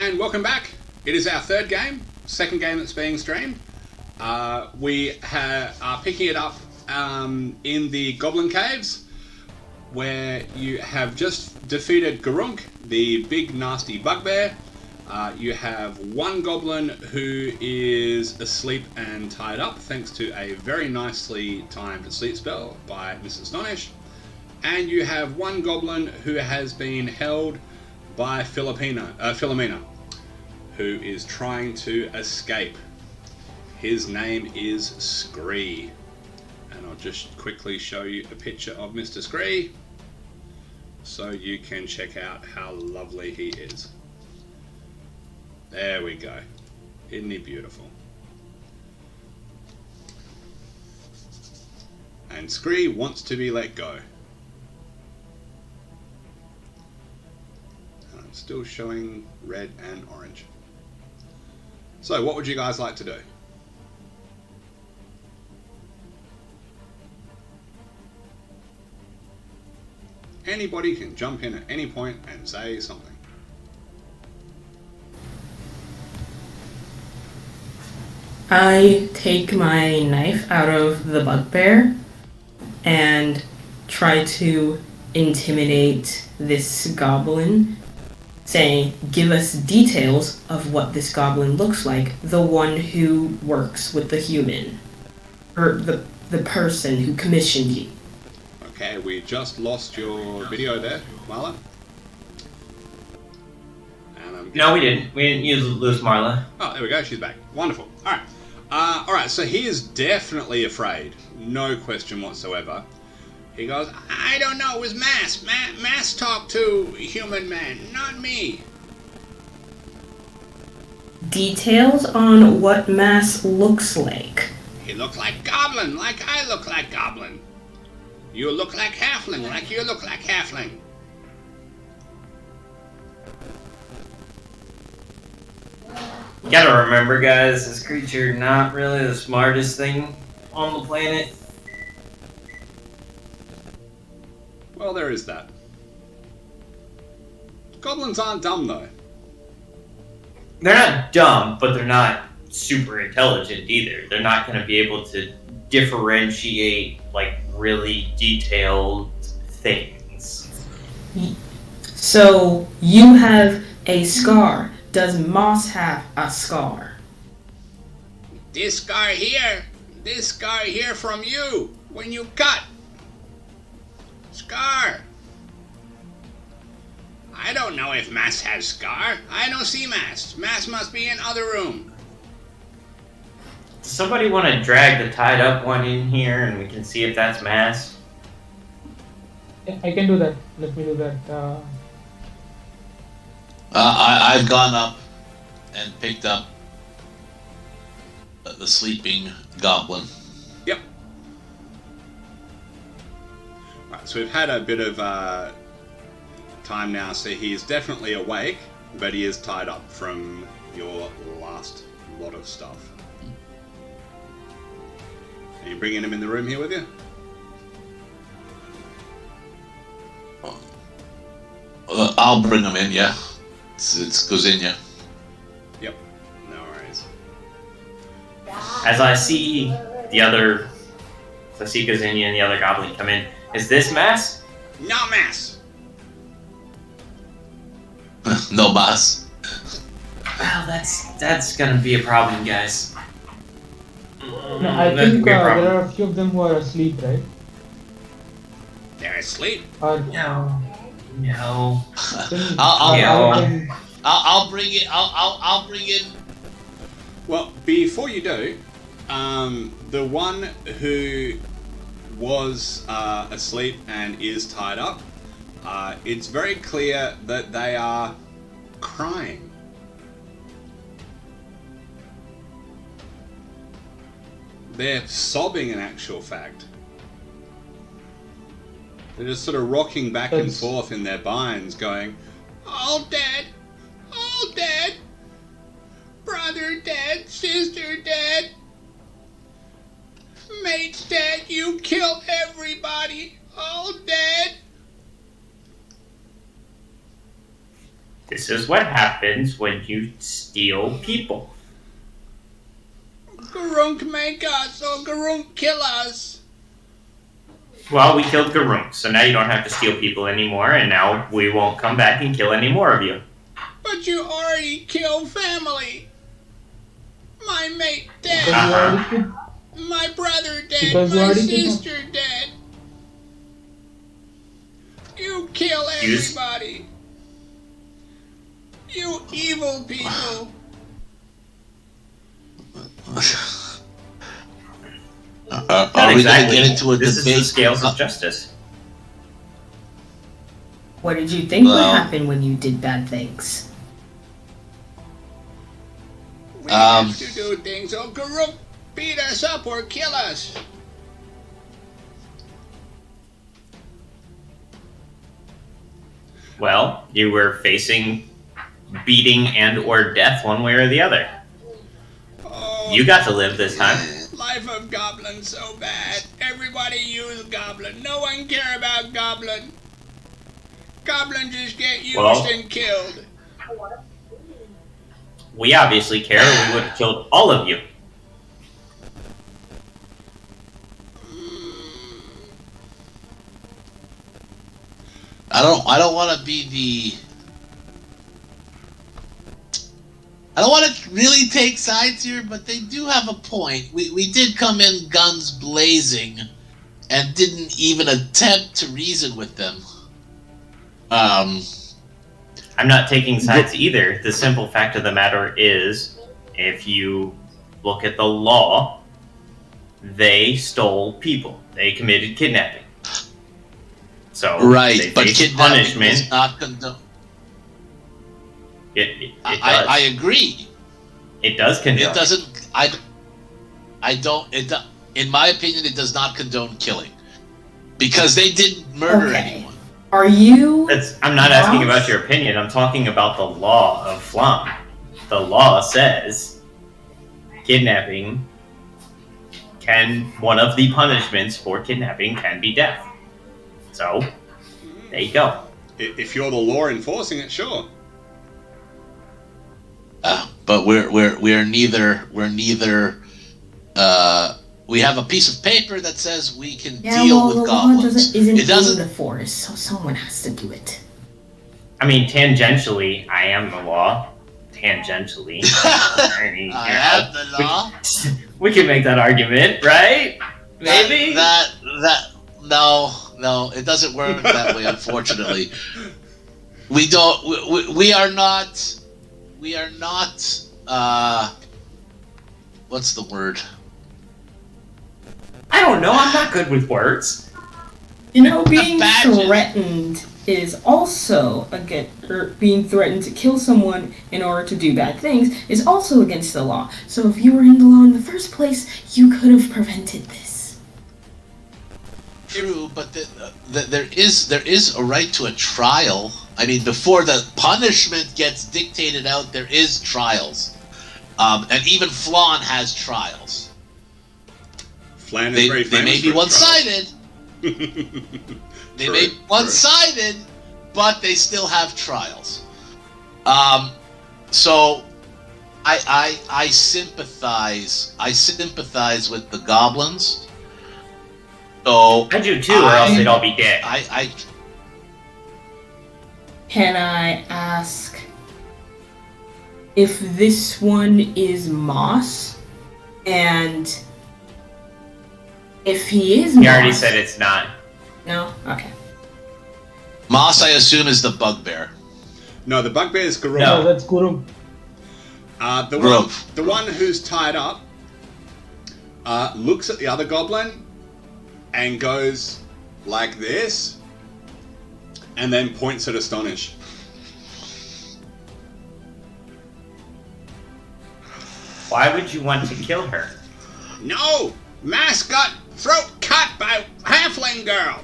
And welcome back. It is our third game, second game that's being streamed. We are picking it up in the Goblin Caves, where you have just defeated Garunk, the big nasty bugbear. You have one goblin who is asleep and tied up, thanks to a very nicely timed sleep spell by Mrs. Stonish. And you have one goblin who has been held by Philomena, who is trying to escape. His name is Scree. And I'll just quickly show you a picture of Mr. Scree so you can check out how lovely he is. There we go. Isn't he beautiful? And Scree wants to be let go. And I'm still showing red and orange. So what would you guys like to do? Anybody can jump in at any point and say something. I take my knife out of the bugbear and try to intimidate this goblin, saying, give us details of what this goblin looks like, the one who works with the human, or the person who commissioned you. Okay, we just lost your video there, Marla. No, we didn't. We didn't lose Marla. Oh, there we go. She's back. Wonderful. All right. So he is definitely afraid. No question whatsoever. He goes, I don't know. It was Mass. Mass talked to human man, not me. Details on what Mass looks like. He looked like goblin, like I look like goblin. You look like halfling, like you look like halfling. You gotta remember, guys, this creature not really the smartest thing on the planet. Well, there is that. Goblins aren't dumb, though. They're not dumb, but they're not super intelligent either. They're not gonna be able to differentiate, like, really detailed things. So, you have a scar. Does Moss have a scar? This scar here from you, when you cut. Scar. I don't know if Mass has scar. I don't see Mass. Mass must be in other room. Does somebody want to drag the tied up one in here and we can see if that's Mass? Yeah, I can do that. Let me do that. I've gone up and picked up the sleeping goblin. Yep. Right, so we've had a bit of time now, so he is definitely awake, but he is tied up from your last lot of stuff. Are you bringing him in the room here with you? I'll bring him in, yeah. It's Gozinia. Yep, no worries. As I see Gazinia and the other goblin come in, is this Mass? No Mass! No Mass. Well, that's gonna be a problem, guys. No, I think there are a few of them who are asleep, right? They're asleep? No. I'll bring it. I'll bring it. Well, before you do, the one who was asleep and is tied up, it's very clear that they are crying. They're sobbing, in actual fact. They're just sort of rocking back and forth in their binds, going, all dead, all dead, brother dead, sister dead, mate's dead, you killed everybody, all dead. This is what happens when you steal people. Garunk make us or Garunk kill us. Well, we killed Garunk, so now you don't have to steal people anymore, and now we won't come back and kill any more of you. But you already killed family. My mate dead. My brother dead. My sister dead. You kill everybody. You evil people. Are we going to get into a this debate? Is the scales of justice. What did you think would happen when you did bad things? We have to do things or Garuk beat us up or kill us. Well, you were facing beating and or death one way or the other. Oh, You got to live this time. Life of Goblin so bad. Everybody use Goblin. No one care about Goblin. Goblin just get used and killed. We obviously care. We would have killed all of you. I don't want to be the. I don't want to really take sides here, but they do have a point. We did come in guns blazing, and didn't even attempt to reason with them. I'm not taking sides either. The simple fact of the matter is, if you look at the law, they stole people. They committed kidnapping. So right, but kidnapping punishment. is not condoned. It does. I agree. It does condone. It doesn't. I don't. In my opinion, it does not condone killing, because they didn't murder anyone. Are you? I'm not asking about your opinion. I'm talking about the law of Phlan. The law says kidnapping one of the punishments for kidnapping can be death. So there you go. If you're the law enforcing it, sure. But we're neither. We have a piece of paper that says we can deal with goblins. It doesn't in the forest, so someone has to do it. I mean, tangentially, I am the law. Tangentially. I am the law. We can make that argument, right? Maybe? No, it doesn't work that way, unfortunately. We don't, we are not, what's the word? I don't know, I'm not good with words. You know, being threatened is also being threatened to kill someone in order to do bad things is also against the law. So if you were in the law in the first place, you could have prevented this. True, but there is a right to a trial. I mean, before the punishment gets dictated out, there is trials. And even Phlan has trials. Phlan is very famous. They may be one-sided. They may be one-sided, but they still have trials. So I sympathize. I sympathize with the goblins. So I do too, or else they'd all be dead. Can I ask if this one is Moss, and if he is Moss... You already said it's not. No? Okay. Moss, I assume, is the bugbear. No, the bugbear is Garuk. No, that's Guru. The one who's tied up looks at the other goblin and goes like this, and then points at Astonish. Why would you want to kill her? No! Mask got throat cut by halfling girl!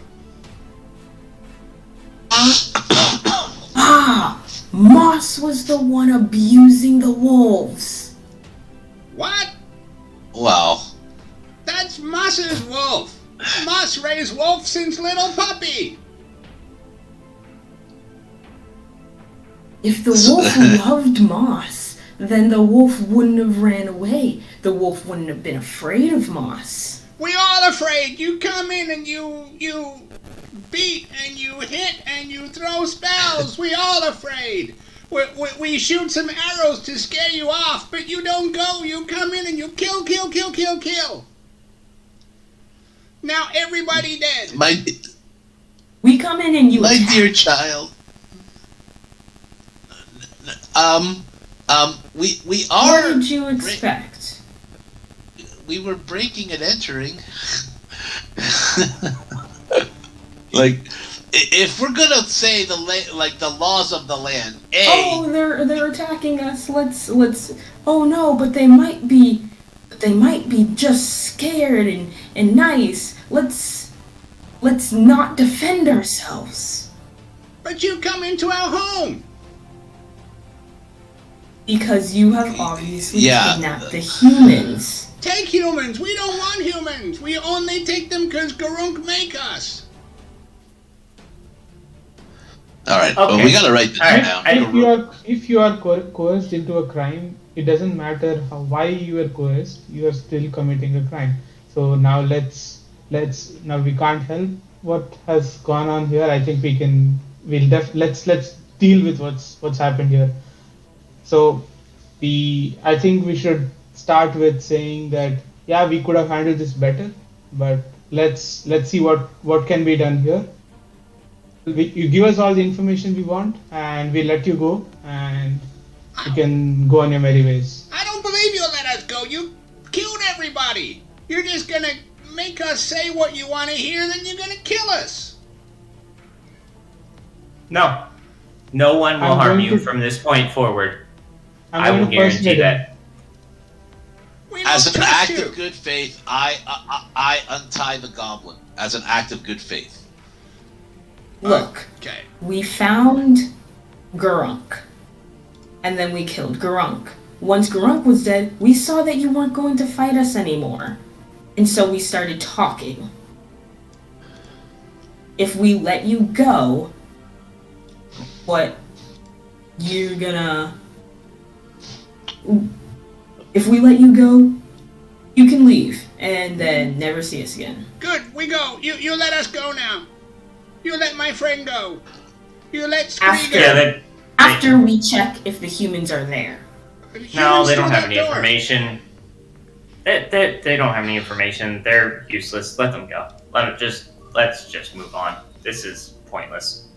Moss was the one abusing the wolves. What? Well, that's Moss's wolf. Moss raised wolf since little puppy. If the wolf loved moss, then the wolf wouldn't have ran away. The wolf wouldn't have been afraid of moss. We all afraid. You come in and you beat and you hit and you throw spells. We all afraid. We shoot some arrows to scare you off, but you don't go. You come in and you kill. Now everybody dead. We come in and you My attack. dear child. We are. What did you expect? We were breaking and entering. Like, if we're gonna say the laws of the land, Oh, they're attacking us. Let's. Oh no, but they might be just scared and nice. Let's not defend ourselves. But you come into our home. Because you have obviously Yeah. kidnapped the humans. Take humans. We don't want humans. We only take them because Garunk make us. all right. Okay. Well, we gotta write this Alright, down. If you are coerced into a crime, it doesn't matter why you are coerced. You are still committing a crime. So now let's we can't help what has gone on here. I think let's deal with what's happened here. So I think we should start with saying that we could have handled this better, but let's see what can be done here. You give us all the information we want, and we let you go, and you can go on your merry ways. I don't believe you'll let us go. You killed everybody. You're just gonna make us say what you want to hear, then you're gonna kill us. No. No one will I'm harm going you to- from this point forward. I'm I will going to guarantee personally- that. We don't As an trust act you. of good faith, I untie the goblin. As an act of good faith. Look, Okay. we found Garunk. And then we killed Garunk. Once Garunk was dead, we saw that you weren't going to fight us anymore. And so we started talking. If we let you go, if we let you go, you can leave and then never see us again. Good. We go. You let us go now. You let my friend go. You let Scree go. Yeah, After we check if the humans are there. no, Humans they through don't have that any door. information. They don't have any information. They're useless. Let them go. Let's just move on. This is pointless.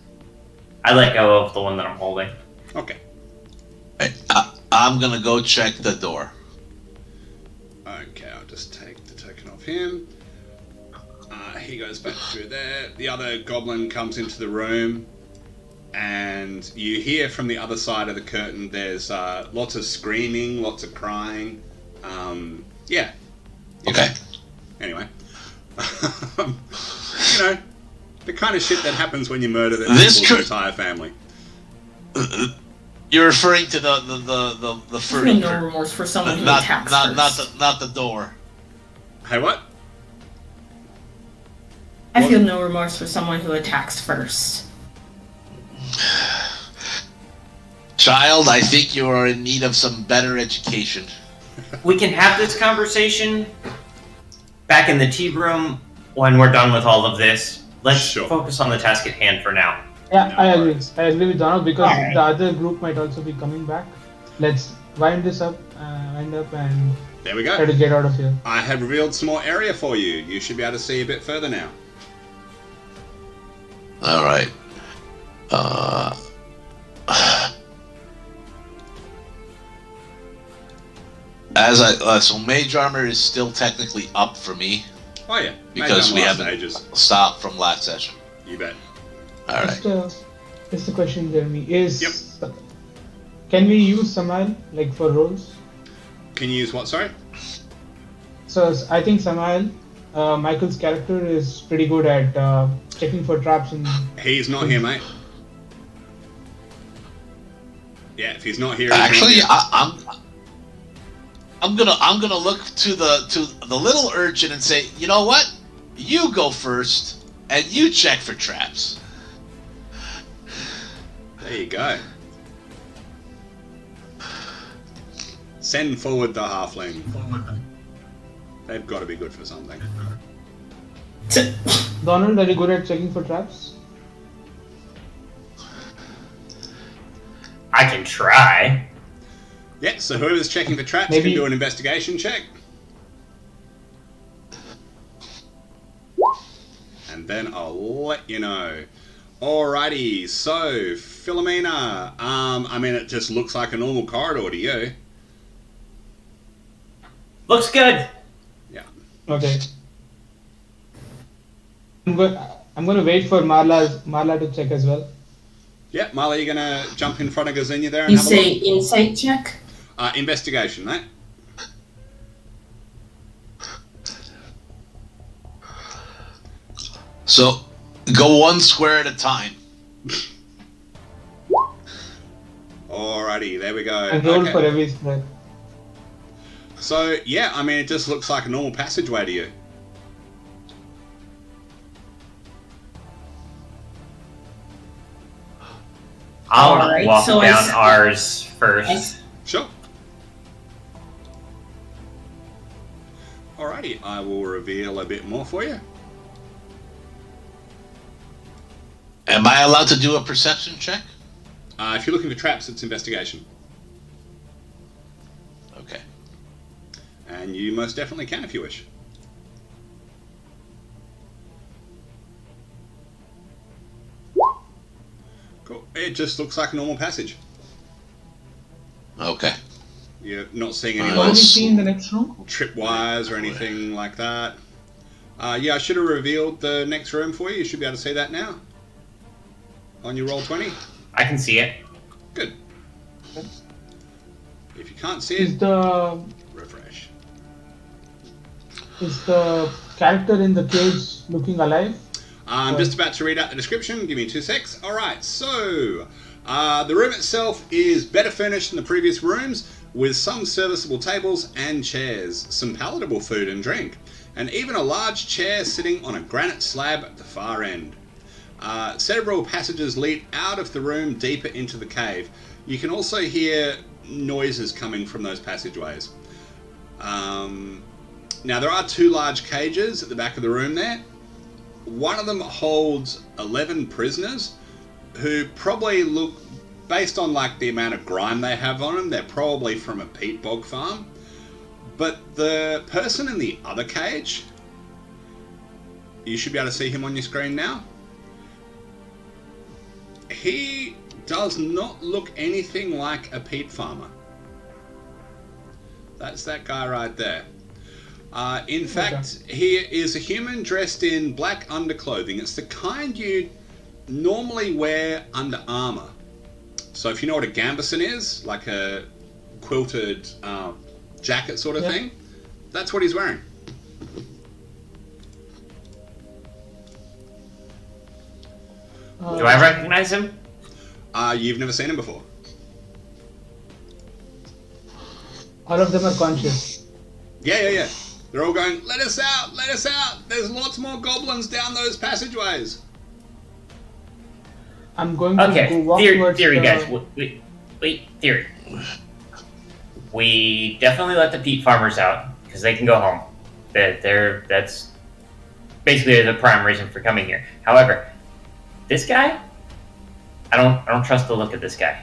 I let go of the one that I'm holding. Okay. I'm gonna go check the door. Okay, I'll just take the token off him. He goes back through there. The other goblin comes into the room, and you hear from the other side of the curtain there's lots of screaming, lots of crying. Yeah. You Okay. know. Anyway. You know, the kind of shit that happens when you murder the entire family. You're referring to the I first, feel no remorse for someone who attacks first. not the door. Hey, what? I feel no remorse for someone who attacks first. Child, I think you are in need of some better education. We can have this conversation back in the tea room when we're done with all of this. Let's Sure. focus on the task at hand for now. Yeah, No I agree. worries. I agree with Donald because Alright. the other group might also be coming back. Let's wind up, and There we try go. to get out of here. I have revealed some more area for you. You should be able to see a bit further now. All right. So mage armor is still technically up for me Oh yeah. because we haven't Stages. stopped from last session. You bet. All right. Just a question, Jeremy. Can we use Samael for rolls? Can you use what? Sorry. So I think Samael, Michael's character, is pretty good at checking for traps and. He's not here, mate. Yeah, if he's not here, he's Actually, not here. I'm gonna look to the little urchin and say, you know what? You go first, and you check for traps. There you go. Send forward the halfling. They've got to be good for something. Donald, are you good at checking for traps? I can try. Yeah, so whoever's checking for traps Maybe- can do an investigation check. And then I'll let you know. Alrighty, so Philomena, I mean, it just looks like a normal corridor to you. Looks good. Yeah. Okay. I'm going to wait for Marla to check as well. Yeah, Marla, you're gonna jump in front of Gazinia there and You have a say look? insight check? Investigation, mate. So, go one square at a time. Alrighty, there we go. I rolled for every square. So, yeah, I mean, it just looks like a normal passageway to you. I'll Alright, walk so I down see- ours first. Sure. Alrighty, I will reveal a bit more for you. Am I allowed to do a perception check? If you're looking for traps, it's investigation. Okay. And you most definitely can if you wish. Cool. It just looks like a normal passage. Okay. You're not seeing any Uh, What do like we see in the next room? tripwires or anything like that. Yeah, I should have revealed the next room for you. You should be able to see that now. On your roll 20. I can see it. Good. If you can't see Is it, the refresh. character in the cage looking alive? I'm just about to read out the description. Give me 2 secs. Alright, so the room itself is better furnished than the previous rooms, with some serviceable tables and chairs, some palatable food and drink, and even a large chair sitting on a granite slab at the far end. Several passages lead out of the room deeper into the cave. You can also hear noises coming from those passageways. Now there are 2 large cages at the back of the room there. One of them holds 11 prisoners who probably look, based on like the amount of grime they have on them, they're probably from a peat bog farm. But the person in the other cage, you should be able to see him on your screen now. He does not look anything like a peat farmer. That's that guy right there. In fact, he is a human dressed in black underclothing. It's the kind you normally wear under armor. So if you know what a gambeson is, like a quilted jacket sort of thing, that's what he's wearing. Do I recognize him? You've never seen him before. All of them are conscious. Yeah. They're all going, let us out, let us out. There's lots more goblins down those passageways. I'm going to go Okay, walk theory, towards theory the... guys. Wait, theory. We definitely let the peat farmers out because they can go home. That's basically the prime reason for coming here. However, this guy, I don't trust the look of this guy.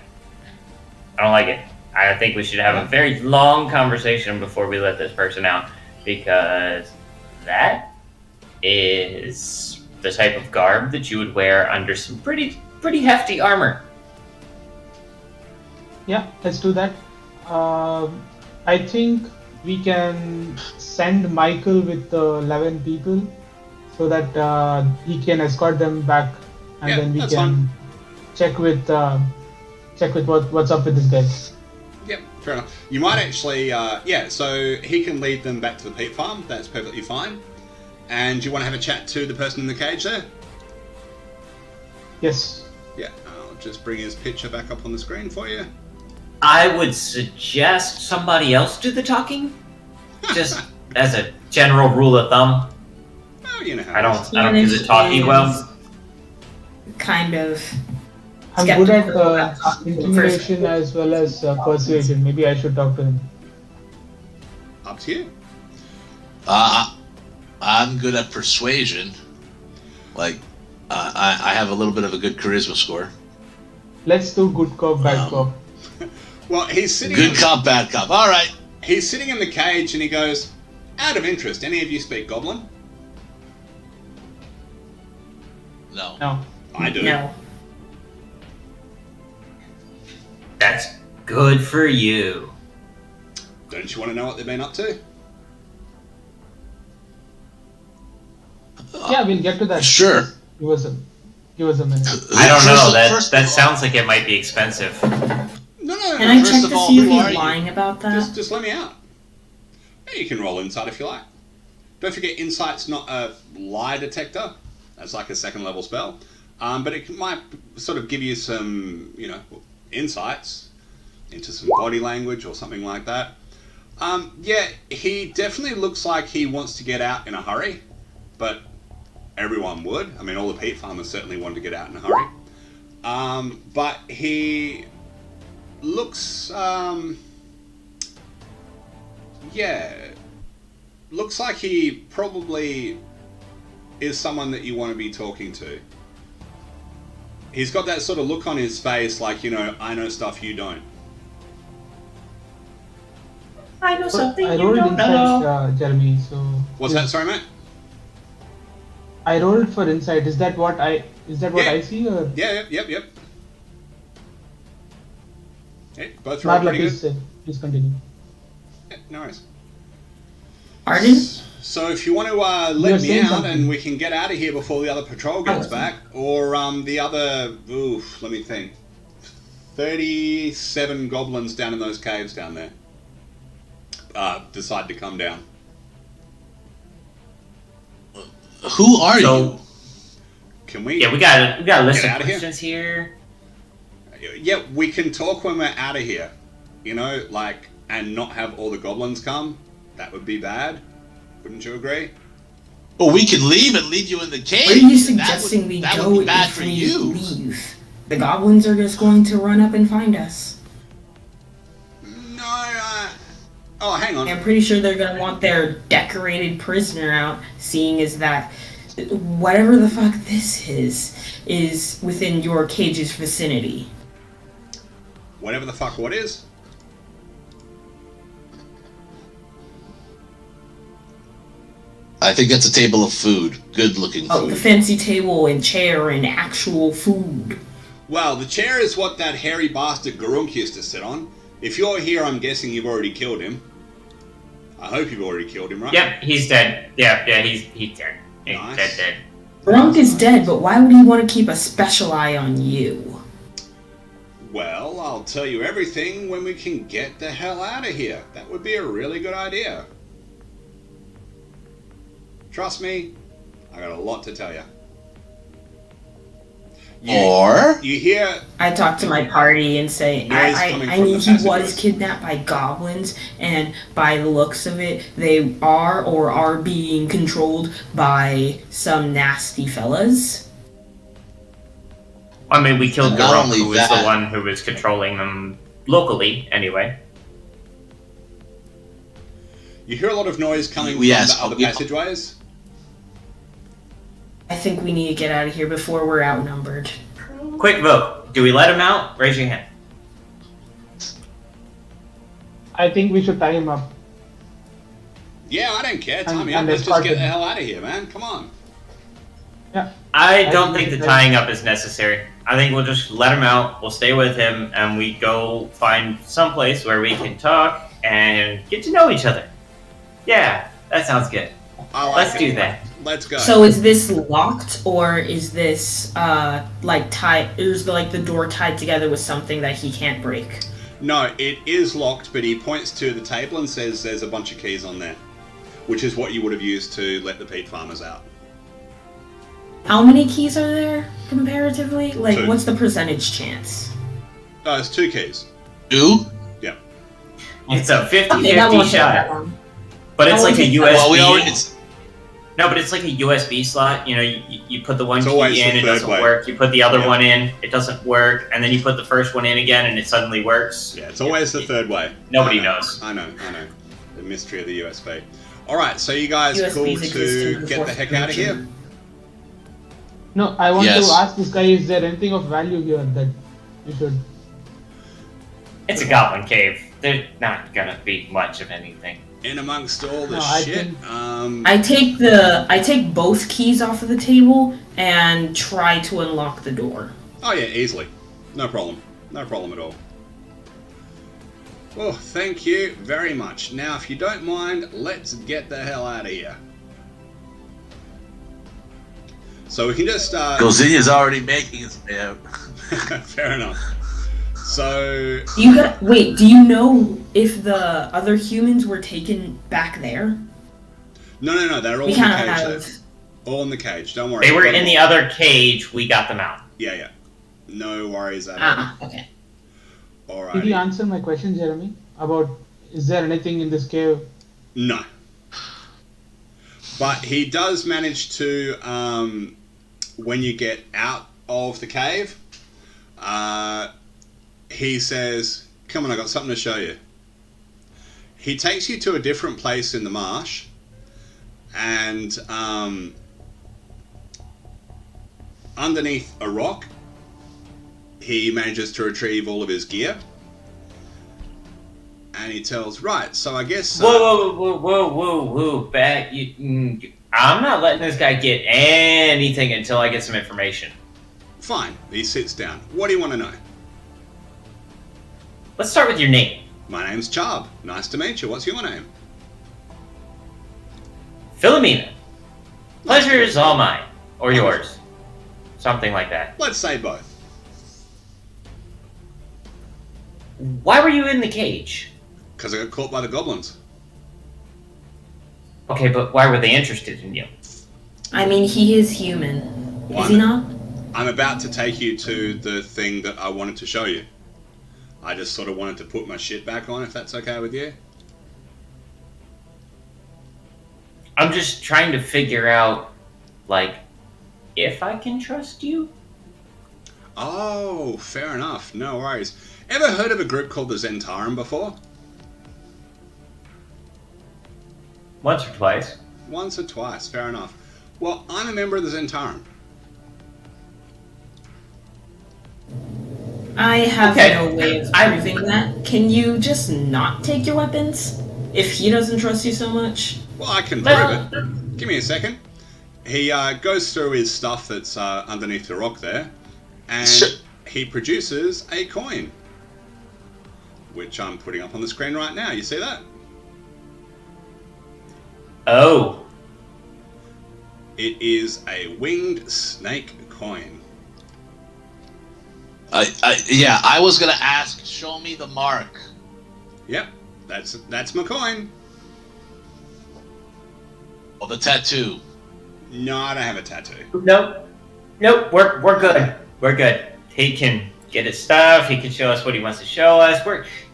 I don't like it. I think we should have a very long conversation before we let this person out, because that is the type of garb that you would wear under some pretty hefty armor. Yeah, let's do that. I think we can send Michael with the 11 people so that he can escort them back, and Yeah, then we that's can check with what's up with this guy. Yep, fair enough. You might actually, so he can lead them back to the peat farm. That's perfectly fine. And you want to have a chat to the person in the cage there? Yes. Yeah, I'll just bring his picture back up on the screen for you. I would suggest somebody else do the talking, just as a general rule of thumb. Oh, you know how I it is. don't do the talking well. Kind of. I'm good skeptical at about talking to intimidation as well as persuasion. Maybe I should talk to him. up to you. I'm good at persuasion. Like, I have a little bit of a good charisma score. Let's do good cop, bad cop. Well, he's sitting. Good cop, bad cop. All right. He's sitting in the cage, and he goes, "Out of interest, any of you speak Goblin?" No. No. I do. No. That's good for you. Don't you want to know what they've been up to? Yeah, we'll get to that. Sure. Give us a minute. I don't know. First That of all- sounds like it might be expensive. No. Can I First check of to all, see if who are he's you? lying about that? Just let me out. Yeah, you can roll insight if you like. Don't forget, insight's not a lie detector. That's like a second level spell. But it might sort of give you some, insights into some body language or something like that. Yeah, he definitely looks like he wants to get out in a hurry, but everyone would. I mean, all the peat farmers certainly wanted to get out in a hurry. But he looks, looks like he probably is someone that you want to be talking to. He's got that sort of look on his face like, I know stuff you don't. I know something I you rolled don't know. insight, Jeremy. So What's that? Sorry, mate? I rolled for insight. Is that what I see or? Yeah, yep. Hey, both roll pretty good. Please continue. Yeah, no worries. Pardon? So if you want to let You're me saying out something. and we can get out of here before the other patrol gets back, or the other, let me think, 37 goblins down in those caves down there decide to come down. Who are So- you? Can we? Yeah, we got a list Get of outta here. questions here. Yeah, we can talk when we're out of here, and not have all the goblins come. That would be bad. Wouldn't you agree? Well, we can leave and leave you in the cave. Where are you That suggesting we that go would be bad if for we you. leave? The goblins are just going to run up and find us. No. Oh, hang on. I'm pretty sure they're gonna want their decorated prisoner out, seeing as that whatever the fuck this is within your cage's vicinity. Whatever the fuck what is? I think that's a table of food. Good looking Oh, food. the fancy table and chair and actual food. Well, the chair is what that hairy bastard Garunk used to sit on. If you're here, I'm guessing you've already killed him. I hope you've already killed him, right? Yep, he's dead. Yeah, he's dead. He's Nice. dead. Brunk is dead, but why would he want to keep a special eye on you? Well, I'll tell you everything when we can get the hell out of here. That would be a really good idea. Trust me, I got a lot to tell you. Or You hear I talk to my party and say, Noise coming I from mean, the he was passageways. kidnapped by goblins, and by the looks of it, they are being controlled by some nasty fellas. I mean, we killed And not Garunk, only who was that- the one who was controlling them locally, anyway. you hear a lot of noise coming Yes, from the other we- passageways. I think we need to get out of here before we're outnumbered. Quick vote. Do we let him out? Raise your hand. I think we should tie him up. Yeah, I don't care. Tie And- me up. and Let's just escort get the him. hell out of here, man. Come on. I I don't think think the it's- tying up is necessary. I think we'll just let him out. We'll stay with him, and we go find some place where we can talk and get to know each other. Yeah, that sounds good. I like Let's it. do that. Let's go. So is this locked, or is this tied? Is the door tied together with something that he can't break? No, it is locked, but he points to the table and says there's a bunch of keys on there, which is what you would have used to let the peat farmers out. How many keys are there comparatively? Two. What's the percentage chance? It's 2 keys. you? It's a 50-50 Okay, that won't take shot. that long. But it's That like a won't take USB. that Well, we already. No, but it's like a USB slot. You put the one It's key always in, the it third doesn't way. work. You put the other Yeah. one in, it doesn't work, and then you put the first one in again, and it suddenly works. Yeah, it's always the third way. Nobody I know. knows. I know. The mystery of the USB. Alright, so you guys USBs cool exist to in the get the fourth heck out of here? dimension. No, I want Yes. to ask this guy, is there anything of value here that you should... It's a goblin cave. There's not gonna be much of anything. In amongst all the No, I shit, think- I take both keys off of the table and try to unlock the door. oh yeah, easily. No problem. No problem at all. Well, thank you very much. Now, if you don't mind, let's get the hell out of here. So we can just... Golzinya's already making his way out. Fair enough. So... Wait, do you know if the other humans were taken back there? No, they're all We in the kind of cage have... there. All in the cage, don't worry. They were Got in them the all. other cage. We got them out. Yeah. No worries at all. Ah, okay. Did you Alrighty. answer my question, Jeremy? About, is there anything in this cave? No. But he does manage to, when you get out of the cave, he says, come on, I got something to show you. He takes you to a different place in the marsh, and underneath a rock, he manages to retrieve all of his gear. And he tells, right, so I guess... Whoa! Back! I'm not letting this guy get anything until I get some information. Fine. He sits down. What do you want to know? Let's start with your name. My name's Charb. Nice to meet you. What's your name? Philomena. Pleasure is all mine. Or yours. Something like that. Let's say both. Why were you in the cage? Because I got caught by the goblins. Okay, but why were they interested in you? I mean, he is human. Is he not? I'm about to take you to the thing that I wanted to show you. I just sort of wanted to put my shit back on, if that's okay with you. I'm just trying to figure out, like, if I can trust you? Oh, fair enough. No worries. Ever heard of a group called the Zentarum before? Once or twice. Once or twice. Fair enough. Well, I'm a member of the Zentarum. I have Okay. no way of proving that. Can you just not take your weapons? If he doesn't trust you so much? Well, I can Well- prove it. Give me a second. He goes through his stuff that's underneath the rock there, and Sure. he produces a coin, which I'm putting up on the screen right now. You see that? Oh. It is a winged snake coin. I was gonna ask, show me the mark. Yep, that's my coin. Or the tattoo. No, I don't have a tattoo. Nope. We're good. We're good. He can get his stuff. He can show us what he wants to show us.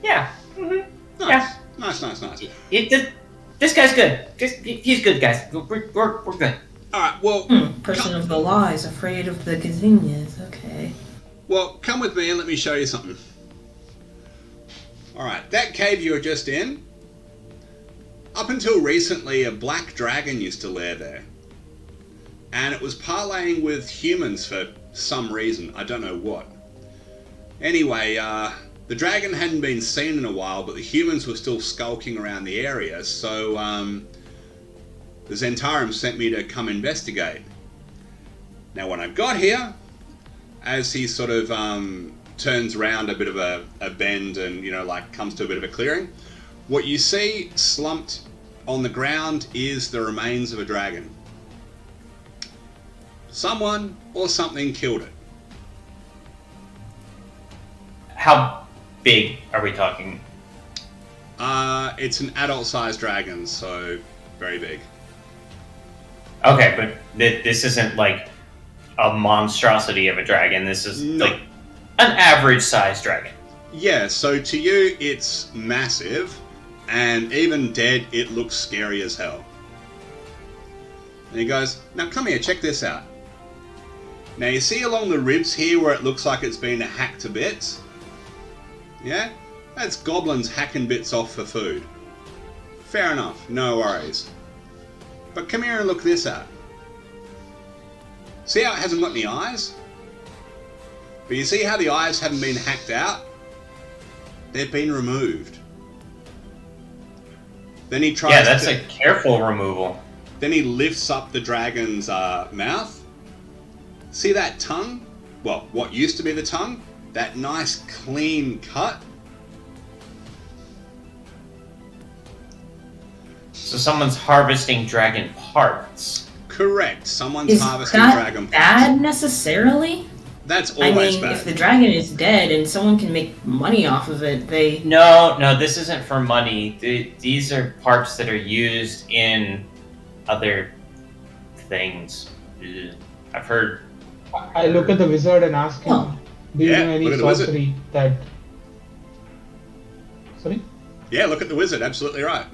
Yeah. Mm-hmm. Nice, Yeah. nice. This guy's good. He's good, guys. We're good. All right, well, Person of the law is afraid of the gazinias. Okay. well, come with me and let me show you something. All right, that cave you were just in. Up until recently, a black dragon used to lair there. And it was parlaying with humans for some reason. I don't know what. Anyway, the dragon hadn't been seen in a while, but the humans were still skulking around the area, so the Zentarum sent me to come investigate. Now, when I got here, as he sort of turns around a bit of a bend and, comes to a bit of a clearing, what you see slumped on the ground is the remains of a dragon. Someone or something killed it. How big are we talking? It's an adult-sized dragon, so very big. Okay, but this isn't like a monstrosity of a dragon. This is No. like an average-sized dragon. Yeah, so to you, it's massive, and even dead, it looks scary as hell. And he goes, now come here, check this out. Now you see along the ribs here where it looks like it's been hacked to bits? Yeah? That's goblins hacking bits off for food. Fair enough, no worries. But come here and look this up. See how it hasn't got any eyes? But you see how the eyes haven't been hacked out? They've been removed. Then he tries that's a careful removal. Then he lifts up the dragon's mouth. See that tongue? Well, what used to be the tongue? That nice clean cut? So someone's harvesting dragon parts. Correct. Someone's Is harvesting that dragon parts. bad necessarily? That's I always mean, bad. if the dragon is dead and someone can make money off of it, they... No, this isn't for money. These are parts that are used in other things. I've heard... I look at the wizard and ask him, Oh. do you Yeah, know any look at the wizard. sorcery that... Sorry? Yeah, look at the wizard. Absolutely right.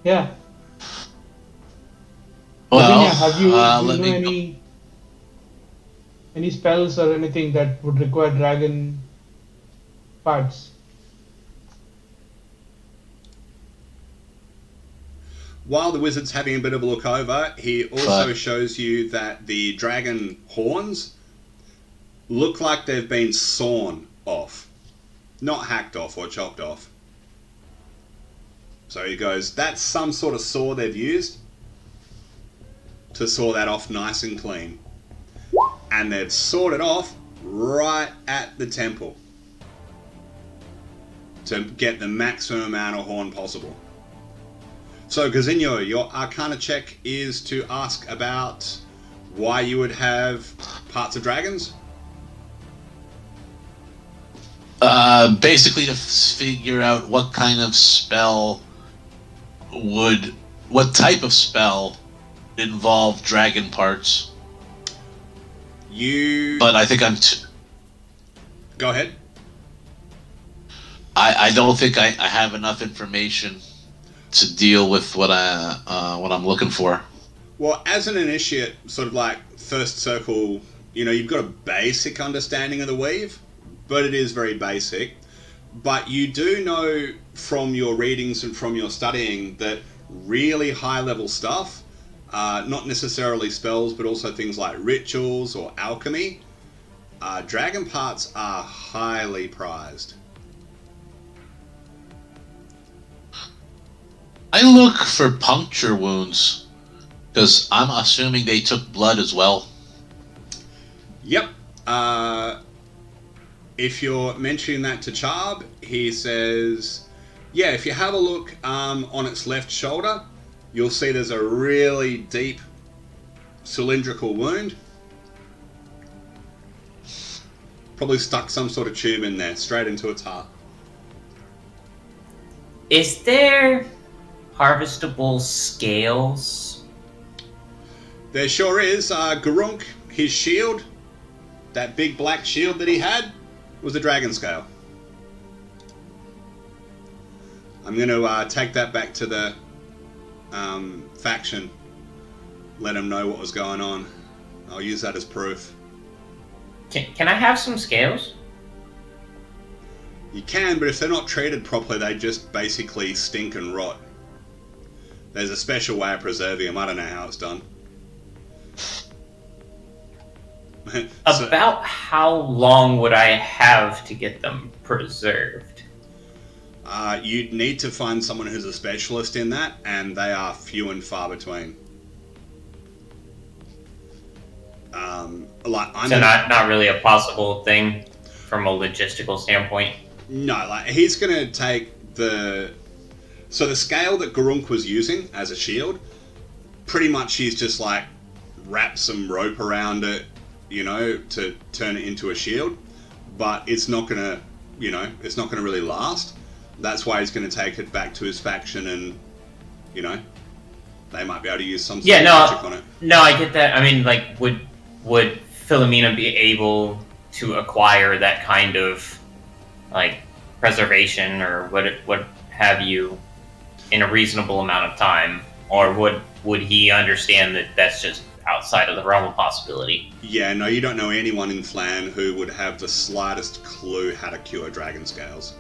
Yeah. Well, Lavinia, have you let know me. any spells or anything that would require dragon parts? While the wizard's having a bit of a look over, he also But- shows you that the dragon horns look like they've been sawn off. Not hacked off or chopped off. So he goes, that's some sort of saw they've used to saw that off nice and clean. And they've sawed it off right at the temple to get the maximum amount of horn possible. So, Gazinho, your Arcana check is to ask about why you would have parts of dragons? Basically to figure out what kind of spell what type of spell involve dragon parts. But I think Go ahead. I don't think I have enough information to deal with what I'm looking for. Well, as an initiate, sort of like first circle, you've got a basic understanding of the weave, but it is very basic. But you do know from your readings and from your studying that really high level stuff, not necessarily spells, but also things like rituals or alchemy, dragon parts are highly prized. I look for puncture wounds because I'm assuming they took blood as well. Yep. If you're mentioning that to Charb, he says, yeah, if you have a look on its left shoulder, you'll see there's a really deep cylindrical wound. Probably stuck some sort of tube in there, straight into its heart. Is there harvestable scales? There sure is. Garunk, his shield, that big black shield that he had, was a dragon scale. I'm going to take that back to the faction. Let them know what was going on. I'll use that as proof. Can I have some scales? You can, but if they're not treated properly, they just basically stink and rot. There's a special way of preserving them. I don't know how it's done. So, About how long would I have to get them preserved? you'd need to find someone who's a specialist in that, and they are few and far between. So not really a possible thing from a logistical standpoint? No, he's going to take So the scale that Garunk was using as a shield, pretty much he's just wrapped some rope around it, to turn it into a shield. But it's not going to, it's not going to really last. That's why he's going to take it back to his faction and, they might be able to use some sort of magic on it. No, I get that. I mean, would Philomena be able to acquire that kind of, preservation or what have you in a reasonable amount of time? Or would he understand that that's just outside of the realm of possibility? Yeah, no, you don't know anyone in Phlan who would have the slightest clue how to cure dragon scales.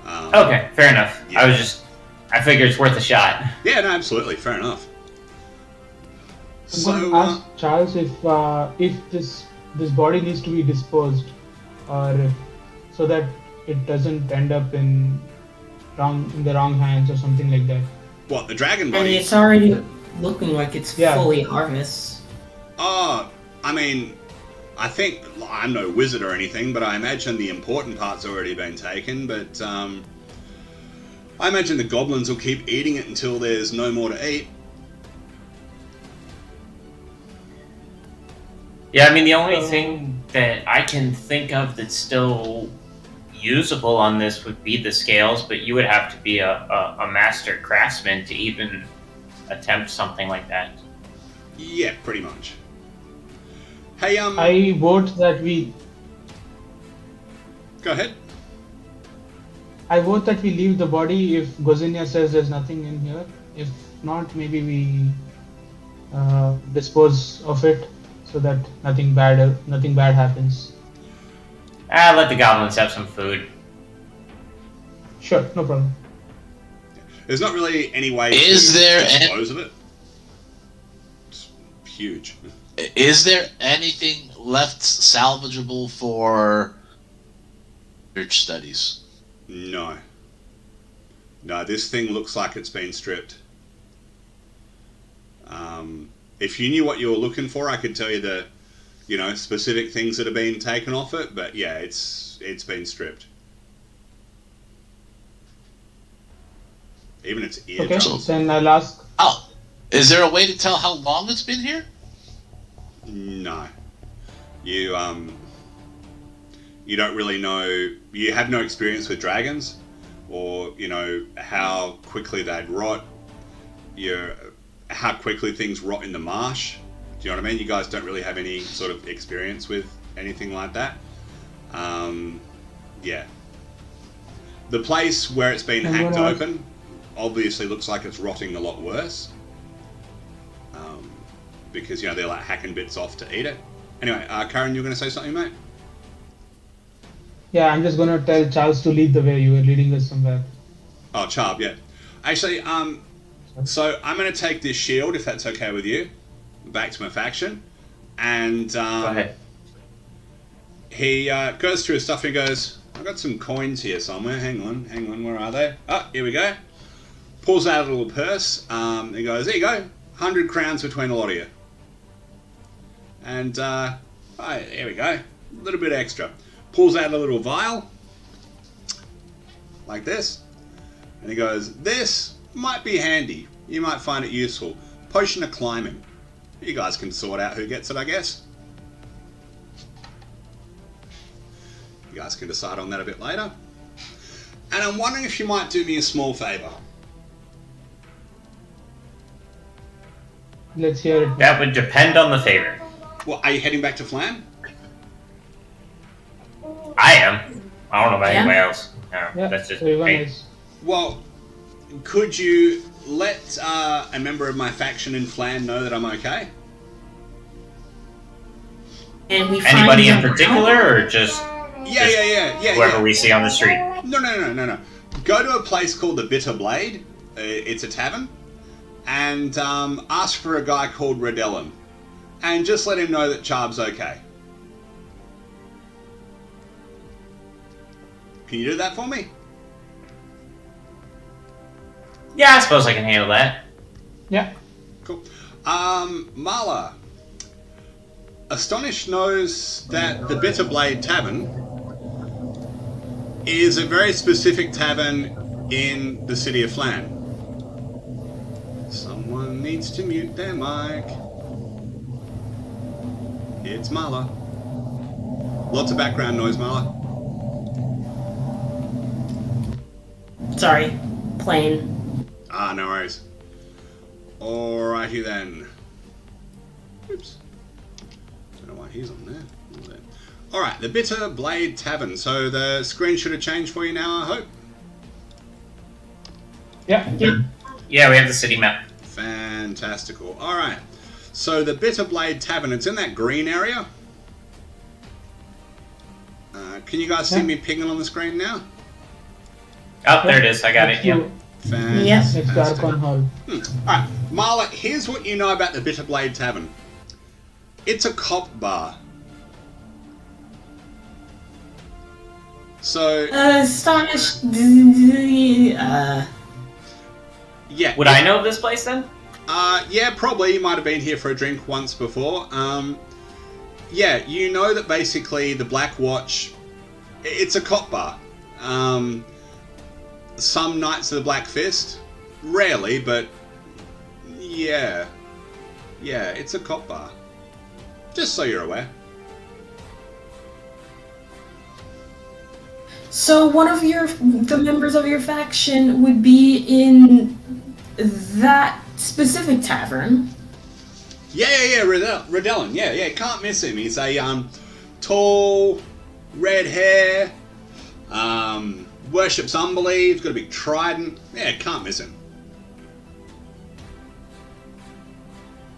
Okay, fair enough. Yeah. I figure it's worth a shot. Yeah, no, absolutely, fair enough. I'm going to So, ask Charles if this body needs to be disposed, or so that it doesn't end up in the wrong hands or something like that. what, the dragon And body? it's already looking like it's Yeah. fully harvest. Oh, I mean, I think, I'm no wizard or anything, but I imagine the important part's already been taken, but I imagine the goblins will keep eating it until there's no more to eat. Yeah, I mean, the only thing that I can think of that's still usable on this would be the scales, but you would have to be a master craftsman to even attempt something like that. Yeah, pretty much. Hey, I vote that we go ahead. leave the body if Gozinia says there's nothing in here. If not, maybe we dispose of it so that nothing bad happens. Let the goblins have some food. Sure, no problem. There's not really any way Is to there dispose of it. It's huge. Is there anything left salvageable for research studies? No. No, this thing looks like it's been stripped. If you knew what you were looking for, I could tell you the, specific things that have been taken off it. But yeah, it's been stripped. Even its Okay, eardrums. then I'll ask. Oh, is there a way to tell how long it's been here? No. You don't really know. You have no experience with dragons, or how quickly they'd rot. How quickly things rot in the marsh. Do you know what I mean? You guys don't really have any sort of experience with anything like that. Yeah. The place where it's been hacked open obviously looks like it's rotting a lot worse. Because, they're like hacking bits off to eat it. Anyway, Karen, you were going to say something, mate? Yeah, I'm just gonna tell Charles to lead the way. You were leading us somewhere. Oh, Charb, yeah. Actually, so I'm going to take this shield, if that's okay with you, back to my faction. And Go ahead. he goes through his stuff and goes, I've got some coins here somewhere. Hang on, where are they? Oh, here we go. Pulls out a little purse. He goes, there you go. 100 crowns between a lot of you. And, here we go. A little bit extra. Pulls out a little vial. Like this. And he goes, this might be handy. You might find it useful. Potion of climbing. You guys can sort out who gets it, I guess. You guys can decide on that a bit later. And I'm wondering if you might do me a small favour. Let's hear it. That would depend on the favor. Well, are you heading back to Phlan? I am. I don't know about Yeah. anybody else. No, Yeah, that's just everyone me. is. Well, could you let a member of my faction in Phlan know that I'm okay? And we Anybody in find them particular, out. or just Yeah. whoever we see on the street? No. Go to a place called the Bitter Blade. It's a tavern. And ask for a guy called Redellum. And just let him know that Charb's okay. Can you do that for me? Yeah, I suppose I can handle that. Yeah. Cool. Marla. Astonish knows that the Bitter Blade Tavern is a very specific tavern in the city of Phlan. Someone needs to mute their mic. It's Marla. Lots of background noise, Marla. Sorry, plane. No worries. Alrighty then. Oops. Don't know why he's on there. What was that? Alright, the Bitter Blade Tavern. So the screen should have changed for you now, I hope. Yeah. Yeah, we have the city map. Fantastical. Alright. So the Bitter Blade Tavern, it's in that green area. Can you guys see Yeah. me pinging on the screen now? Oh, there it is. I got it. Next Yep. to- Fantastic. Next to Archon Hall. Alright, Marla, here's what you know about the Bitterblade Tavern. It's a cop bar. So, Astonished. yeah. Would I know of this place then? Yeah, probably. You might have been here for a drink once before. Yeah, you know that basically the Black Watch, it's a cop bar. Some Knights of the Black Fist, rarely, but yeah. Yeah, it's a cop bar. Just so you're aware. So one of the members of your faction would be in that specific tavern. Yeah, Redellin. Yeah, can't miss him. He's a tall, red hair, worships Umberly, he's got a big trident. Yeah, can't miss him.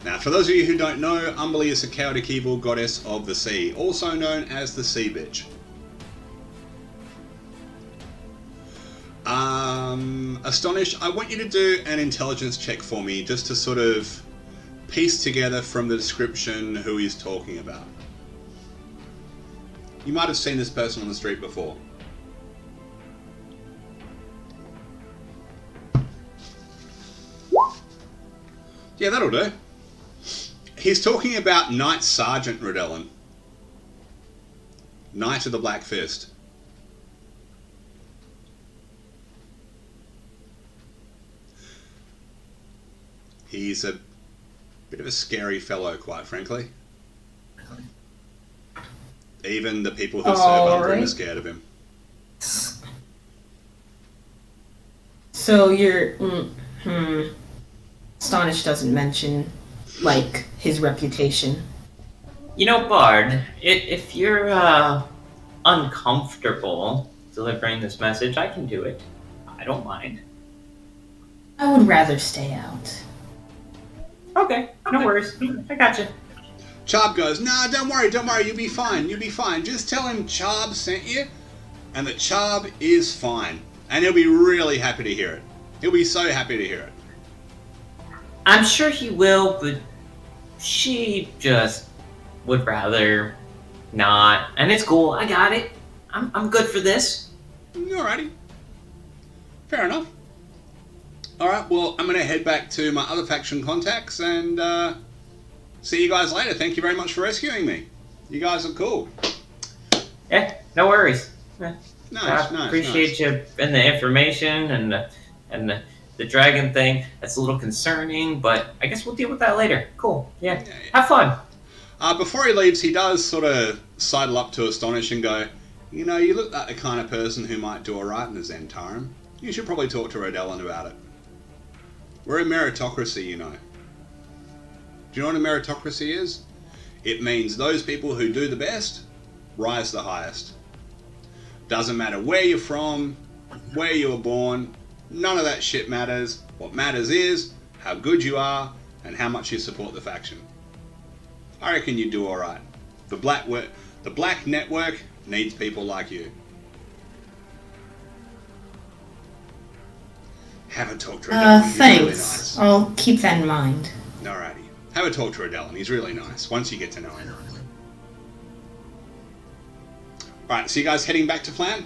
Now, for those of you who don't know, Umberly is a chaotic evil goddess of the sea, also known as the Sea Bitch. Astonished, I want you to do an intelligence check for me, just to sort of piece together from the description who he's talking about. You might have seen this person on the street before. Yeah, that'll do. He's talking about Knight Sergeant Redellin. Knight of the Black Fist. He's a bit of a scary fellow, quite frankly. Even the people who serve under him are scared of him. So you're... Astonished doesn't mention, like, his reputation. You know, Bard, if you're uncomfortable delivering this message, I can do it. I don't mind. I would rather stay out. Okay, no worries. I gotcha. Charb goes, nah, don't worry, you'll be fine. Just tell him Charb sent you, and that Charb is fine. And he'll be really happy to hear it. He'll be so happy to hear it. I'm sure he will, but she just would rather not. And it's cool, I got it. I'm good for this. Alrighty. Fair enough. Alright, well, I'm going to head back to my other faction contacts and see you guys later. Thank you very much for rescuing me. You guys are cool. Yeah, no worries. Nice. Appreciate you and the information and the dragon thing. That's a little concerning, but I guess we'll deal with that later. Cool. Yeah. Have fun. Before he leaves, he does sort of sidle up to Astonish and go, you know, you look like the kind of person who might do alright in the Zentarum. You should probably talk to Redellin about it. We're a meritocracy, you know. Do you know what a meritocracy is? It means those people who do the best rise the highest. Doesn't matter where you're from, where you were born, none of that shit matters. What matters is how good you are and how much you support the faction. I reckon you do alright. The Black Network needs people like you. Have a talk to Redellin. He's Thanks. really nice. I'll keep that in mind. Alrighty. Have a talk to Redellin. He's really nice once you get to know him. Alright, so you guys heading back to Phlan?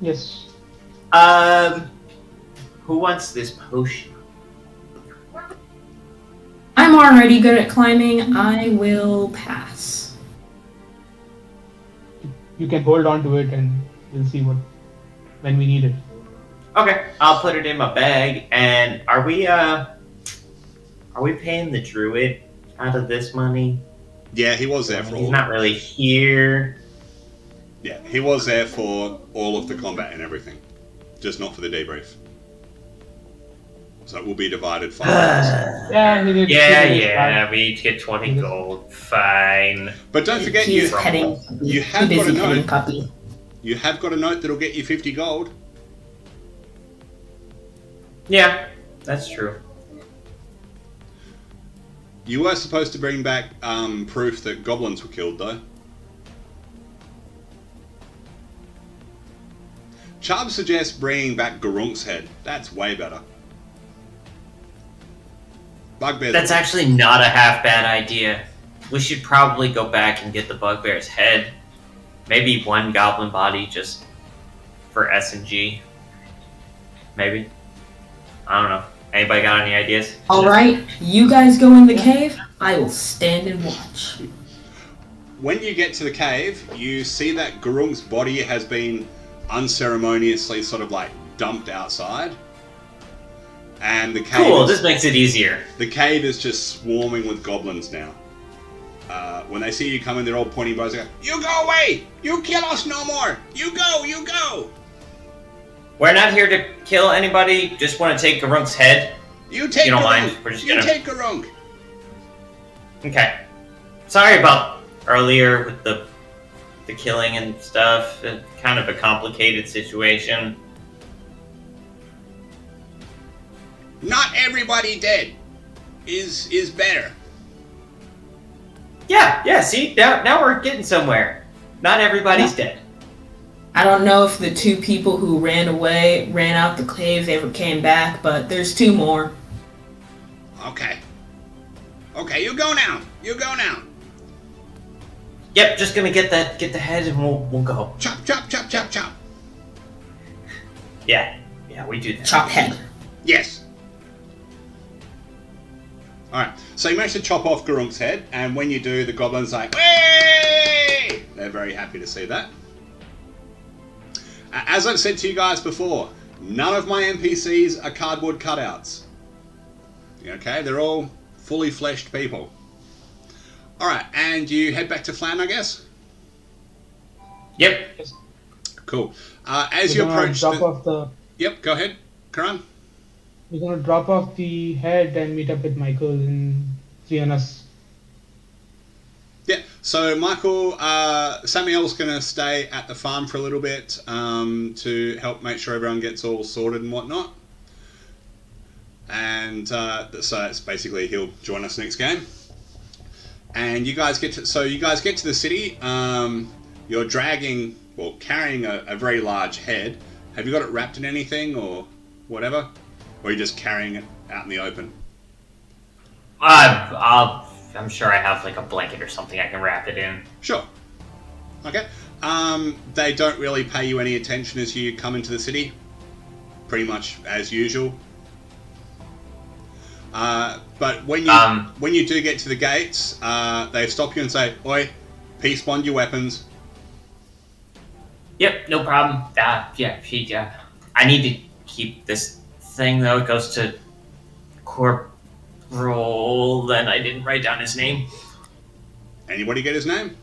Yes. Who wants this potion? I'm already good at climbing. I will pass. You can hold on to it and we'll see when we need it. Okay, I'll put it in my bag. And are we paying the druid out of this money? Yeah, he was there for He's all. not really here. Yeah, he was there for all of the combat and everything, just not for the debrief. So it will be divided 5 ways. Yeah, he did. Yeah, we each get 20 gold. Fine. But don't forget, He's you petting. have Too got a busy petting note. puppy. You have got a note that'll get you 50 gold. Yeah, that's true. You were supposed to bring back proof that goblins were killed, though. Chubb suggests bringing back Garunk's head. That's way better. Bugbear. That's actually not a half bad idea. We should probably go back and get the bugbear's head. Maybe one goblin body just for S&G. Maybe. I don't know. Anybody got any ideas? Alright, you guys go in the cave. I will stand and watch. When you get to the cave, you see that Garunk's body has been unceremoniously sort of like dumped outside. And the cave Cool, this makes it easier. The cave is just swarming with goblins now. When they see you coming, they're all pointing bows. They go, "You go away! You kill us no more! You go! You go!" We're not here to kill anybody. Just want to take Garunk's head. You take. You don't Garunk. mind? We're just you gonna... take Garunk. Okay. Sorry about earlier with the killing and stuff. It's kind of a complicated situation. Not everybody dead is better. Yeah, see? Now we're getting somewhere. Not everybody's dead. I don't know if the 2 people who ran out the cave, ever came back, but there's 2 more. Okay, you go now. You go now. Yep, just gonna get the head and we'll go. Chop, chop, chop, chop, chop. Yeah, we do that. Chop head. Yes. Alright, so you manage to chop off Garunk's head, and when you do, the goblin's like, "Way!" They're very happy to see that. As I've said to you guys before, none of my NPCs are cardboard cutouts. Okay, they're all fully fleshed people. Alright, and you head back to Phlan, I guess? Yep. Cool. As you approach Yep, go ahead, Karan. We're gonna drop off the head and meet up with Michael and Triana's. Yeah, so Michael, Samuel's going to stay at the farm for a little bit to help make sure everyone gets all sorted and whatnot. And so it's basically he'll join us next game. And you guys get to the city. You're carrying a very large head. Have you got it wrapped in anything or whatever? Or are you just carrying it out in the open? I'm sure I have like a blanket or something I can wrap it in. Sure. Okay. They don't really pay you any attention as you come into the city. Pretty much as usual. But when you do get to the gates, they stop you and say, "Oi, peace bond your weapons." Yep, no problem. I need to keep this thing though. It goes to Corporal, then I didn't write down his name. Anybody get his name?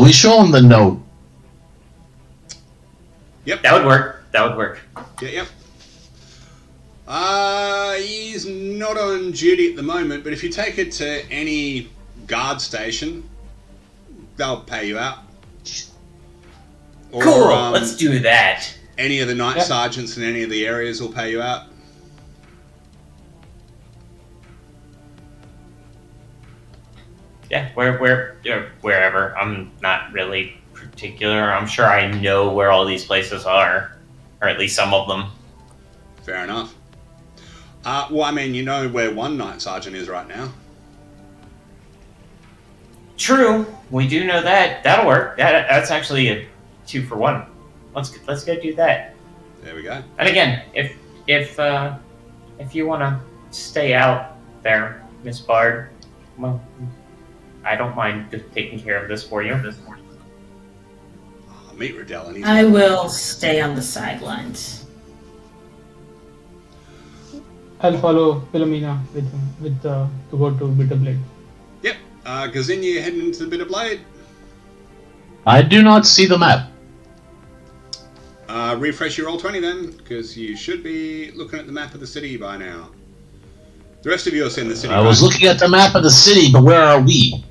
We show him the note. Yep. That would work. Yep. He's not on duty at the moment, but if you take it to any guard station, they'll pay you out. Or, cool, let's do that. Any of the night sergeants in any of the areas will pay you out. Yeah, wherever. I'm not really particular. I'm sure I know where all these places are, or at least some of them. Fair enough. Well, I mean, you know where one night sergeant is right now. True, we do know that. That'll work. That's actually a 2 for 1. Let's go do that. There we go. And again, if you want to stay out there, Miss Bard, well, I don't mind just taking care of this for you. Meet Riddell. And I will stay on the sidelines. I'll follow Philomena to go to Bitter Blade. Yep. Gazin, you heading into the Bitter Blade? I do not see the map. Refresh your Roll20 then, because you should be looking at the map of the city by now. The rest of you are seeing the city. I was looking at the map of the city, but where are we?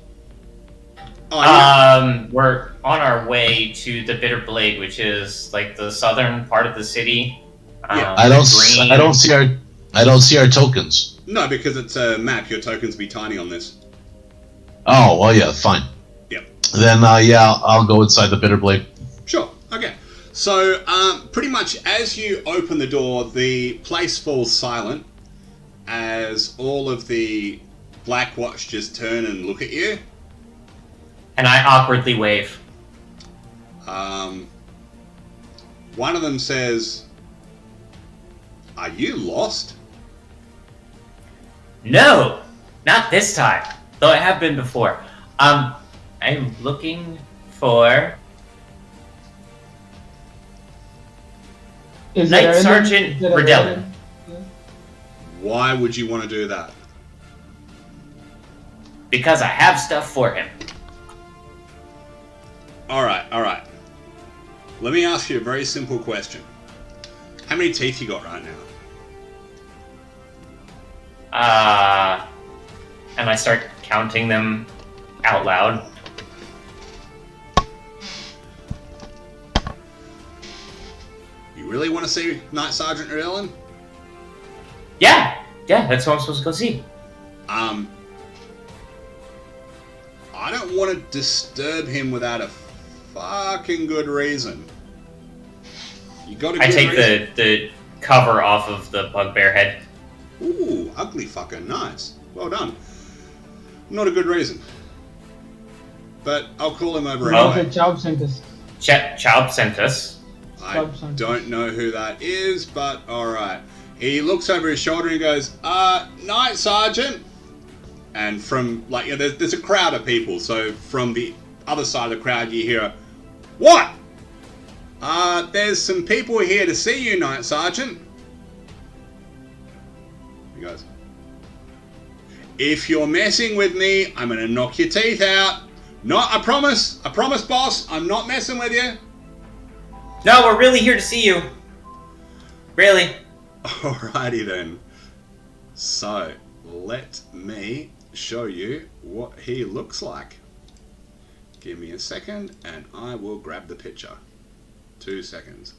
We're on our way to the Bitter Blade, which is like the southern part of the city. I don't see our tokens. No, because it's a map. Your tokens will be tiny on this. Oh, well, yeah, fine. Yep. Then, yeah, I'll go inside the bitter blade. Sure. Okay. So, pretty much as you open the door, the place falls silent as all of the Black Watch just turn and look at you. And I awkwardly wave. One of them says, "Are you lost?" No, not this time. Though I have been before. I'm looking for Is Knight there any- Sergeant is there a Redellin. relevant- Why would you want to do that? Because I have stuff for him. All right. Let me ask you a very simple question. How many teeth you got right now? And I start counting them out loud. You really want to see Night Sergeant Redellin? Yeah, that's what I'm supposed to go see. I don't want to disturb him without a fucking good reason. You got a good I take reason? the cover off of the bugbear head. Ooh, ugly fucker, nice. Well done. Not a good reason. But I'll call him over Well, anyway. The Chaub sent us. Chaub sent us. I don't know who that is, but alright. He looks over his shoulder and goes, Night Sergeant! And from, like, you know, there's a crowd of people, so from the other side of the crowd you hear, "What? There's some people here to see you, Night Sergeant." He goes, "If you're messing with me, I'm gonna knock your teeth out. I promise, boss, I'm not messing with you." No, we're really here to see you. Really. Alrighty then. So, let me show you what he looks like. Give me a second and I will grab the picture. 2 seconds.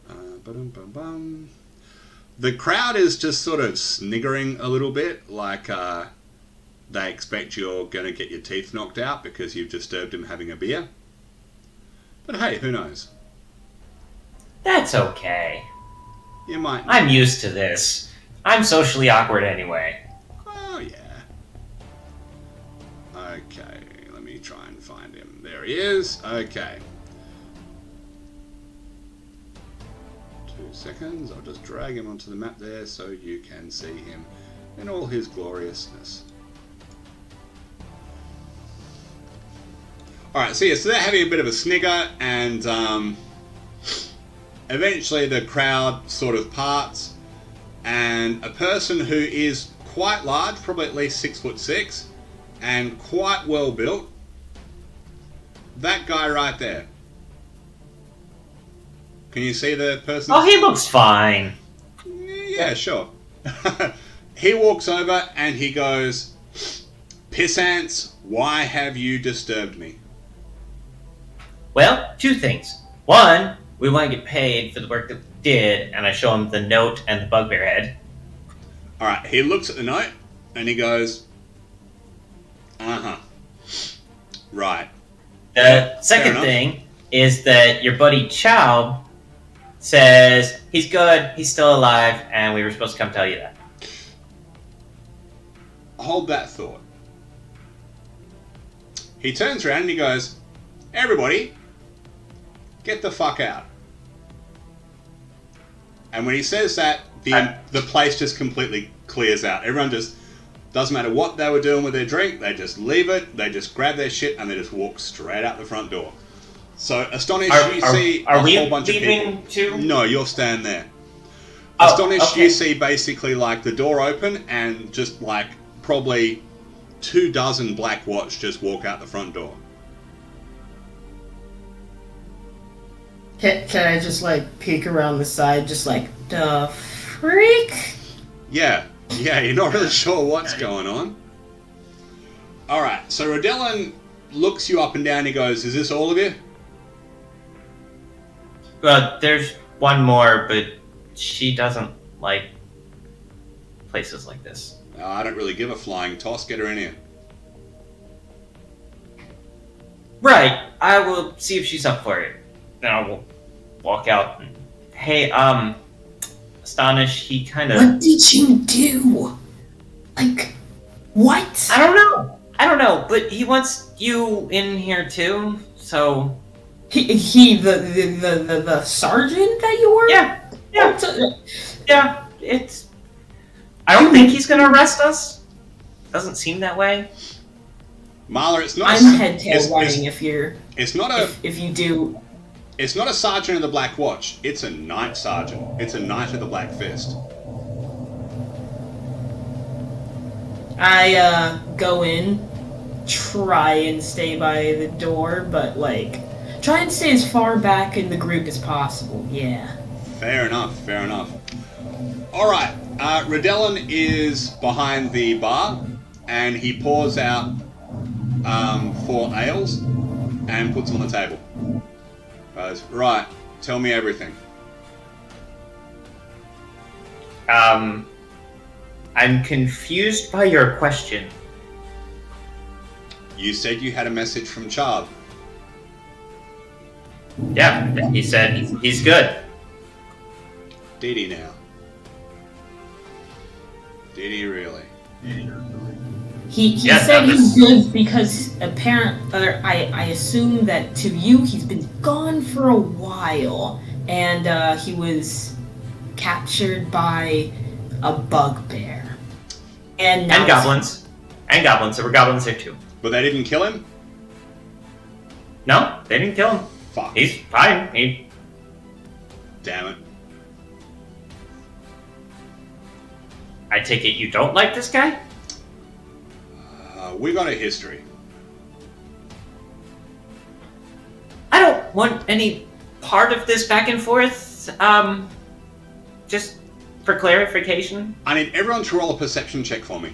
Ba-dum-bum-bum. The crowd is just sort of sniggering a little bit, like they expect you're going to get your teeth knocked out because you've disturbed him having a beer. But hey, who knows? That's okay. You might. I'm used to this. I'm socially awkward anyway. Oh, yeah. Okay, let me try and find him. There he is. Okay. 2 seconds. I'll just drag him onto the map there so you can see him in all his gloriousness. Alright, so yeah, so they're having a bit of a snigger, and eventually the crowd sort of parts, and a person who is quite large, probably at least 6'6", and quite well built, that guy right there. Can you see the person? Oh, he looks fine. Yeah, sure. He walks over and he goes, "Pissants, why have you disturbed me?" Well, 2 things. One, we want to get paid for the work that we did, and I show him the note and the bugbear head. Alright, he looks at the note and he goes, "Uh-huh. Right." The second enough. thing is that your buddy Chow says he's good, he's still alive, and we were supposed to come tell you that. Hold that thought. He turns around and he goes, "Everybody, get the fuck out." And when he says that, the place just completely clears out. Everyone just, doesn't matter what they were doing with their drink, they just leave it, they just grab their shit, and they just walk straight out the front door. So, astonished, you see a whole bunch of people. Too? No, you'll stand there. Oh, Astonished, okay. you see basically like the door open and just like probably 24 Black Watch just walk out the front door. Can I just like peek around the side, just like, the freak? Yeah, you're not really sure what's going on. Alright, so Redellin looks you up and down, he goes, "Is this all of you?" Well, there's one more, but she doesn't like places like this. I don't really give a flying toss, get her in here. Right. I will see if she's up for it. Then I will walk out. And, hey, Astonish, he kind of... What did you do? Like, what? I don't know, but he wants you in here too, so... He the sergeant that you were? Yeah. Oh, Yeah, it's... I don't think he's gonna arrest us. Doesn't seem that way. Marla, it's not. I'm head tail running if you're. It's not a. If you do. It's not a sergeant of the Black Watch. It's a knight sergeant. It's a knight of the Black Fist. I go in, try and stay by the door, but like, try and stay as far back in the group as possible. Yeah. Fair enough. Fair enough. All right. Redellin is behind the bar, and he pours out 4 ales and puts them on the table. Goes, right, tell me everything. I'm confused by your question. You said you had a message from Chard. Yeah, he said he's good. Did he now? Did he really? He Yeah, said that was- he's good because I assume that to you he's been gone for a while, and he was captured by a bugbear. And goblins. And goblins. There were goblins there too. But they didn't kill him? No, they didn't kill him. Fuck. He's fine. Damn it. I take it you don't like this guy? We got a history. I don't want any part of this back and forth. Just for clarification. I need everyone to roll a perception check for me.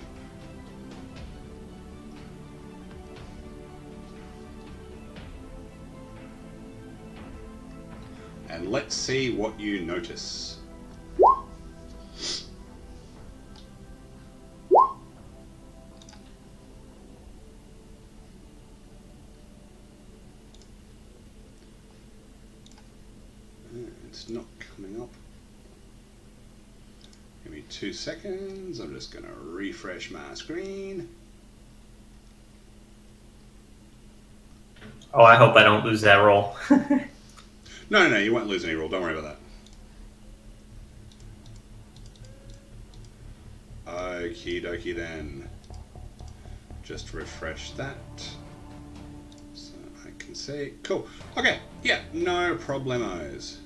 And let's see what you notice. It's not coming up. Give me 2 seconds. I'm just going to refresh my screen. Oh, I hope I don't lose that roll. No, you won't lose any roll. Don't worry about that. Okie dokie then. Just refresh that. So I can see. Cool. Okay, yeah, no problemos.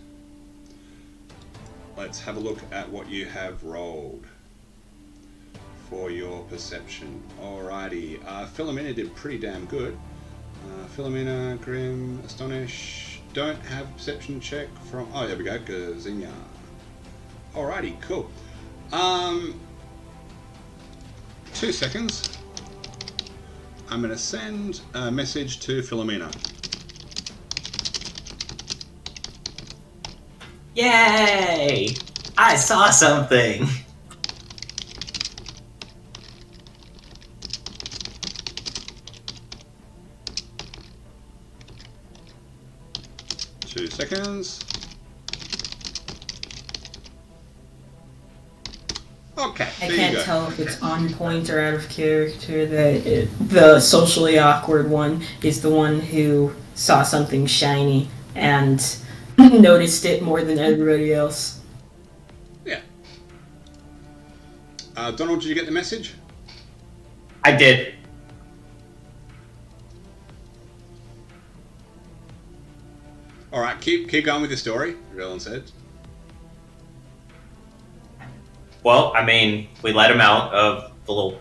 Let's have a look at what you have rolled for your perception. Alrighty, Philomena did pretty damn good. Philomena, Grim, Astonish don't have perception check from. Oh, there we go, Gazinya. Alrighty, cool. 2 seconds. I'm gonna send a message to Philomena. Yay! I saw something. Two seconds. Okay, I there you can't go. tell if it's on point or out of character. The socially awkward one is the one who saw something shiny and noticed it more than everybody else. Yeah. Donald, did you get the message? I did. All right, keep going with the story. Rylan said. Well, I mean, we let him out of the little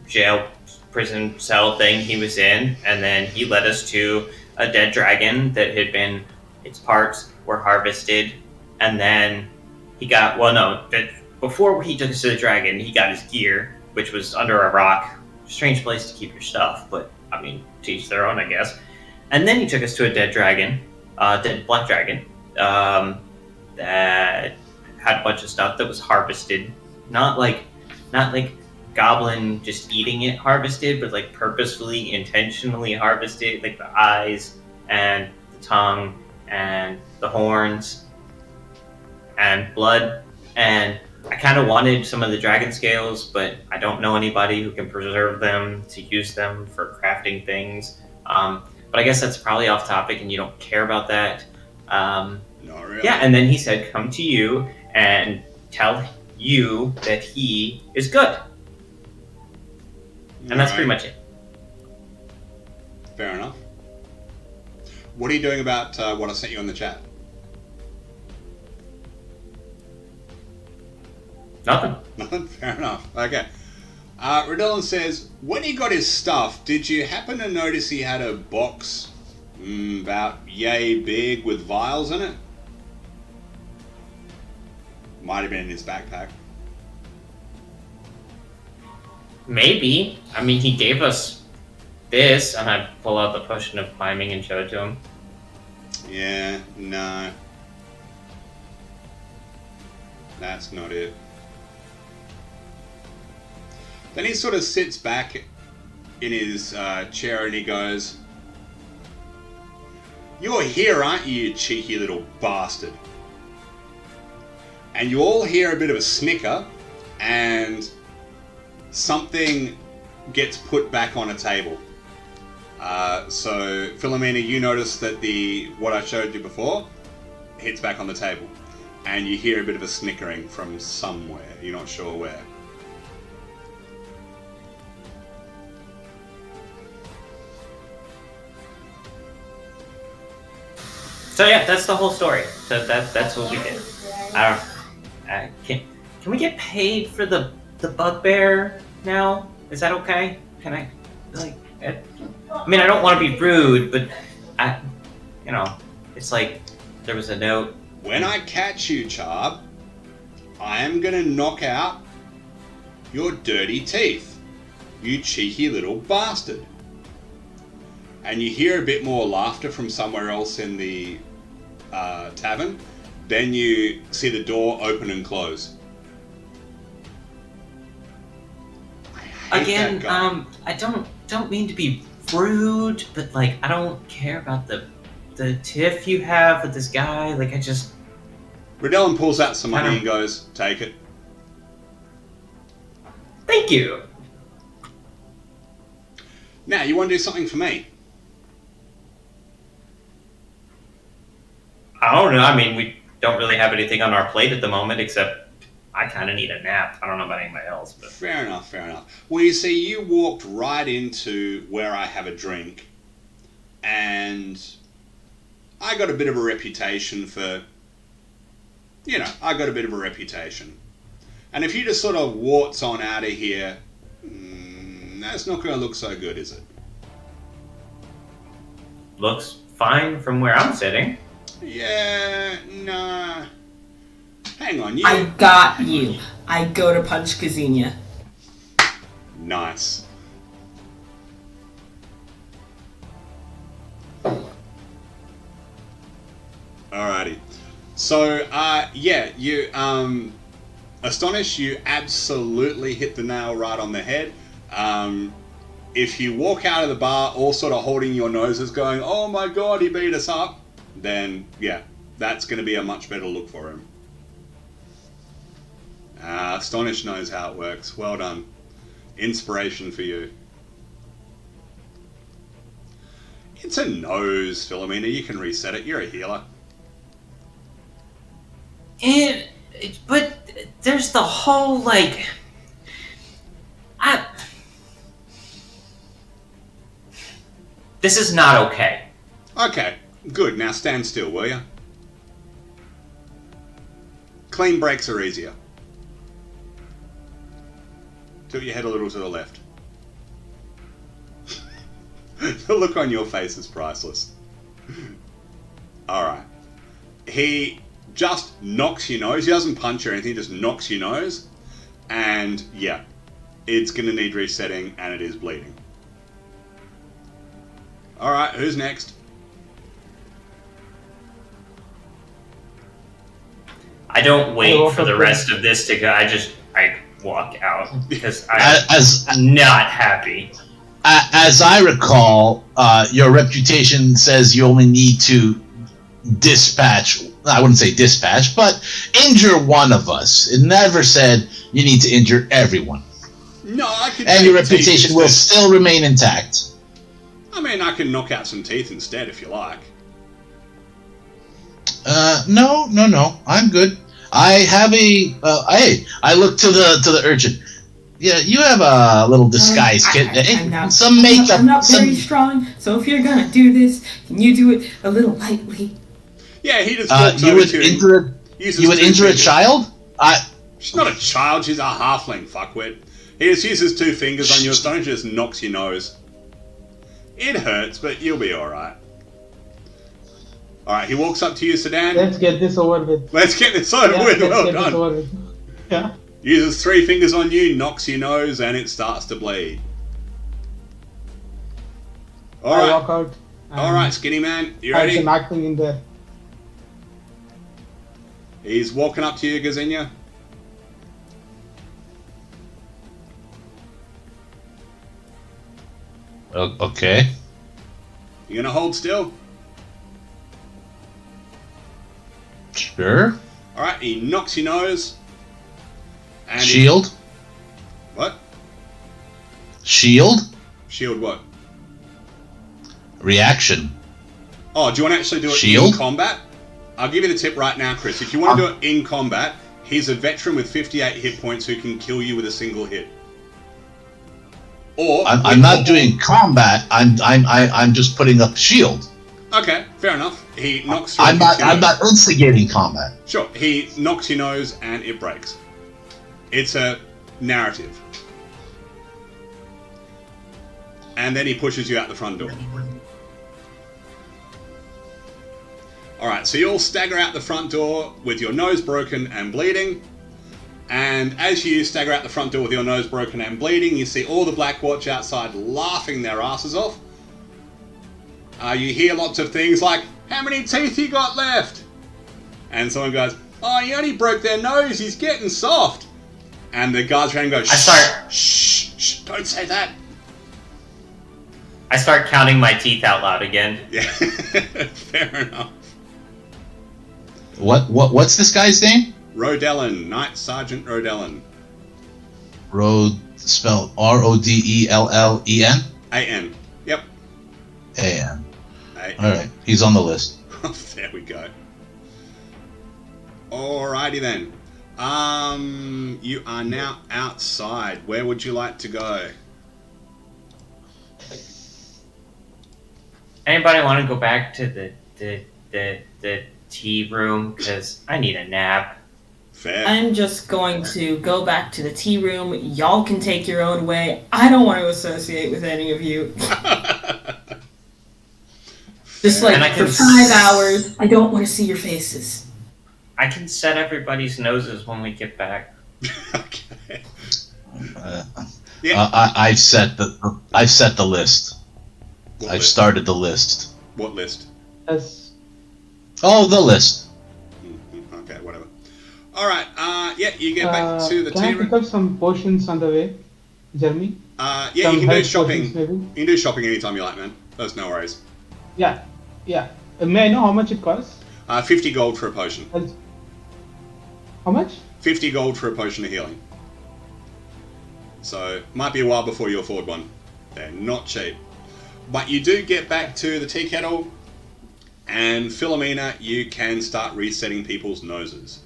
jail, prison cell thing he was in, and then he led us to a dead dragon that had been, its parts were harvested, and then he got, before he took us to the dragon, he got his gear, which was under a rock. Strange place to keep your stuff, but, I mean, to each their own, I guess. And then he took us to a dead dragon, dead black dragon, that had a bunch of stuff that was harvested, not like goblin just eating it harvested, but like purposefully, intentionally harvested, like the eyes and the tongue and the horns and blood. And I kind of wanted some of the dragon scales, but I don't know anybody who can preserve them to use them for crafting things. But I guess that's probably off topic and you don't care about that. Not really. Yeah, and then he said, come to you and tell you that he is good. And that's pretty much it. Fair enough. What are you doing about what I sent you in the chat? Nothing. Nothing? Fair enough. Okay. Redellin says, when he got his stuff, did you happen to notice he had a box about yay big with vials in it? Might have been in his backpack. Maybe. I mean, he gave us this, and I pull out the potion of climbing and show it to him. Yeah, no. That's not it. Then he sort of sits back in his chair and he goes, "You're here, aren't you, you cheeky little bastard?" And you all hear a bit of a snicker and something gets put back on a table. So, Philomena, you notice that what I showed you before hits back on the table. And you hear a bit of a snickering from somewhere. You're not sure where. So yeah, that's the whole story. So that's what we did. Can we get paid for the bugbear now? Is that okay? Can I, I mean, I don't want to be rude, but it's like there was a note. When I catch you, Charb, I am gonna knock out your dirty teeth, you cheeky little bastard. And you hear a bit more laughter from somewhere else in the tavern. Then you see the door open and close. Again, I don't mean to be rude, but like I don't care about the tiff you have with this guy. Like I just. Redellin pulls out some money and goes, "Take it." Thank you. Now, you want to do something for me? I don't know. I mean, we don't really have anything on our plate at the moment, except I kind of need a nap. I don't know about anybody else, but Fair enough. Well, you see, you walked right into where I have a drink, and I got a bit of a reputation for, I got a bit of a reputation. And if you just sort of waltz on out of here, that's not going to look so good, is it? looks fine from where I'm sitting. Yeah, nah. Hang on, you... I got you. I go to punch Kazinia. Nice. Alrighty. So, yeah, you, Astonish, you absolutely hit the nail right on the head. If you walk out of the bar all sort of holding your noses going, oh my god, he beat us up, then, yeah, that's going to be a much better look for him. Astonish knows how it works. Well done. Inspiration for you. It's a nose, Philomena. You can reset it. You're a healer. But there's the whole, like... This is not okay. Okay, good. Now stand still, will you? Clean breaks are easier. Tilt your head a little to the left. The look on your face is priceless. Alright. He just knocks your nose. He doesn't punch or anything, he just knocks your nose. And yeah, it's going to need resetting and it is bleeding. Alright, who's next? I don't wait for the rest of this to go. walk out because I'm As not happy. as I recall, your reputation says you only need to dispatch. I wouldn't say dispatch, but injure one of us. It never said you need to injure everyone. No, I could. And your take teeth reputation will instead. still remain intact. I mean, I can knock out some teeth instead if you like. No. I'm good. I have a. Hey, I look to the urchin. Yeah, you have a little disguise kit. Some makeup. I'm not very strong, so if you're gonna do this, can you do it a little lightly? Yeah, he just walks You over would to injure. uses You would two injure a fingers. child. She's not a child, she's a halfling, fuckwit. He just uses 2 fingers on your stone, just knocks your nose. It hurts, but you'll be alright. Alright, he walks up to you, Sedan. Let's get this over with. Let's get this over with, let's well get this done. over with. Yeah. Uses 3 fingers on you, knocks your nose, and it starts to bleed. I Alright, walk out. and alright, skinny man, you hide ready? some acting in there. He's walking up to you, Gazinia. Okay. You gonna hold still? Sure. Alright, he knocks your nose. And Shield. What? Shield. Shield what? Reaction. Oh, do you want to actually do it Shield? in combat? I'll give you the tip right now, Chris. If you want to do it in combat, he's a veteran with 58 hit points who can kill you with a single hit. Or I'm not doing combat. I'm just putting up shield. Okay, fair enough. He knocks through. I'm and hits your not nose. instigating combat. Sure, he knocks your nose and it breaks. It's a narrative. And then he pushes you out the front door. Alright, so you all stagger out the front door with your nose broken and bleeding. And as you stagger out the front door with your nose broken and bleeding, you see all the Black Watch outside laughing their asses off. You hear lots of things like, "How many teeth you got left?" And someone goes, "Oh, you only broke their nose, he's getting soft." And the guards around go, shh, don't say that. I start counting my teeth out loud again. Yeah, fair enough. What's this guy's name? Rodellen, Knight Sergeant Rodellen. Road spelled Rodellen. A-N. Yep. A-N. A-N. All right, he's on the list. There we go. Alrighty then. You are now outside. Where would you like to go? Anybody want to go back to the tea room? Because I need a nap. Fair. I'm just going to go back to the tea room. Y'all can take your own way. I don't want to associate with any of you. Just And I like for can 5 hours, I don't want to see your faces. I can set everybody's noses when we get back. Okay. I've set the list. What I've list? started the list. What list? Yes. Oh, the list. Okay, whatever. Alright, you get back to the Can tea I pick room. up some potions on the way, Jeremy? Yeah, Some you can do health shopping. potions, maybe? You can do shopping anytime you like, man. That's no worries. Yeah. May I know how much it costs? 50 gold for a potion. How much? 50 gold for a potion of healing. So, might be a while before you afford one. They're not cheap. But you do get back to the tea kettle, and Philomena, you can start resetting people's noses.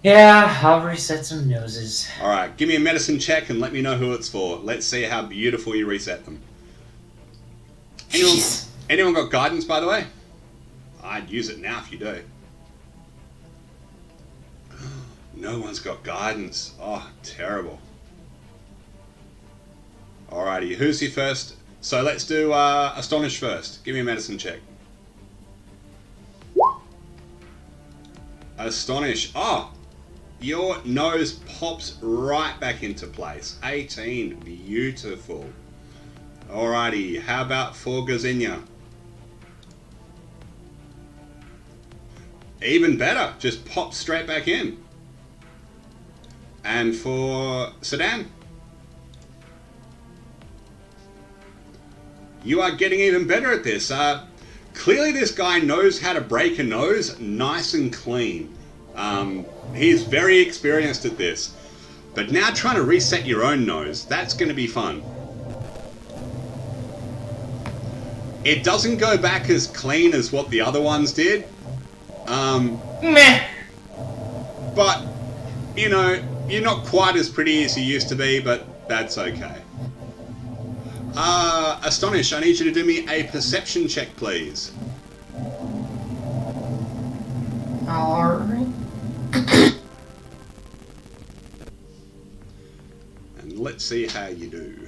Yeah, I'll reset some noses. Alright, give me a medicine check and let me know who it's for. Let's see how beautiful you reset them. Anyone got guidance, by the way? I'd use it now if you do. No one's got guidance. Oh, terrible. Alrighty, who's here first? So let's do Astonish first. Give me a medicine check. Astonish. Oh, your nose pops right back into place. 18. Beautiful. Alrighty, how about for Gazinia? Even better. Just pops straight back in. And for Sedan, you are getting even better at this. Clearly this guy knows how to break a nose nice and clean. He's very experienced at this. But now trying to reset your own nose, that's going to be fun. It doesn't go back as clean as what the other ones did. Meh. But, you know, you're not quite as pretty as you used to be, but that's okay. Astonish, I need you to do me a perception check, please. Alright. And let's see how you do.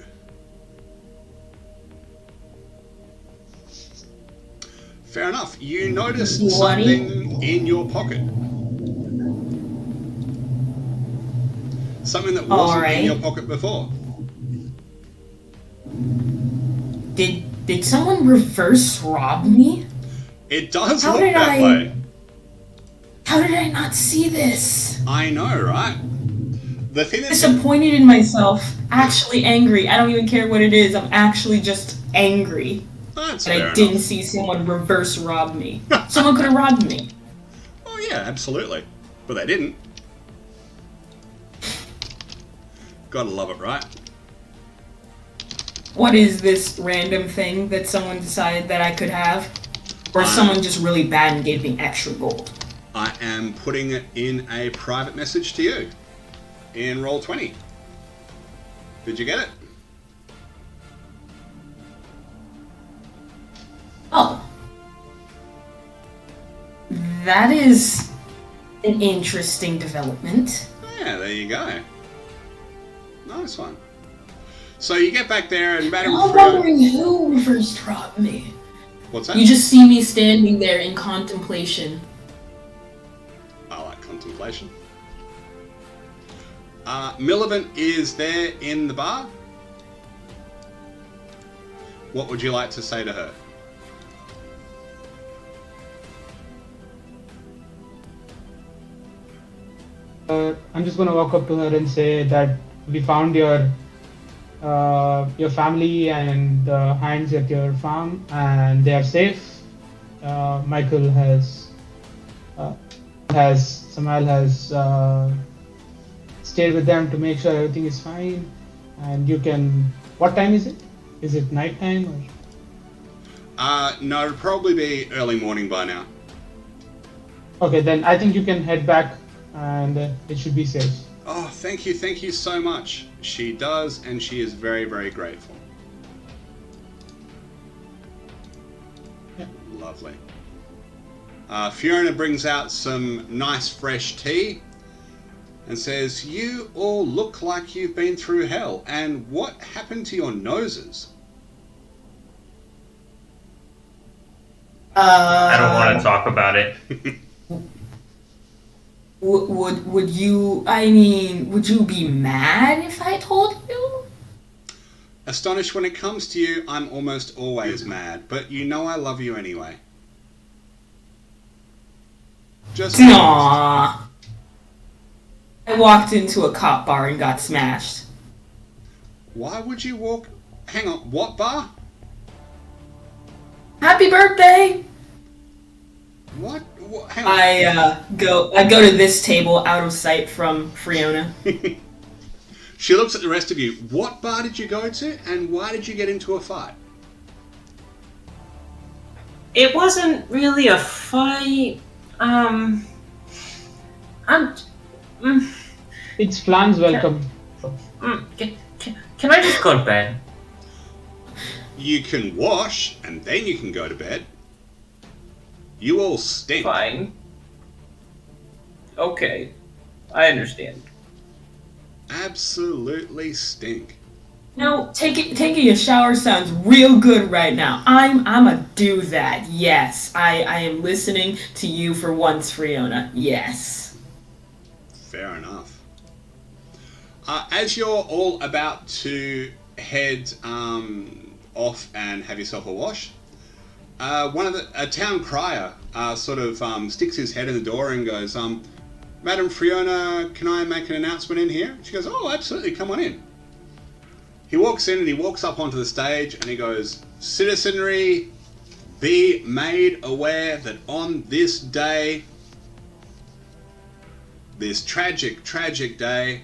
Fair enough. You notice 20? something in your pocket. Something that wasn't in your pocket before. Did someone reverse rob me? It does look that way. How did I not see this? I know, right? The thing that's Disappointed in myself. Actually angry. I don't even care what it is. I'm actually just angry. that's And fair I didn't enough. see someone reverse rob me. Someone could have robbed me. Oh yeah, absolutely. But they didn't. Gotta love it, right? What is this random thing that someone decided that I could have? Or is someone just really bad and gave me extra gold? I am putting it in a private message to you in Roll20. Did you get it? Oh. That is an interesting development. Yeah, there you go. Nice one. So you get back there and Madame I'm Frio... wondering who reverse robbed me. What's that? You just see me standing there in contemplation. I like contemplation. Milivant is there in the bar. What would you like to say to her? I'm just gonna walk up to her and say that we found your family and the hands at your farm, and they are safe. Michael Samuel has stayed with them to make sure everything is fine. And you can. What time is it? Is it night time or? No, it'd probably be early morning by now. Okay, then I think you can head back, and it should be safe. Oh, thank you so much. She does, and she is very, very grateful. Yeah. Lovely. Fiona brings out some nice fresh tea and says, "You all look like you've been through hell, and what happened to your noses?" I don't want to talk about it. Would you? I mean, would you be mad if I told you? Astonished, when it comes to you, I'm almost always mad, but you know I love you anyway. Just Aww. I walked into a cop bar and got smashed. why would you walk? Hang on, what bar? Happy birthday! What? Hang on. I go to this table out of sight from Fiona. She looks at the rest of you. What bar did you go to, and why did you get into a fight? It wasn't really a fight. It's Phlan's welcome. Can I just go to bed? You can wash, and then you can go to bed. You all stink. Fine. Okay. I understand. Absolutely stink. No, taking a shower sounds real good right now. I'ma do that. Yes, I am listening to you for once, Fiona. Yes. Fair enough. As you're all about to head off and have yourself a wash, a town crier sort of sticks his head in the door and goes, Madam Fiona, can I make an announcement in here? She goes, oh, absolutely, come on in. He walks in and he walks up onto the stage and he goes, citizenry, be made aware that on this day, this tragic, tragic day,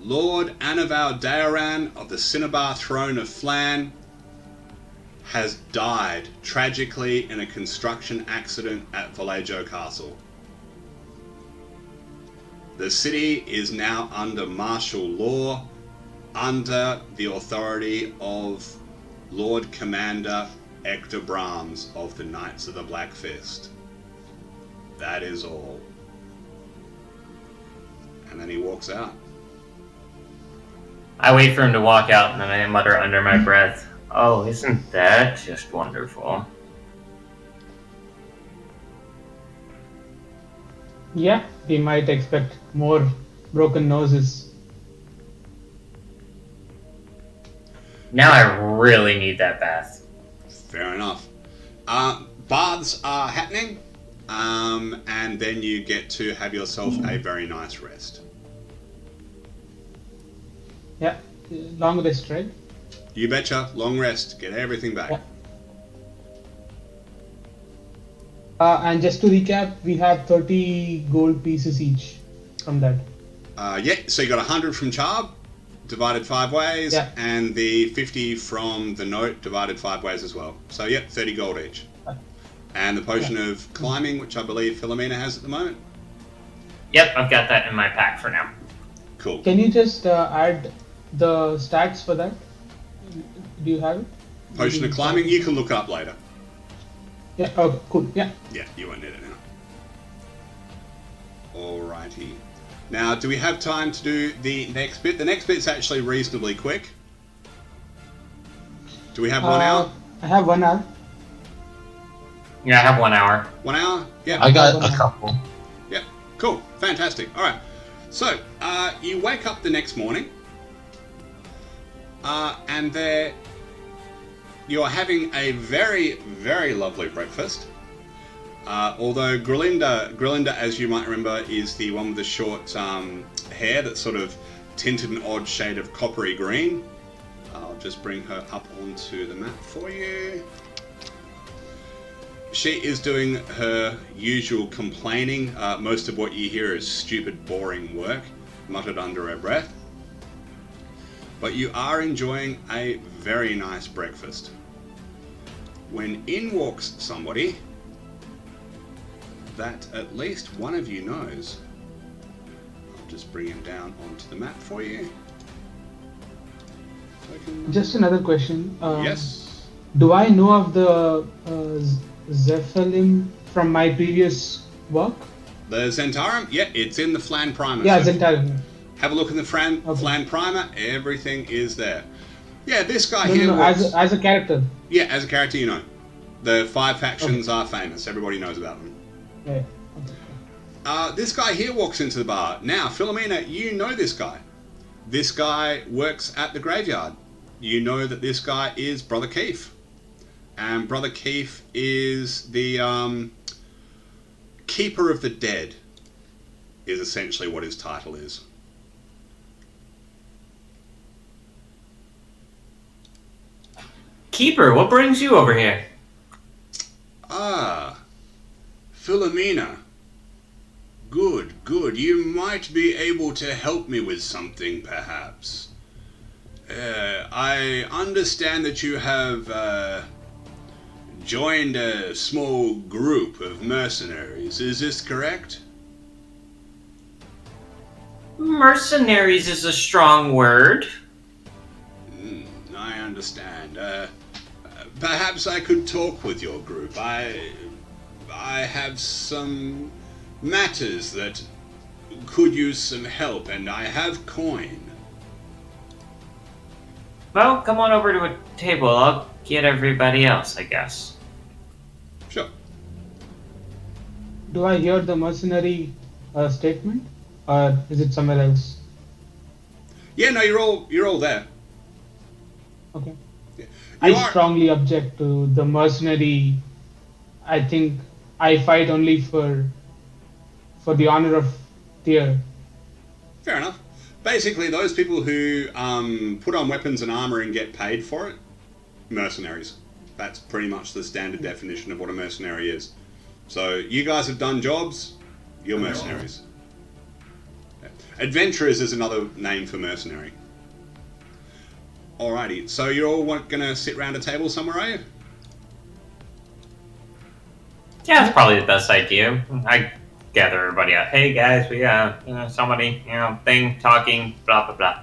Lord Anaval Daoran of the Cinnabar throne of Phlan has died tragically in a construction accident at Vallejo Castle. The city is now under martial law, under the authority of Lord Commander Hector Brahms of the Knights of the Black Fist. That is all. And then he walks out. I wait for him to walk out, and then I mutter under my breath, oh, isn't that just wonderful? Yeah, we might expect more broken noses. Now I really need that bath. Fair enough. Baths are happening, and then you get to have yourself a very nice rest. Yeah, long rest, right? You betcha. Long rest. Get everything back. Yeah. And just to recap, we have 30 gold pieces each from that. Yeah, so you got 100 from Charb, divided 5 ways, Yeah. and the 50 from the note, divided 5 ways as well. So, yep, 30 gold each. And the potion of climbing, which I believe Philomena has at the moment. Yep, I've got that in my pack for now. Cool. Can you just add the stats for that? Do you have it? Potion of climbing, you can look up later. Yeah, okay, cool. Yeah. Yeah, you won't need it now. Alrighty. Now, do we have time to do the next bit? The next bit's actually reasonably quick. Do we have 1 hour? I have 1 hour. Yeah, I have 1 hour. 1 hour? Yeah. I got a couple. Yeah, cool, fantastic. All right, so you wake up the next morning, and there you are having a very, very lovely breakfast. Although Grillinda, as you might remember, is the one with the short hair that's sort of tinted an odd shade of coppery green. I'll just bring her up onto the map for you. She is doing her usual complaining. Most of what you hear is stupid, boring work, muttered under her breath. But you are enjoying a very nice breakfast. When in walks somebody that at least one of you knows. I'll just bring him down onto the map for you. Just another question. Yes. Do I know of the Zephalim from my previous work? The Zentarum? Yeah, it's in the Phlan Primer. Yeah, So Zentarum. have a look in the Phlan Primer. Everything is there. Yeah, this guy here. No, as a character. Yeah, as a character, you know. The 5 factions are famous. Everybody knows about them. Yeah. This guy here walks into the bar. Now, Philomena, you know this guy. This guy works at the graveyard. You know that this guy is Brother Keefe. And Brother Keefe is the Keeper of the Dead, is essentially what his title is. Keeper, what brings you over here? Ah, Philomena. Good, good. You might be able to help me with something, perhaps. I understand that you have joined a small group of mercenaries. Is this correct? Mercenaries is a strong word. I understand. Perhaps I could talk with your group. I have some matters that could use some help, and I have coin. Well, come on over to a table. I'll get everybody else, I guess. Sure. Do I hear the mercenary statement, or is it somewhere else? Yeah, no, you're all there. Okay. Yeah. I strongly object to the mercenary. I think I fight only for for the honor of Tyr. Fair enough. Basically, those people who put on weapons and armor and get paid for it, mercenaries. That's pretty much the standard definition of what a mercenary is. So you guys have done jobs, you're mercenaries. Adventurers is another name for mercenary. Alrighty, so you're all going to sit around a table somewhere, are you? Yeah, that's probably the best idea. I gather everybody out. Hey guys, we somebody, thing, talking, blah blah blah.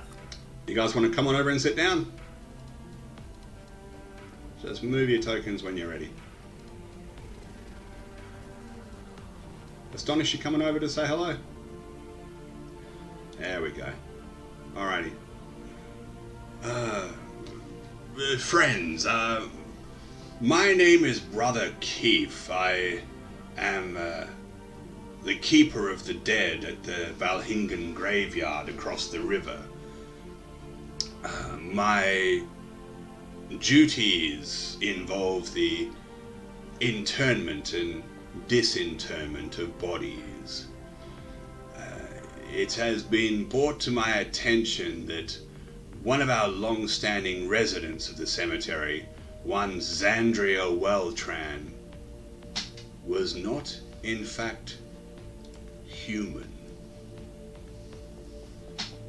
You guys want to come on over and sit down? Just move your tokens when you're ready. Astonish, you coming over to say hello? There we go. Alrighty. Friends, my name is Brother Keefe. I am the keeper of the dead at the Valhingen Graveyard across the river. My duties involve the internment and disinterment of bodies. It has been brought to my attention that one of our long-standing residents of the cemetery, one Xandria Welltran, was not, in fact, human.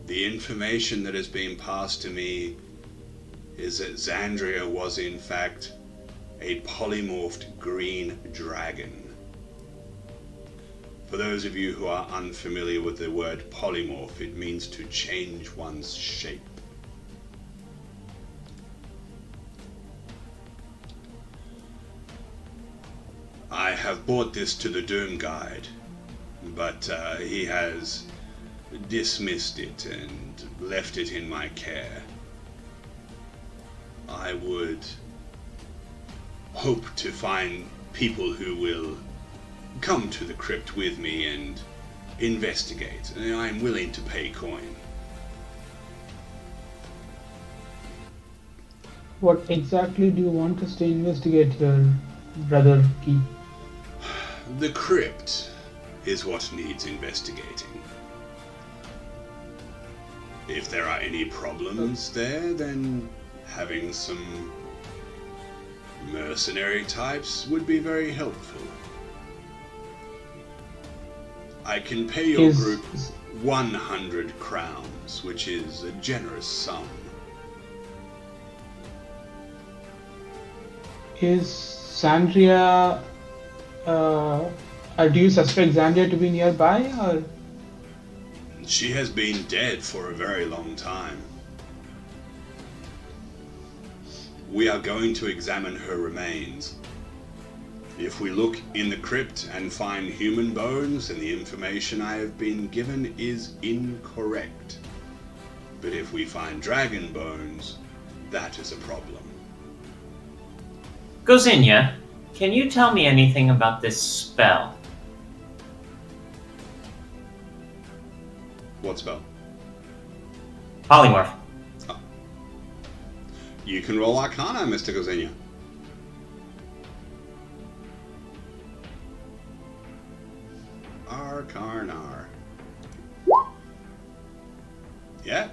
The information that has been passed to me is that Xandria was, in fact, a polymorphed green dragon. For those of you who are unfamiliar with the word polymorph, it means to change one's shape. I have brought this to the Doom Guide, but he has dismissed it and left it in my care. I would hope to find people who will come to the crypt with me and investigate. I'm willing to pay coin. What exactly do you want us to investigate here, Brother Keefe? The crypt is what needs investigating. If there are any problems there, then having some mercenary types would be very helpful. I can pay your group 100 crowns, which is a generous sum. Is Xandria... do you suspect Xandria to be nearby, or...? She has been dead for a very long time. We are going to examine her remains. If we look in the crypt and find human bones, then the information I have been given is incorrect. But if we find dragon bones, that is a problem. Gozinya, can you tell me anything about this spell? What spell? Polymorph. Oh. You can roll Arcana, Mr. Gozinya. Arcanar. Yeah.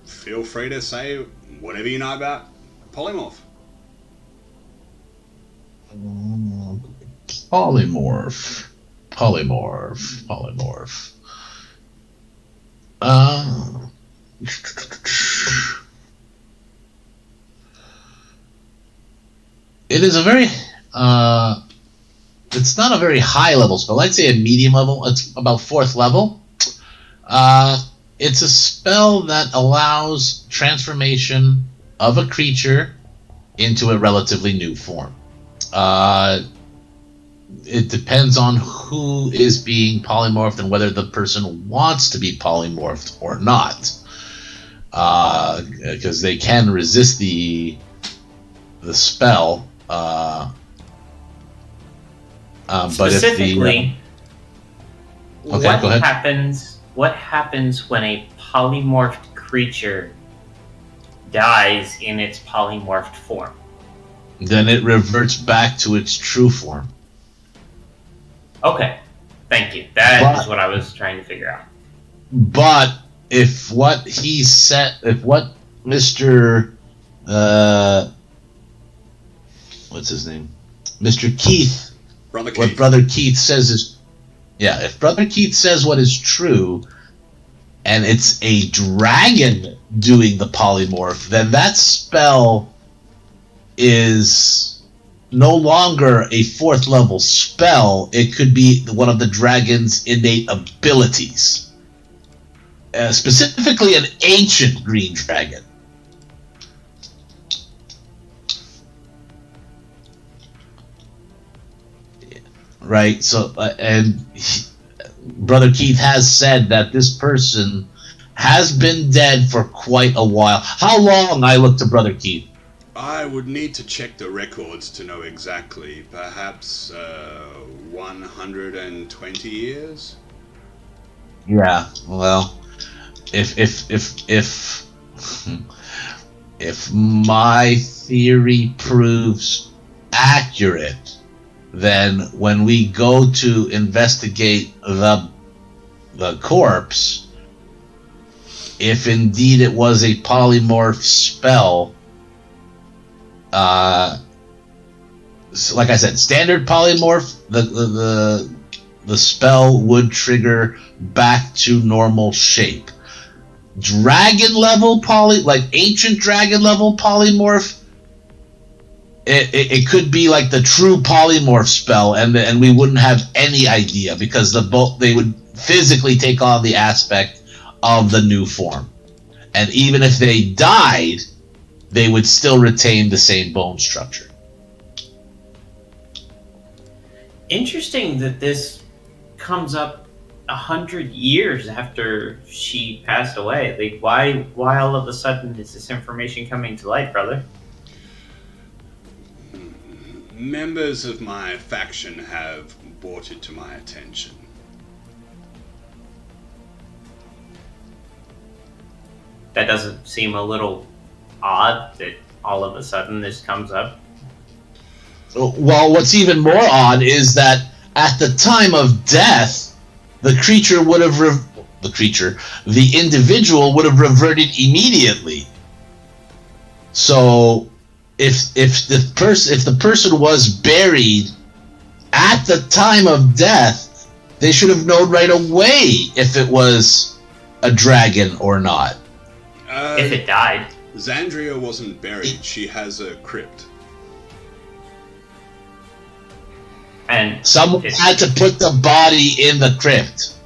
Feel free to say whatever you know about polymorph. Polymorph. It is a very it's not a very high level spell. I'd say a medium level. It's about 4th level. It's a spell that allows transformation of a creature into a relatively new form. It depends on who is being polymorphed and whether the person wants to be polymorphed or not. Because they can resist the spell. Specifically, but if the go ahead. What happens when a polymorphed creature dies in its polymorphed form? Then it reverts back to its true form. Okay, Thank you. That is what I was trying to figure out. But if what Mr. What's his name? Mr. Keith, Brother Keefe. what Brother Keith says is, if Brother Keith says what is true, and it's a dragon doing the polymorph, then that spell is no longer a 4th level spell. It could be one of the dragon's innate abilities. Specifically an ancient green dragon. Right, so, Brother Keith has said that this person has been dead for quite a while. How long? I look to Brother Keith. I would need to check the records to know exactly. Perhaps 120 years? Yeah, well, if my theory proves accurate, then when we go to investigate the corpse, if indeed it was a polymorph spell, so like I said, standard polymorph, the spell would trigger back to normal shape. Dragon level ancient dragon level polymorph, it could be like the true polymorph spell, and we wouldn't have any idea because they would physically take on the aspect of the new form, and even if they died, they would still retain the same bone structure. Interesting that this comes up 100 years after she passed away. Like, why all of a sudden is this information coming to light, brother? Members of my faction have brought it to my attention. That doesn't seem a little odd that all of a sudden this comes up. Well, what's even more odd is that at the time of death, the individual would have reverted immediately. So, if the person was buried at the time of death, they should have known right away if it was a dragon or not. If it died. Xandria wasn't buried. She has a crypt. And someone had to put the body in the crypt.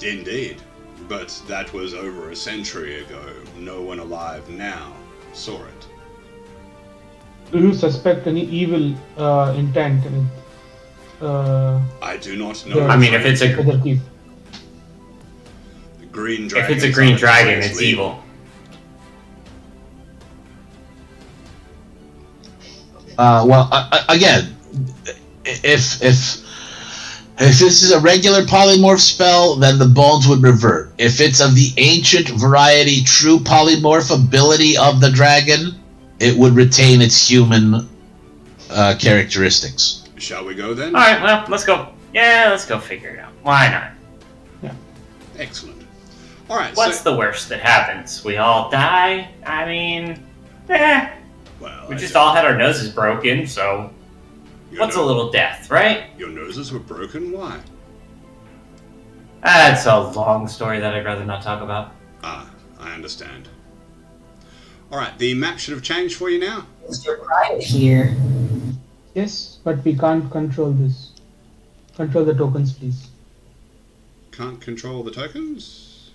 Indeed. But that was over a century ago. No one alive now saw it. Do you suspect any evil intent with I do not know. I mean, if it's a Brother Keefe? green dragon. If it's a green dragon, it's evil. Again, if this is a regular polymorph spell, then the bones would revert. If it's of the ancient variety, true polymorph ability of the dragon, it would retain its human characteristics. Shall we go then? All right, well, let's go. Yeah, let's go figure it out. Why not? Yeah. Excellent. All right. What's the worst that happens? We all die? I mean, Well, we just all had our noses broken, so what's a little death, right? Your noses were broken? Why? That's a long story that I'd rather not talk about. Ah, I understand. All right, the map should have changed for you now. Here. Yes, but we can't control this. Control the tokens, please. Can't control the tokens?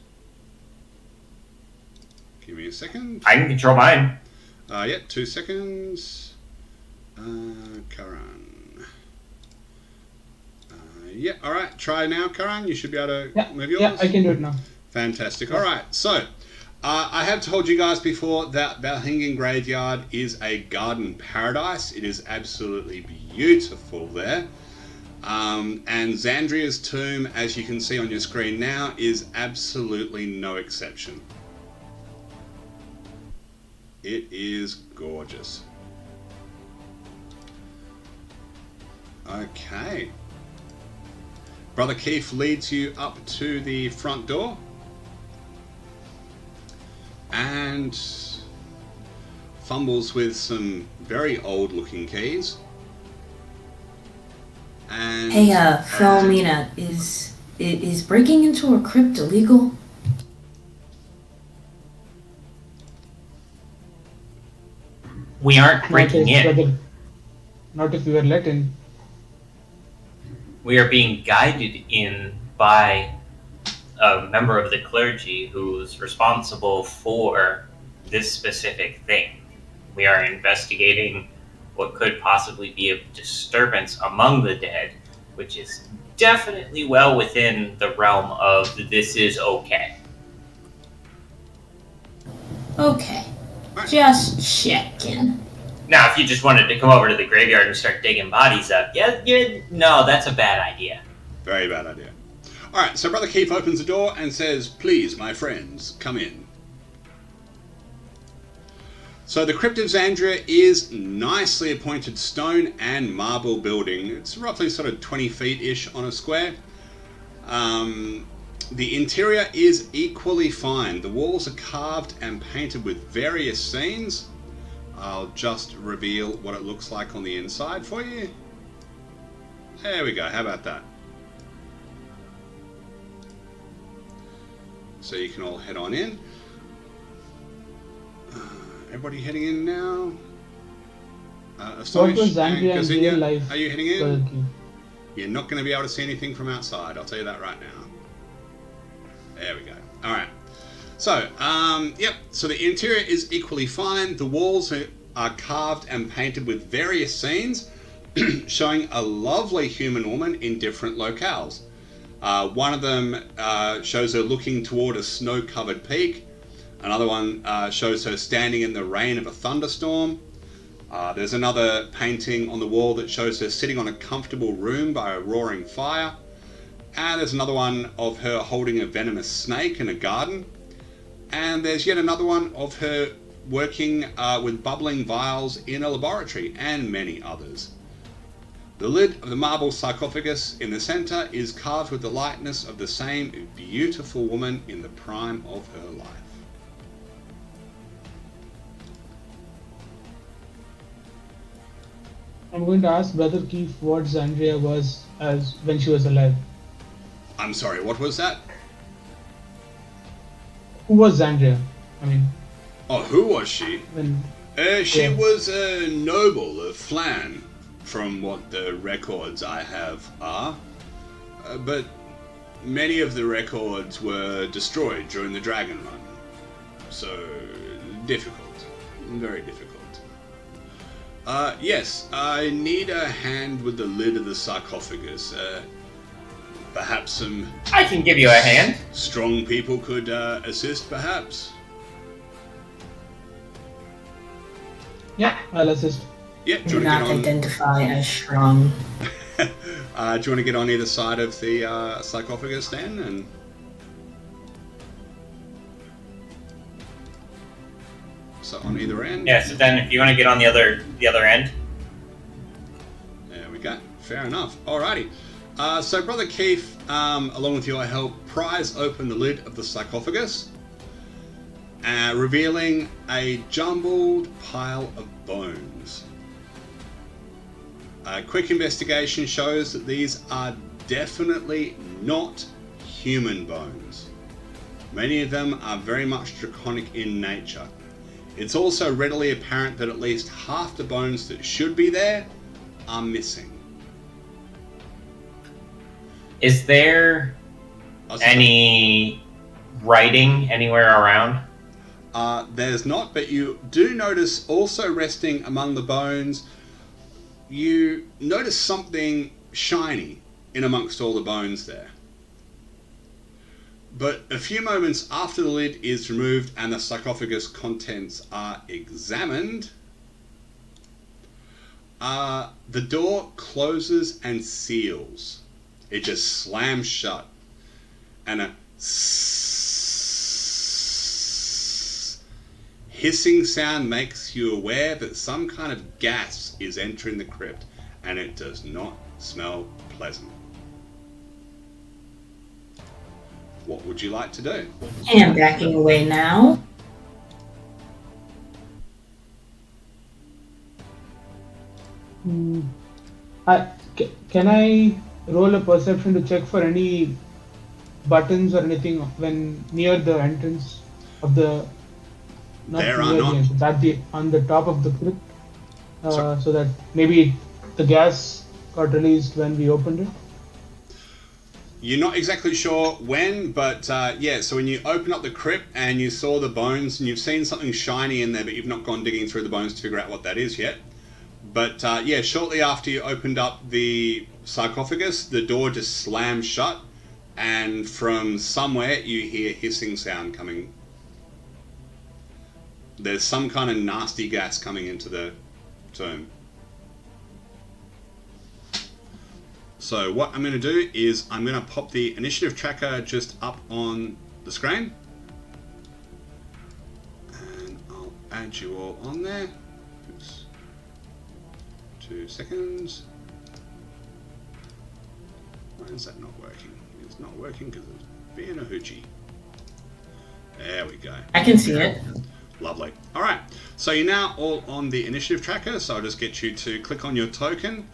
Give me a second. I can control mine. Yeah, 2 seconds. Karan. Yeah, alright, try now, Karan. You should be able to move yours. Yeah, I can do it now. Fantastic. Alright, so I have told you guys before that Valhingen Graveyard is a garden paradise. It is absolutely beautiful there. And Xandria's tomb, as you can see on your screen now, is absolutely no exception. It is gorgeous. Okay. Brother Keefe leads you up to the front door and fumbles with some very old-looking keys. And Hey, Philomena, is breaking into a crypt illegal? We aren't breaking in. Not if we were let in. We are being guided in by a member of the clergy who's responsible for this specific thing. We are investigating what could possibly be a disturbance among the dead, which is definitely well within the realm of this is okay. Okay. Just checking. Now, if you just wanted to come over to the graveyard and start digging bodies up, no, that's a bad idea. Very bad idea. Alright, so Brother Keefe opens the door and says, "Please, my friends, come in." So the Crypt of Xandria is nicely appointed stone and marble building. It's roughly sort of 20 feet-ish on a square. The interior is equally fine. The walls are carved and painted with various scenes. I'll just reveal what it looks like on the inside for you. There we go, how about that? So you can all head on in. Everybody heading in now? What was Xandria in real life? Are you heading in? You're not going to be able to see anything from outside, I'll tell you that right now. There we go. Alright. So, so the interior is equally fine. The walls are carved and painted with various scenes showing a lovely human woman in different locales. One of them shows her looking toward a snow-covered peak. Another one shows her standing in the rain of a thunderstorm. There's another painting on the wall that shows her sitting on a comfortable room by a roaring fire. And there's another one of her holding a venomous snake in a garden. And there's yet another one of her working with bubbling vials in a laboratory, and many others. The lid of the marble sarcophagus in the center is carved with the likeness of the same beautiful woman in the prime of her life. I'm going to ask Brother Keefe what Xandria was as when she was alive. I'm sorry, what was that? Who was Xandria? Oh, who was she? She was a noble of Phlan, from what the records I have are. But many of the records were destroyed during the Dragon Run. So, difficult. Very difficult. Yes, I need a hand with the lid of the sarcophagus. Perhaps some... I can give you a hand. Strong people could assist, perhaps? Yeah, I'll assist. Yeah, do you Not want to get on... identify as strong. Do you want to get on either side of the sarcophagus then? And so on either end? Yeah, so then if you want to get on the other end. There we go. Fair enough. Alrighty. So Brother Keefe, along with your help, pries open the lid of the sarcophagus, revealing a jumbled pile of bones. A quick investigation shows that these are definitely not human bones. Many of them are very much draconic in nature. It's also readily apparent that at least half the bones that should be there are missing. Is there any writing anywhere around? There's not, but you do notice also resting among the bones, you notice something shiny in amongst all the bones there. But a few moments after the lid is removed and the sarcophagus contents are examined, the door closes and seals. It just slams shut, and a hissing sound makes you aware that some kind of gas is entering the crypt, and it does not smell pleasant. What would you like to do? I am backing away now. Can I roll a perception to check for any buttons or anything when near the entrance of the? Not There near are the not. entrance, on the top of the crypt, Sorry. so that maybe the gas got released when we opened it. You're not exactly sure when, but yeah, so when you open up the crypt and you saw the bones and you've seen something shiny in there, but you've not gone digging through the bones to figure out what that is yet. But yeah, shortly after you opened up the sarcophagus, the door just slammed shut, and from somewhere you hear hissing sound coming. There's some kind of nasty gas coming into the tomb. So what I'm going to do is I'm going to pop the initiative tracker just up on the screen. And I'll add you all on there. Oops. 2 seconds. Why is that not working? It's not working because it's being a hoochie. There we go. I can see it. Lovely. Alright, so you're now all on the initiative tracker, so I'll just get you to click on your token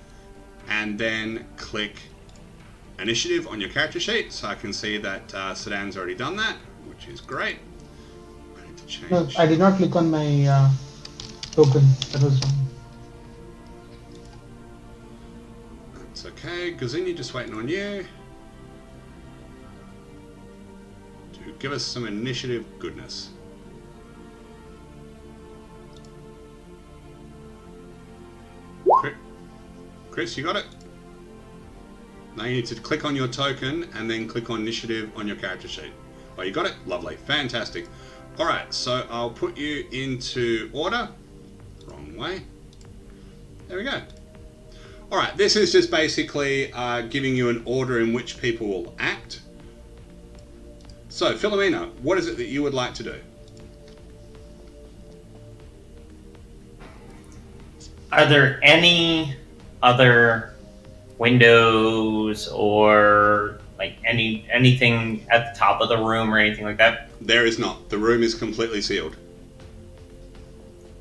and then click initiative on your character sheet, so I can see that Sedan's already done that, which is great. I need to change. No, I did not click on my token. That was wrong. That's okay. Gazini, just waiting on you to give us some initiative goodness. Chris, you got it? Now you need to click on your token and then click on initiative on your character sheet. Oh, you got it? Lovely. Fantastic. Alright, so I'll put you into order. Wrong way. There we go. Alright, this is just basically giving you an order in which people will act. So, Philomena, what is it that you would like to do? Are there any other windows or like anything at the top of the room or anything like that? There is not. The room is completely sealed.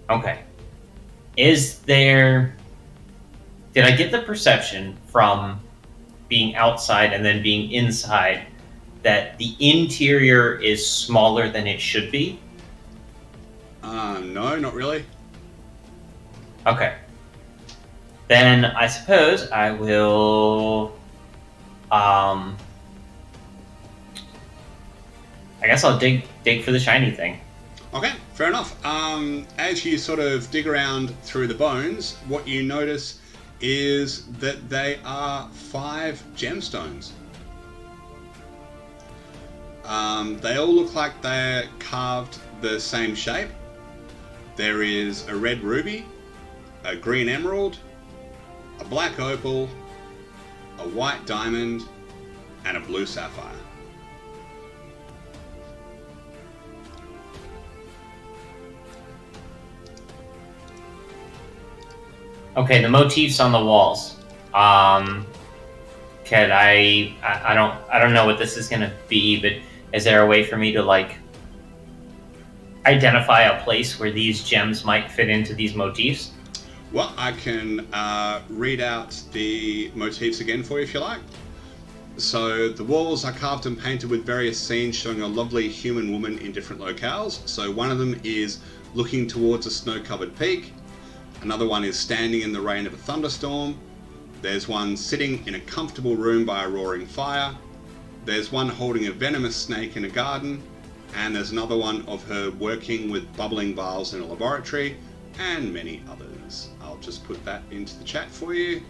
Okay. Is there... Did I get the perception from being outside and then being inside that the interior is smaller than it should be? No, not really. Okay. Then I suppose I will... I guess I'll dig for the shiny thing. Okay, fair enough. As you sort of dig around through the bones, what you notice is that they are 5 gemstones. They all look like they're carved the same shape. There is a red ruby, a green emerald, a black opal, a white diamond, and a blue sapphire. Okay, the motifs on the walls. Can I don't know what this is gonna be, but is there a way for me to like identify a place where these gems might fit into these motifs? Well, I can read out the motifs again for you if you like. So the walls are carved and painted with various scenes showing a lovely human woman in different locales. So one of them is looking towards a snow-covered peak. Another one is standing in the rain of a thunderstorm. There's one sitting in a comfortable room by a roaring fire. There's one holding a venomous snake in a garden. And there's another one of her working with bubbling vials in a laboratory, and many others. I'll just put that into the chat for you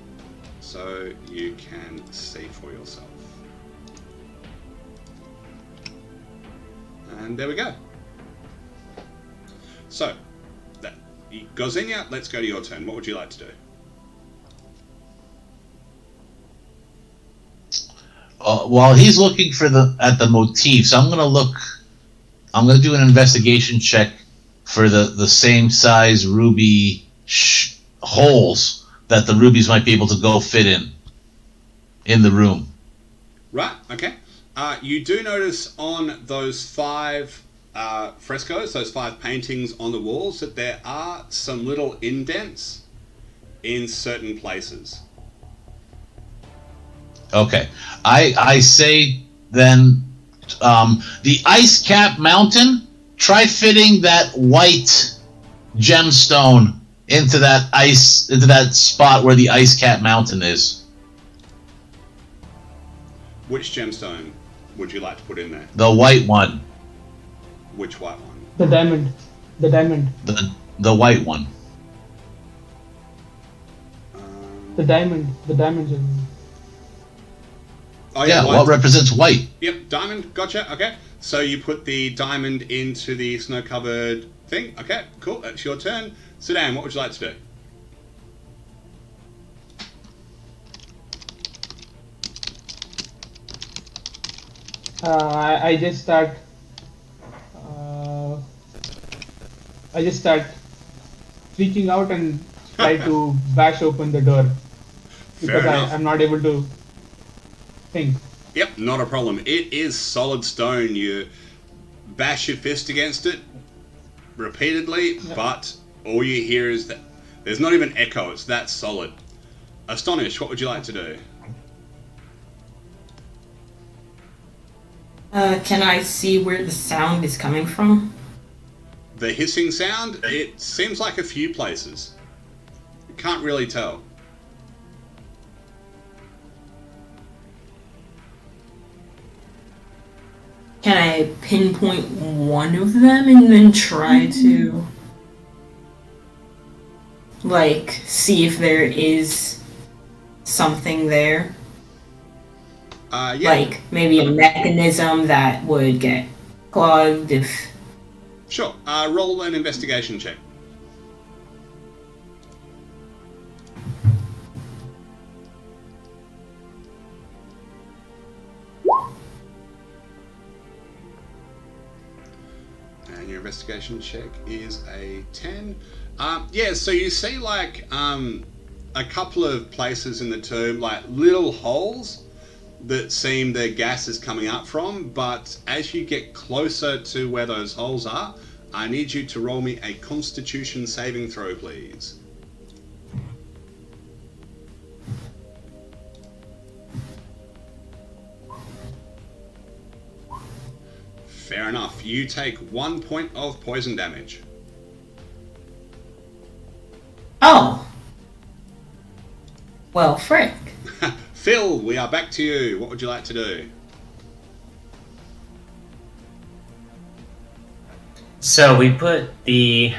so you can see for yourself. And there we go. So, Gozenia, let's go to your turn. What would you like to do? While he's looking for at the motifs, I'm gonna do an investigation check for the same size ruby holes that the rubies might be able to go fit in the room. Right, okay. You do notice on those 5 frescoes, those 5 paintings on the walls, that there are some little indents in certain places. Okay. I say then, the ice cap mountain, try fitting that white gemstone into that spot where the ice cap mountain is. Which gemstone would you like to put in there? The white one. Which white one? The diamond. The diamond. The white one. The diamond. The diamond gem. Oh Yeah, white. what represents white? Yep, diamond. Gotcha. Okay. So you put the diamond into the snow-covered thing. Okay, cool. That's your turn. Sedan, what would you like to do? I just start. Freaking out and try to bash open the door because enough. I'm not able to think. Yep, not a problem. It is solid stone. You bash your fist against it repeatedly, but all you hear is that there's not even echo. It's that solid. Astonish, what would you like to do? Can I see where the sound is coming from? The hissing sound, it seems like a few places. You can't really tell. Can I pinpoint one of them and then try to, like, see if there is something there? Yeah. Like, maybe a mechanism that would get clogged if... Sure. Roll an investigation check. And your investigation check is a 10. Yeah, so you see like a couple of places in the tomb, like little holes that seem the gas is coming up from, but as you get closer to where those holes are, I need you to roll me a Constitution saving throw, please. Fair enough. You take 1 point of poison damage. Oh! Well, frick. Phil, we are back to you. What would you like to do? So we put the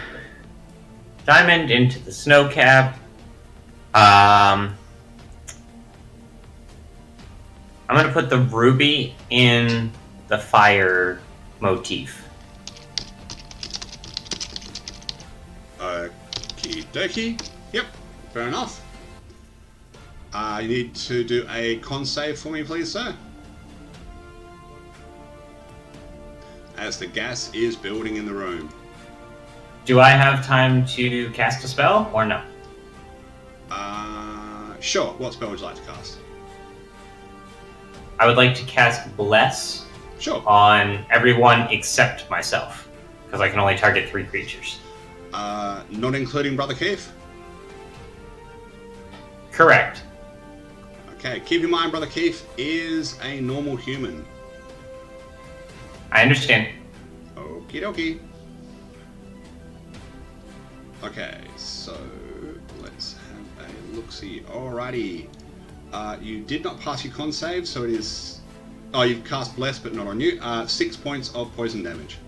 diamond into the snow cap. I'm going to put the ruby in the fire motif. Okie dokie. Yep, fair enough. You need to do a con save for me, please, sir. As the gas is building in the room. Do I have time to cast a spell or no? Sure. What spell would you like to cast? I would like to cast Bless Sure. on everyone except myself, because I can only target 3 creatures. Not including Brother Keefe? Correct. Okay, keep in mind Brother Keefe is a normal human. I understand. Okie dokie. Okay, so let's have a look-see. Alrighty. You did not pass your con save, so it is... Oh, you've cast Bless, but not on you. 6 points of poison damage.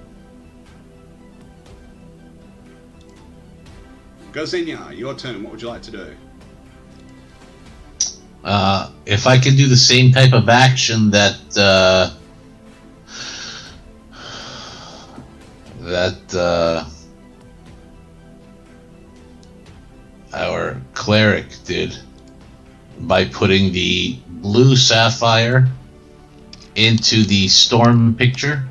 Gozinya, your turn. What would you like to do? If I can do the same type of action that our cleric did by putting the blue sapphire into the storm picture.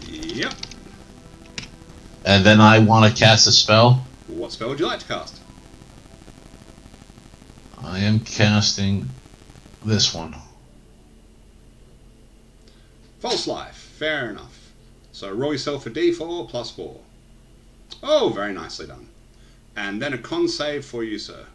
Yep. And then I want to cast a spell. What spell would you like to cast? I am casting this one. False life. Fair enough. So roll yourself a d4 plus 4. Oh, very nicely done. And then a con save for you, sir.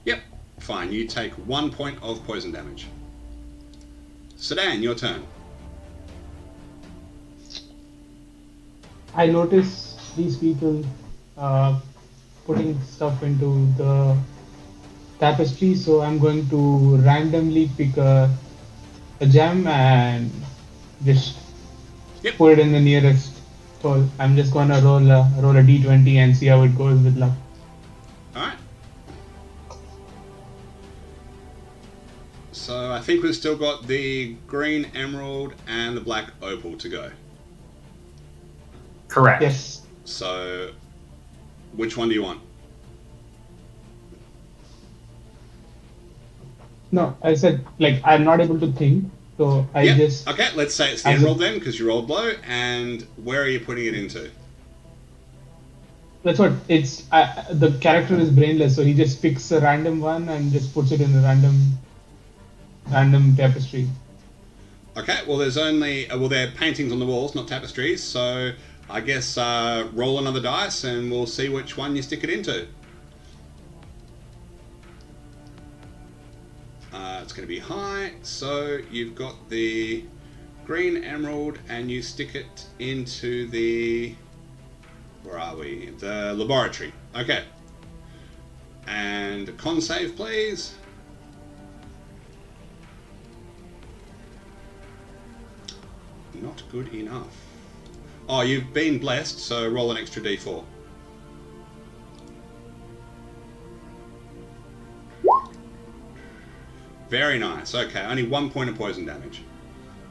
Yep, fine. You take 1 point of poison damage. Sedan, your turn. I notice these people putting stuff into the tapestry, so I'm going to randomly pick a gem and just put it in the nearest hole. I'm just gonna roll a d20 and see how it goes with luck. Alright. So I think we've still got the green emerald and the black opal to go. Correct. Yes. So, which one do you want? No, I said, like, I'm not able to think, so I just... Okay, let's say it's the emerald then, because you rolled low, and where are you putting it into? That's what, it's... the character is brainless, so he just picks a random one and just puts it in a random tapestry. Okay, well there's only... they're paintings on the walls, not tapestries, so I guess roll another dice and we'll see which one you stick it into. It's going to be high, so you've got the green emerald and you stick it into the... Where are we? The laboratory. Okay. And con save, please. Not good enough. Oh, you've been blessed, so roll an extra d4. Very nice. Okay, only 1 point of poison damage.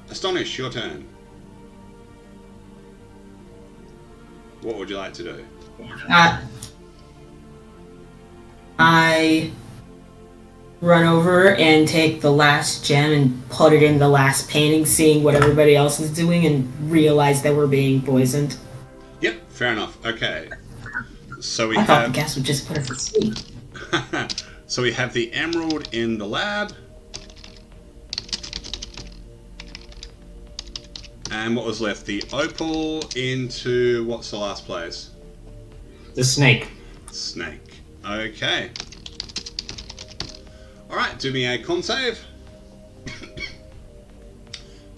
Astonish, your turn. What would you like to do? I run over and take the last gem and put it in the last painting, seeing what everybody else is doing, and realize that we're being poisoned. Yep, fair enough. Okay. So we I have... thought the gas would just put us to sleep. So we have the emerald in the lab. And what was left? The opal into... What's the last place? The snake. Snake. Okay. Alright, do me a con save.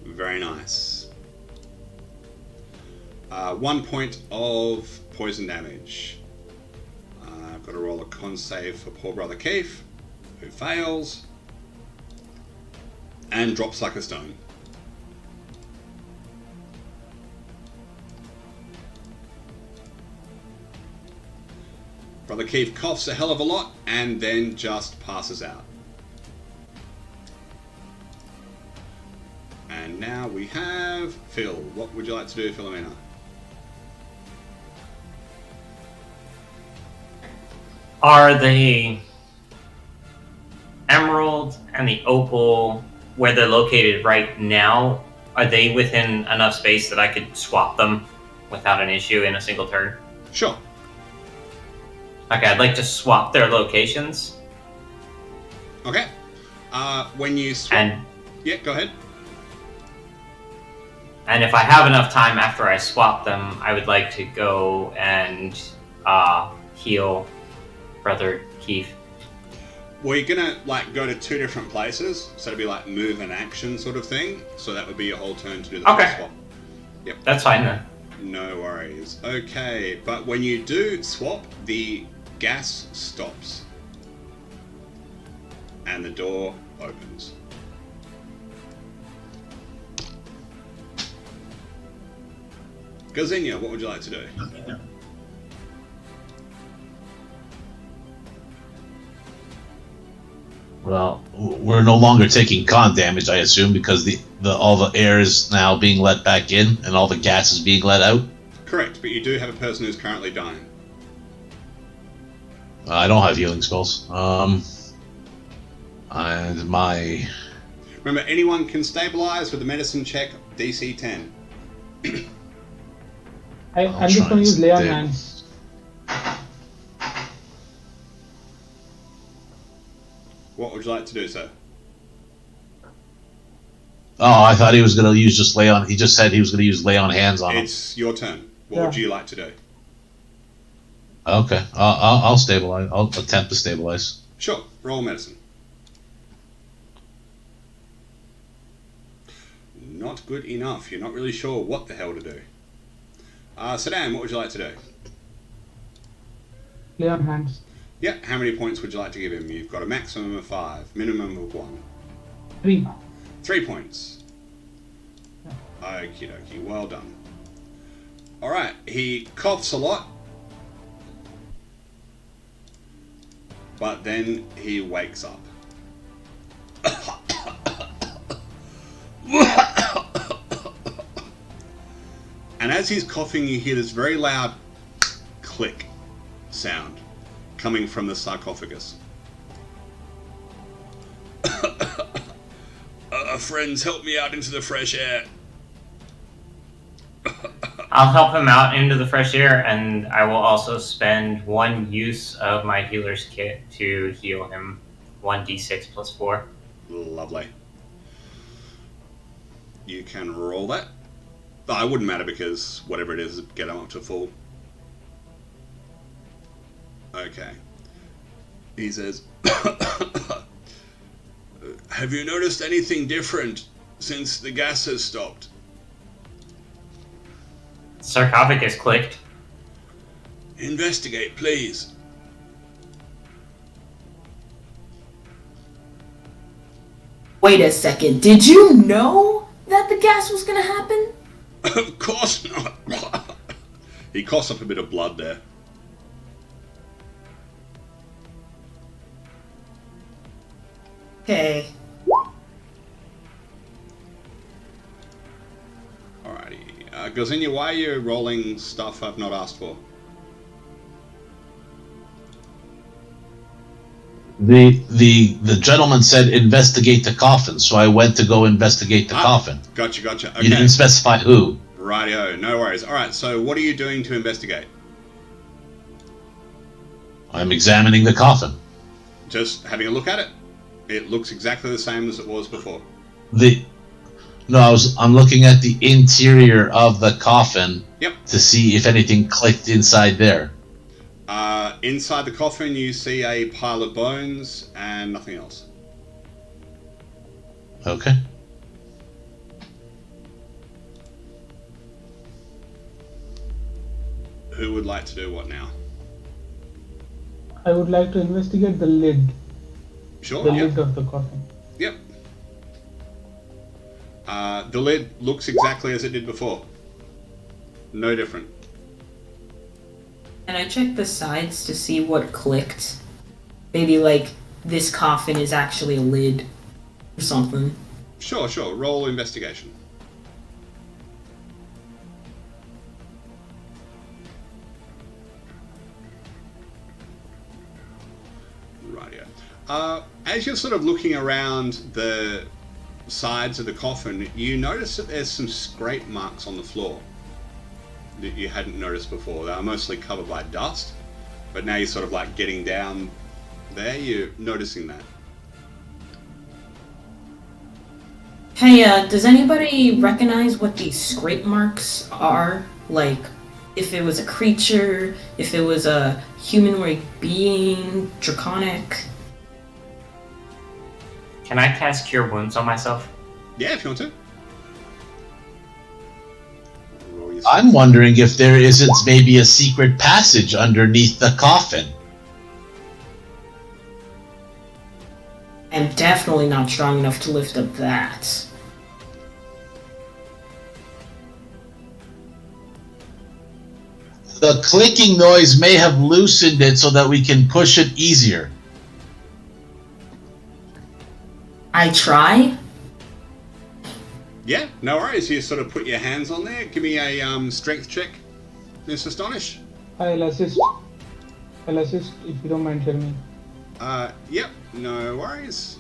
Very nice. 1 point of poison damage. I've got to roll a con save for poor Brother Keefe, who fails. And drops like a stone. Brother Keefe coughs a hell of a lot and then just passes out. And now we have Phil. What would you like to do, Philomena? Are the emerald and the opal, where they're located right now, are they within enough space that I could swap them without an issue in a single turn? Sure. Okay, I'd like to swap their locations. Okay. When you swap... Yeah, go ahead. And if I have enough time after I swap them, I would like to go and heal Brother Keefe. Well, you're gonna go to 2 different places, so it'd be like move and action sort of thing. So that would be your whole turn to do the first swap. Yep. That's fine then. No worries. Okay, but when you do swap, the gas stops. And the door opens. Gazinha, what would you like to do? Well, we're no longer taking con damage, I assume, because all the air is now being let back in and all the gas is being let out. Correct, but you do have a person who's currently dying. I don't have healing spells. And my... Remember, anyone can stabilize with a medicine check DC 10. I'm just going to use lay on hands. What would you like to do, sir? Oh, I thought he was going to use just lay on. He just said he was going to use lay on hands on him. It's your turn. What would you like to do? Okay, I'll stabilize. I'll attempt to stabilize. Sure. Roll medicine. Not good enough. You're not really sure what the hell to do. Sedan, what would you like to do? Lay on hands. Yeah. How many points would you like to give him? You've got a maximum of 5, minimum of 1. 3. 3 points. Okie dokie. Well done. All right. He coughs a lot, but then he wakes up. And as he's coughing, you hear this very loud click sound coming from the sarcophagus. Friends, help me out into the fresh air. I'll help him out into the fresh air, and I will also spend 1 use of my healer's kit to heal him. 1d6 plus 4. Lovely. You can roll that. Oh, it wouldn't matter because whatever it is, get him up to full. Okay. He says, have you noticed anything different since the gas has stopped? Sarcophagus clicked. Investigate, please. Wait a second, did you know that the gas was gonna happen? Of course not. He coughs up a bit of blood there. Okay. Alrighty. Gozinia, why are you rolling stuff I've not asked for? The gentleman said investigate the coffin, so I went to go investigate the coffin. Gotcha. Okay. You didn't specify who. Rightio, no worries. Alright, so what are you doing to investigate? I'm examining the coffin. Just having a look at it? It looks exactly the same as it was before. I'm looking at the interior of the coffin. Yep. To see if anything clicked inside there. Inside the coffin, you see a pile of bones and nothing else. Okay. Who would like to do what now? I would like to investigate the lid. Sure. The lid of the coffin. Yep. The lid looks exactly as it did before. No different. Can I check the sides to see what clicked? Maybe like this coffin is actually a lid or something. Sure. Roll investigation. Rightio. As you're sort of looking around the sides of the coffin, you notice that there's some scrape marks on the floor that you hadn't noticed before. They are mostly covered by dust, but now you're sort of like getting down there, you're noticing that. Hey, does anybody recognize what these scrape marks are? Like, if it was a creature, if it was a humanoid being, draconic? Can I cast Cure Wounds on myself? Yeah, if you want to. I'm wondering if there isn't maybe a secret passage underneath the coffin. I'm definitely not strong enough to lift up that. The clicking noise may have loosened it so that we can push it easier. I try? Yeah, no worries. You sort of put your hands on there. Give me a strength check, Miss Astonish. I'll assist if you don't mind telling me. Yep, no worries.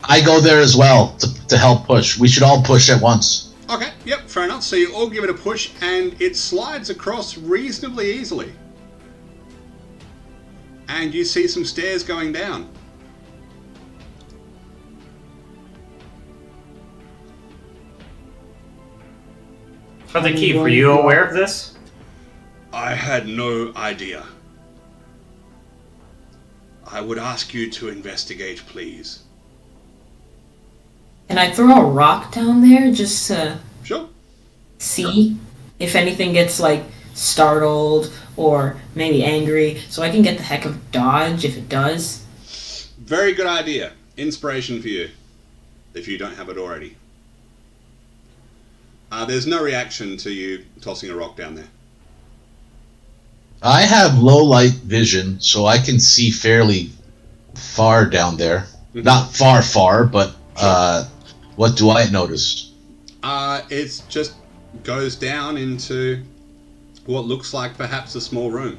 I go there as well to help push. We should all push at once. Okay, yep, fair enough. So you all give it a push, and it slides across reasonably easily. And you see some stairs going down. Brother Keefe, were you aware of this? I had no idea. I would ask you to investigate, please. Can I throw a rock down there just to Sure. see if anything gets like startled or maybe angry, so I can get the heck of dodge if it does? Very good idea. Inspiration for you, if you don't have it already. There's no reaction to you tossing a rock down there. I have low light vision, so I can see fairly far down there. Mhm. Not far, but what do I notice? It just goes down into what looks like perhaps a small room.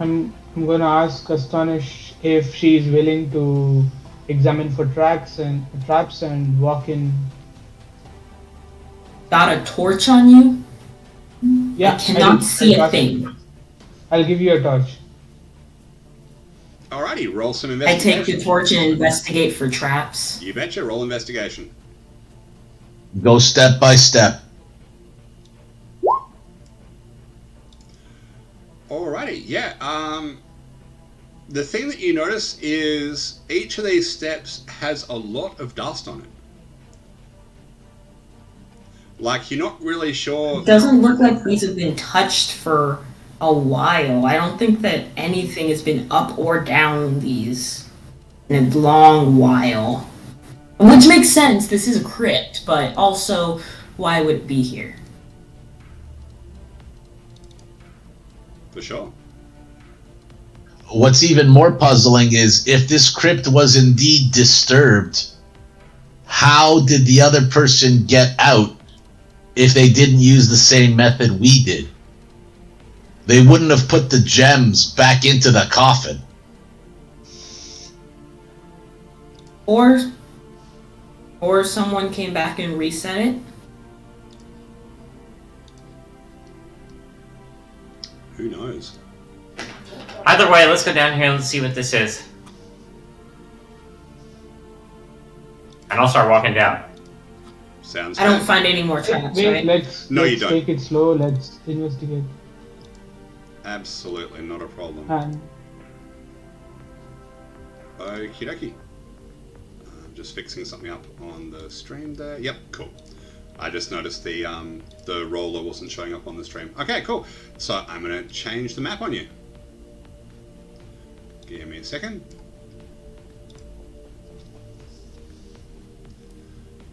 I'm gonna ask Astonish if she is willing to examine for traps and walk in. Got a torch on you? Yeah, I cannot see a I'll- thing. I'll give you a torch. Alrighty, roll some I investigation. take the torch and investigate for traps. You betcha, roll investigation. Go step by step. Alrighty, yeah. The thing that you notice is each of these steps has a lot of dust on it. Like, you're not really sure. It doesn't look like these have been touched for a while. I don't think that anything has been up or down these in a long while. Which makes sense, this is a crypt, but also, why would it be here? For sure. What's even more puzzling is if this crypt was indeed disturbed, how did the other person get out if they didn't use the same method we did? They wouldn't have put the gems back into the coffin. Or someone came back and reset it? Who knows? Either way, let's go down here and let's see what this is. And I'll start walking down. Sounds I don't good. find any more traps, Wait, right? let's you don't. take it slow. Let's investigate. Absolutely not a problem. And Okie dokie. I'm just fixing something up on the stream there. Yep, cool. I just noticed the roller wasn't showing up on the stream. Okay, cool. So I'm going to change the map on you. Give me a second.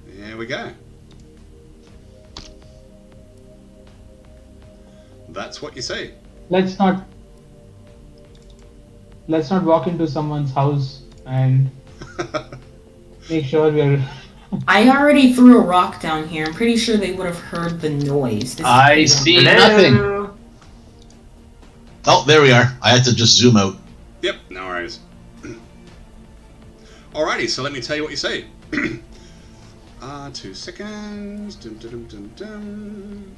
There we go. That's what you see. let's not walk into someone's house and make sure we're. I already threw a rock down here. I'm pretty sure they would have heard the noise. This I is- see nothing. Oh, there we are. I had to just zoom out. Yep, no worries. Alrighty, so let me tell you what you see. 2 seconds. Dum, dum, dum, dum, dum.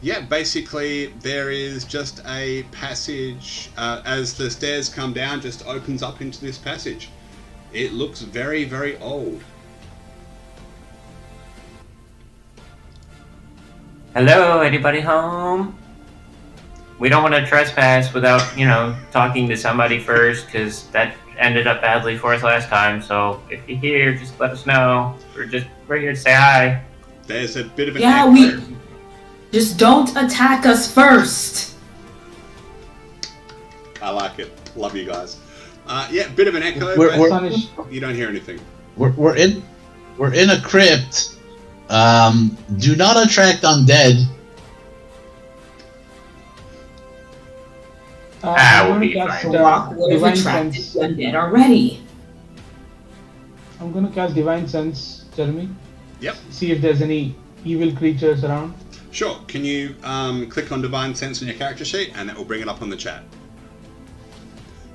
Yeah, basically there is just a passage as the stairs come down, just opens up into this passage. It looks very, very old. Hello, anybody home? We don't want to trespass without, talking to somebody first, because that ended up badly for us last time. So if you're here, just let us know. We're here to say hi. There's a bit of an Yeah, echo. just don't attack us first. I like it. Love you guys. Yeah, bit of an echo. We're- but we're- Astonish. you don't hear anything. We're in a crypt. Do not attract undead. I'm we'll gonna be cast fine. The rock would have Divine attracted Sense. the undead already. I'm gonna cast Divine Sense, Jeremy. Yep. See if there's any evil creatures around. Sure. Can you click on Divine Sense on your character sheet, and that will bring it up on the chat.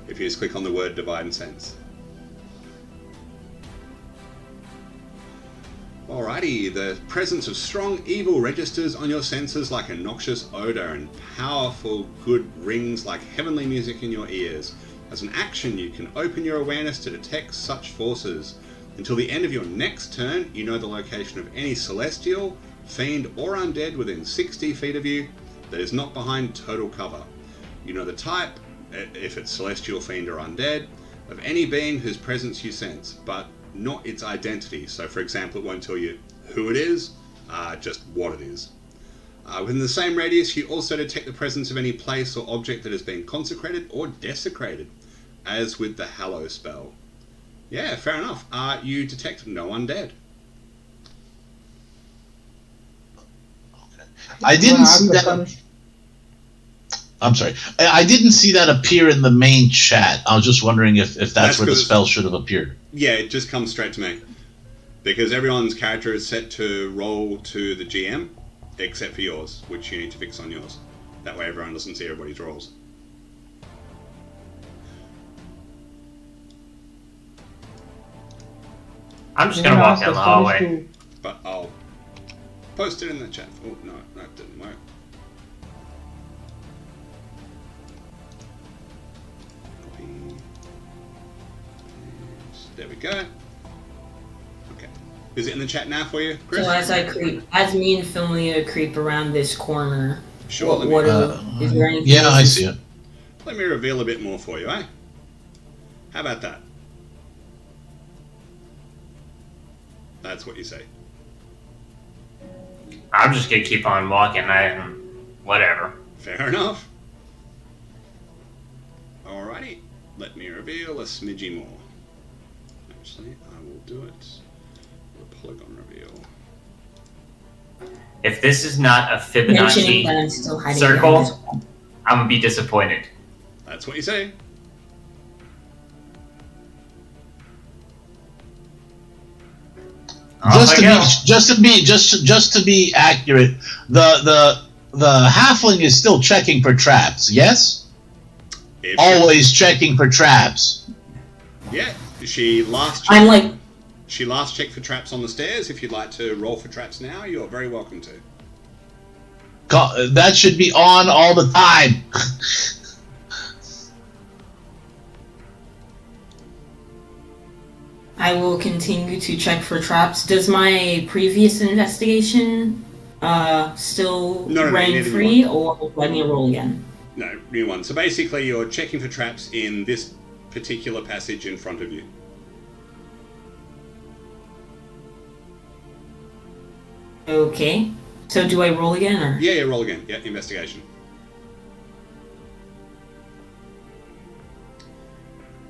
If you just click on the word Divine Sense. Alrighty, the presence of strong evil registers on your senses like a noxious odor, and powerful good rings like heavenly music in your ears. As an action, you can open your awareness to detect such forces. Until the end of your next turn, you know the location of any celestial, fiend, or undead within 60 feet of you that is not behind total cover. You know the type, if it's celestial, fiend, or undead, of any being whose presence you sense, but not its identity. So, for example, it won't tell you who it is, just what it is. Within the same radius, you also detect the presence of any place or object that has been consecrated or desecrated, as with the Hallow spell. Yeah, fair enough. You detect no undead. I didn't see that. I'm sorry. I didn't see that appear in the main chat. I was just wondering if that's where the spell should have appeared. Yeah, it just comes straight to me. Because everyone's character is set to roll to the GM, except for yours, which you need to fix on yours. That way everyone doesn't see everybody's rolls. I'm just going to walk down the hallway. But I'll post it in the chat. Oh, no, that didn't work. Copy. There we go. Okay. Is it in the chat now for you, Chris? So as me and Philia creep around this corner, sure. is there anything? Yeah, I see it. Let me reveal a bit more for you, eh? How about that? That's what you say. I'm just gonna keep on walking. Whatever. Fair enough. Alrighty. Let me reveal a smidgy more. Actually, I will do it. The polygon reveal. If this is not a Fibonacci circle, I'm gonna be disappointed. That's what you say. Just to be accurate, the halfling is still checking for traps. Yes, always checking for traps. Yeah, she last checked for traps on the stairs. If you'd like to roll for traps now, you're very welcome to. That should be on all the time. I will continue to check for traps. Does my previous investigation still reign free, or let me roll again? No, new one. So basically, you're checking for traps in this particular passage in front of you. Okay. So do I roll again, or? Yeah, roll again. Yeah, investigation.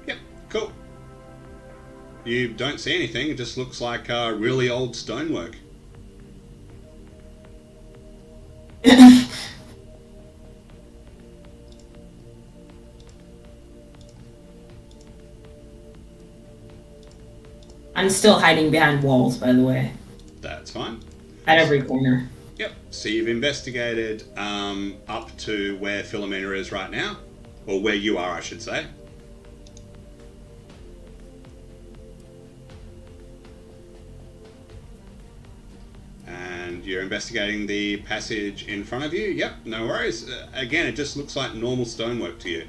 Yep, cool. You don't see anything. It just looks like really old stonework. I'm still hiding behind walls, by the way. That's fine. At every corner. Yep. So you've investigated up to where Philomena is right now. Or where you are, I should say. And you're investigating the passage in front of you. Yep, no worries. Again, it just looks like normal stonework to you.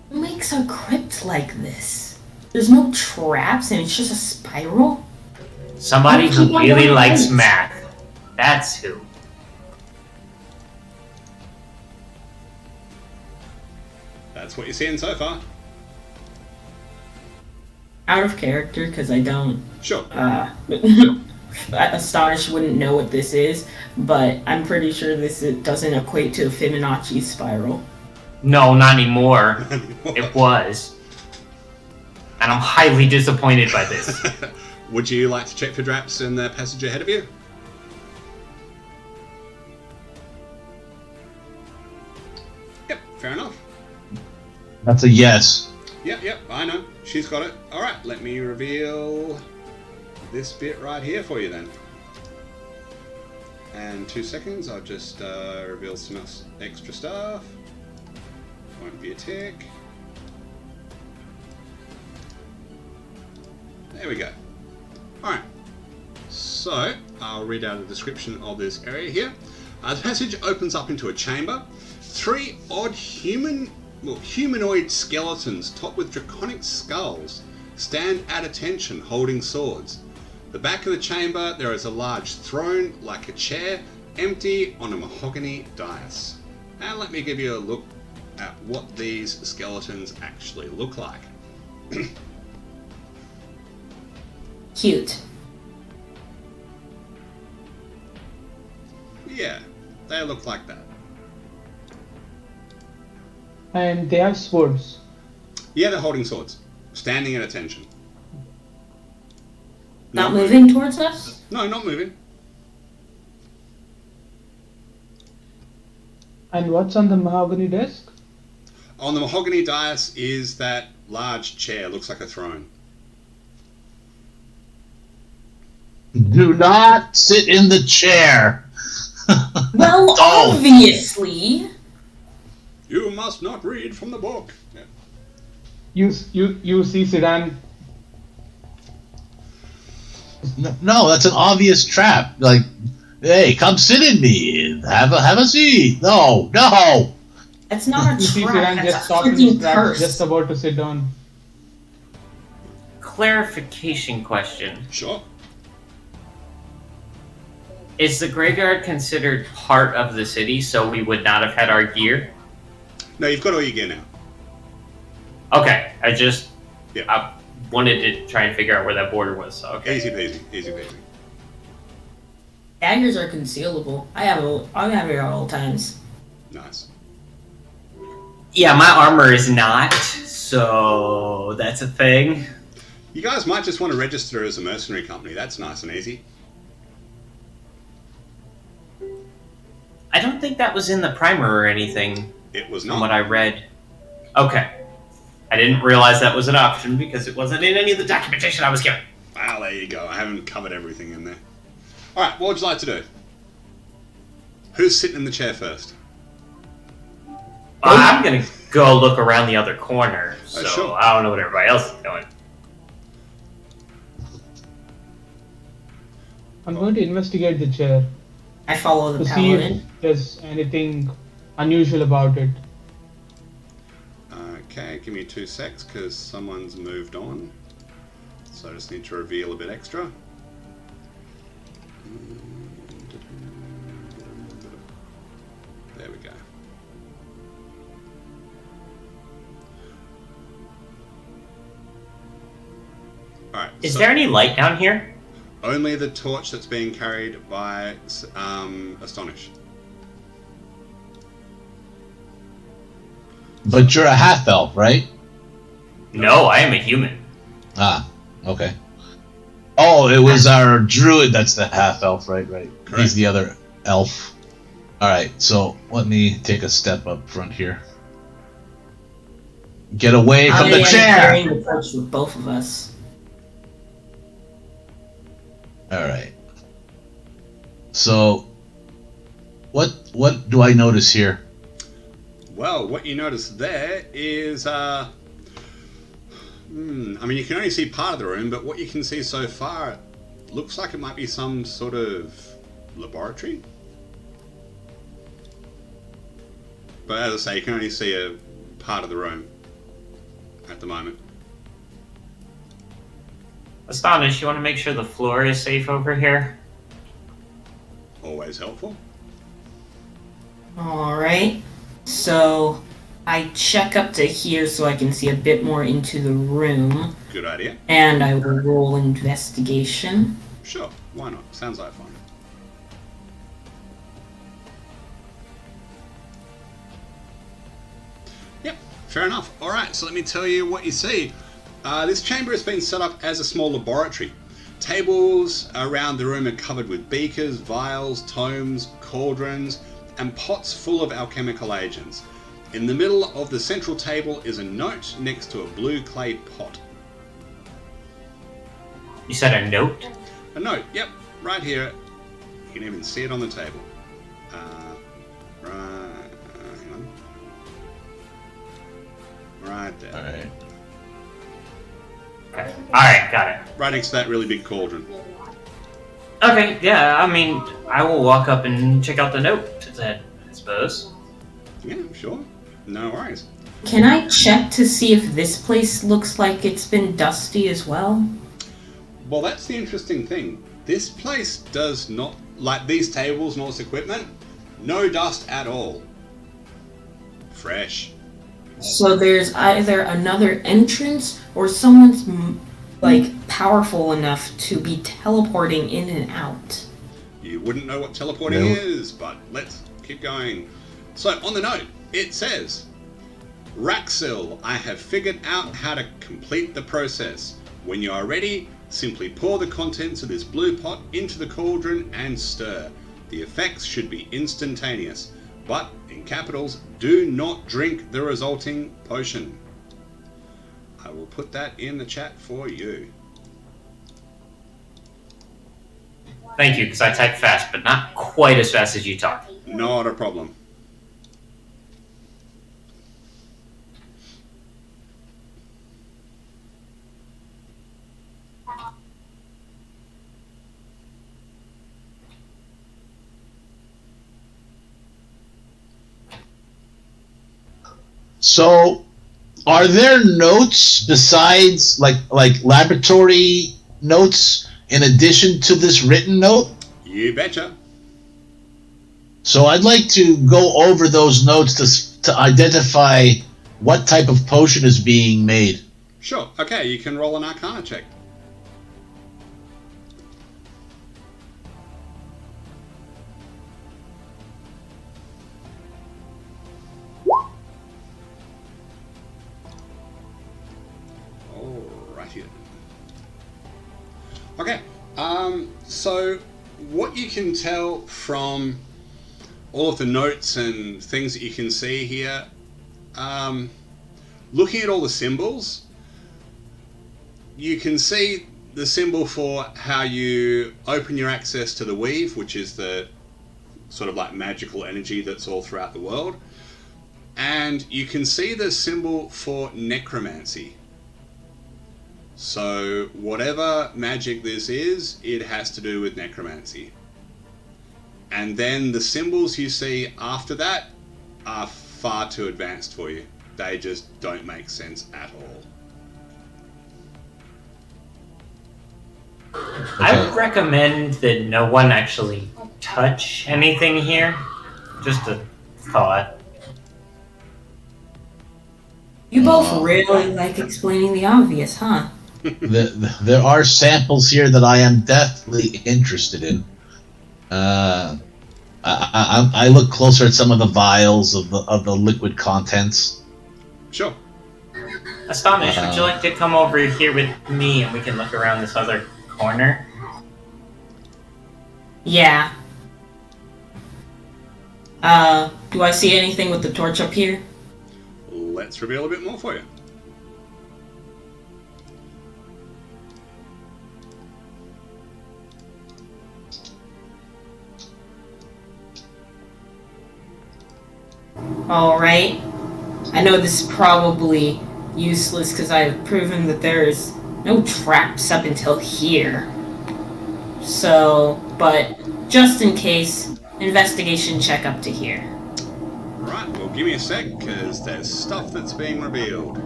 Who makes a crypt like this? There's no traps and it's just a spiral? Somebody who really likes math. That's who. That's what you're seeing so far. Out of character, because I don't. Sure. Astonish wouldn't know what this is, but I'm pretty sure this doesn't equate to a Fibonacci spiral. No, not anymore. It was. And I'm highly disappointed by this. Would you like to check for traps in the passage ahead of you? Yep, fair enough. That's a yes. Yep, I know. she's got it. All right, let me reveal this bit right here for you then. And 2 seconds, I'll just reveal some extra stuff. Won't be a tick. There we go. Alright, so I'll read out a description of this area here. The passage opens up into a chamber. 3 odd humanoid skeletons topped with draconic skulls stand at attention holding swords. The back of the chamber, there is a large throne, like a chair, empty on a mahogany dais. And let me give you a look at what these skeletons actually look like. Cute. Yeah, they look like that. And they have swords. Yeah, they're holding swords, standing at attention. Not moving towards us? No, not moving. And what's on the mahogany desk? On the mahogany dais is that large chair, looks like a throne. Do not sit in the chair. Well, Oh. obviously. You must not read from the book. Yeah. You see Sedan. No, that's an obvious trap. Like, hey, come sit in me. Have a seat. No. That's not You a see trap. Sedan That's just a stopping freaking his tracks, curse. just about to sit down. Clarification question. Sure. Is the graveyard considered part of the city, so we would not have had our gear? No, you've got all your gear now. Okay, Yeah. I wanted to try and figure out where that border was, so okay. Easy peasy, easy peasy. Daggers are concealable. I have it at all times. Nice. Yeah, my armor is not, so that's a thing. You guys might just want to register as a mercenary company. That's nice and easy. I don't think that was in the primer or anything, It was from what not. I read. Okay. I didn't realize that was an option because it wasn't in any of the documentation I was given. Well, there you go. I haven't covered everything in there. Alright, what would you like to do? Who's sitting in the chair first? I'm gonna go look around the other corner, so sure. I don't know what everybody else is doing. I'm going to investigate the chair I follow the to see if paladin. there's anything unusual about it. Okay, give me 2 secs because someone's moved on. So I just need to reveal a bit extra. There we go. Alright. Is there any light down here? Only the torch that's being carried by Astonish. But you're a half elf, right? No, I am a human. Ah, okay. Oh, it was our druid that's the half elf, right? Correct. He's the other elf. Alright, so let me take a step up front here. Get away from the I'm chair! carrying the torch with both of us. Alright. So, what do I notice here? Well, what you notice there is, I mean, you can only see part of the room, but what you can see so far looks like it might be some sort of laboratory. But as I say, you can only see a part of the room at the moment. Astonish, you want to make sure the floor is safe over here? Always helpful. Alright. So I check up to here so I can see a bit more into the room. Good idea. And I will roll investigation. Sure, why not? Sounds like fun. Yep, fair enough. Alright, so let me tell you what you see. This chamber has been set up as a small laboratory. Tables around the room are covered with beakers, vials, tomes, cauldrons, and pots full of alchemical agents. In the middle of the central table is a note next to a blue clay pot. You said a note? A note, yep, right here. You can even see it on the table. Hang on. Right there. Alright. Okay. Alright, got it. Right next to that really big cauldron. Okay, yeah, I mean, I will walk up and check out the note then, I suppose. Yeah, sure. No worries. Can I check to see if this place looks like it's been dusty as well? Well, that's the interesting thing. This place does not, like these tables and all this equipment, no dust at all. Fresh. So there's either another entrance or someone's powerful enough to be teleporting in and out. You wouldn't know what teleporting is, but let's keep going. So on the note, it says, Raxil, I have figured out how to complete the process. When you are ready, simply pour the contents of this blue pot into the cauldron and stir. The effects should be instantaneous, but in capitals, do not drink the resulting potion. I will put that in the chat for you. Thank you, because I type fast, but not quite as fast as you talk. Not a problem. So, are there notes besides like laboratory notes in addition to this written note? You betcha. So I'd like to go over those notes to identify what type of potion is being made. Sure. Okay, you can roll an Arcana check. Alrighty. Okay. So what you can tell from all of the notes and things that you can see here, looking at all the symbols, you can see the symbol for how you open your access to the weave, which is the sort of like magical energy that's all throughout the world. And you can see the symbol for necromancy. So whatever magic this is, it has to do with necromancy. And then the symbols you see after that are far too advanced for you. They just don't make sense at all. I would recommend that no one actually touch anything here. Just a thought. You both really like explaining the obvious, huh? There are samples here that I am definitely interested in. I look closer at some of the vials of the liquid contents. Sure. Astonished, would you like to come over here with me and we can look around this other corner? Yeah. Do I see anything with the torch up here? Let's reveal a bit more for you. Alright. I know this is probably useless because I've proven that there's no traps up until here. So, but just in case, investigation check up to here. Right, well give me a sec, because there's stuff that's being revealed.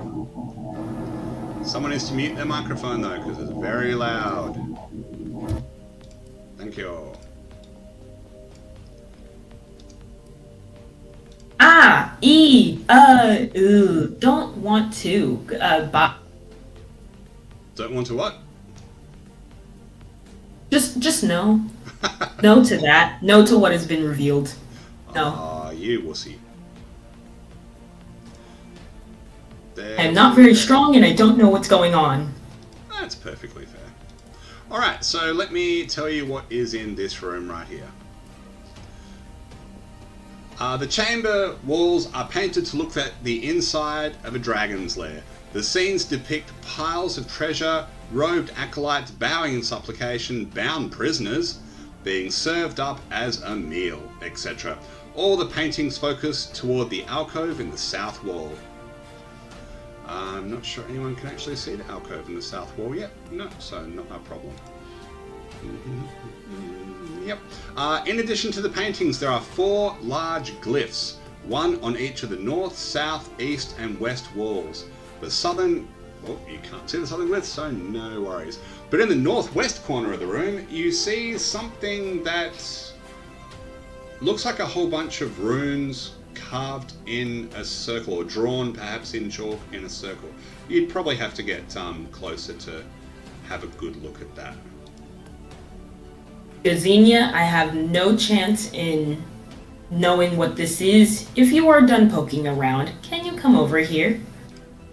Someone needs to mute their microphone though, because it's very loud. Thank you. Don't want to, Don't want to what? Just no. No to that. No to what has been revealed. No. Ah, you wussy. I'm not very strong and I don't know what's going on. That's perfectly fair. Alright, so let me tell you what is in this room right here. The chamber walls are painted to look at the inside of a dragon's lair. The scenes depict piles of treasure, robed acolytes bowing in supplication, bound prisoners being served up as a meal, etc. All the paintings focus toward the alcove in the south wall. I'm not sure anyone can actually see the alcove in the south wall yet. No, so not a problem. Yep. In addition to the paintings, there are 4 large glyphs, one on each of the north, south, east, and west walls. The southern... Oh, you can't see the southern glyphs, so no worries. But in the northwest corner of the room, you see something that looks like a whole bunch of runes carved in a circle, or drawn perhaps in chalk in a circle. You'd probably have to get closer to have a good look at that. Xenia, I have no chance in knowing what this is. If you are done poking around, can you come over here?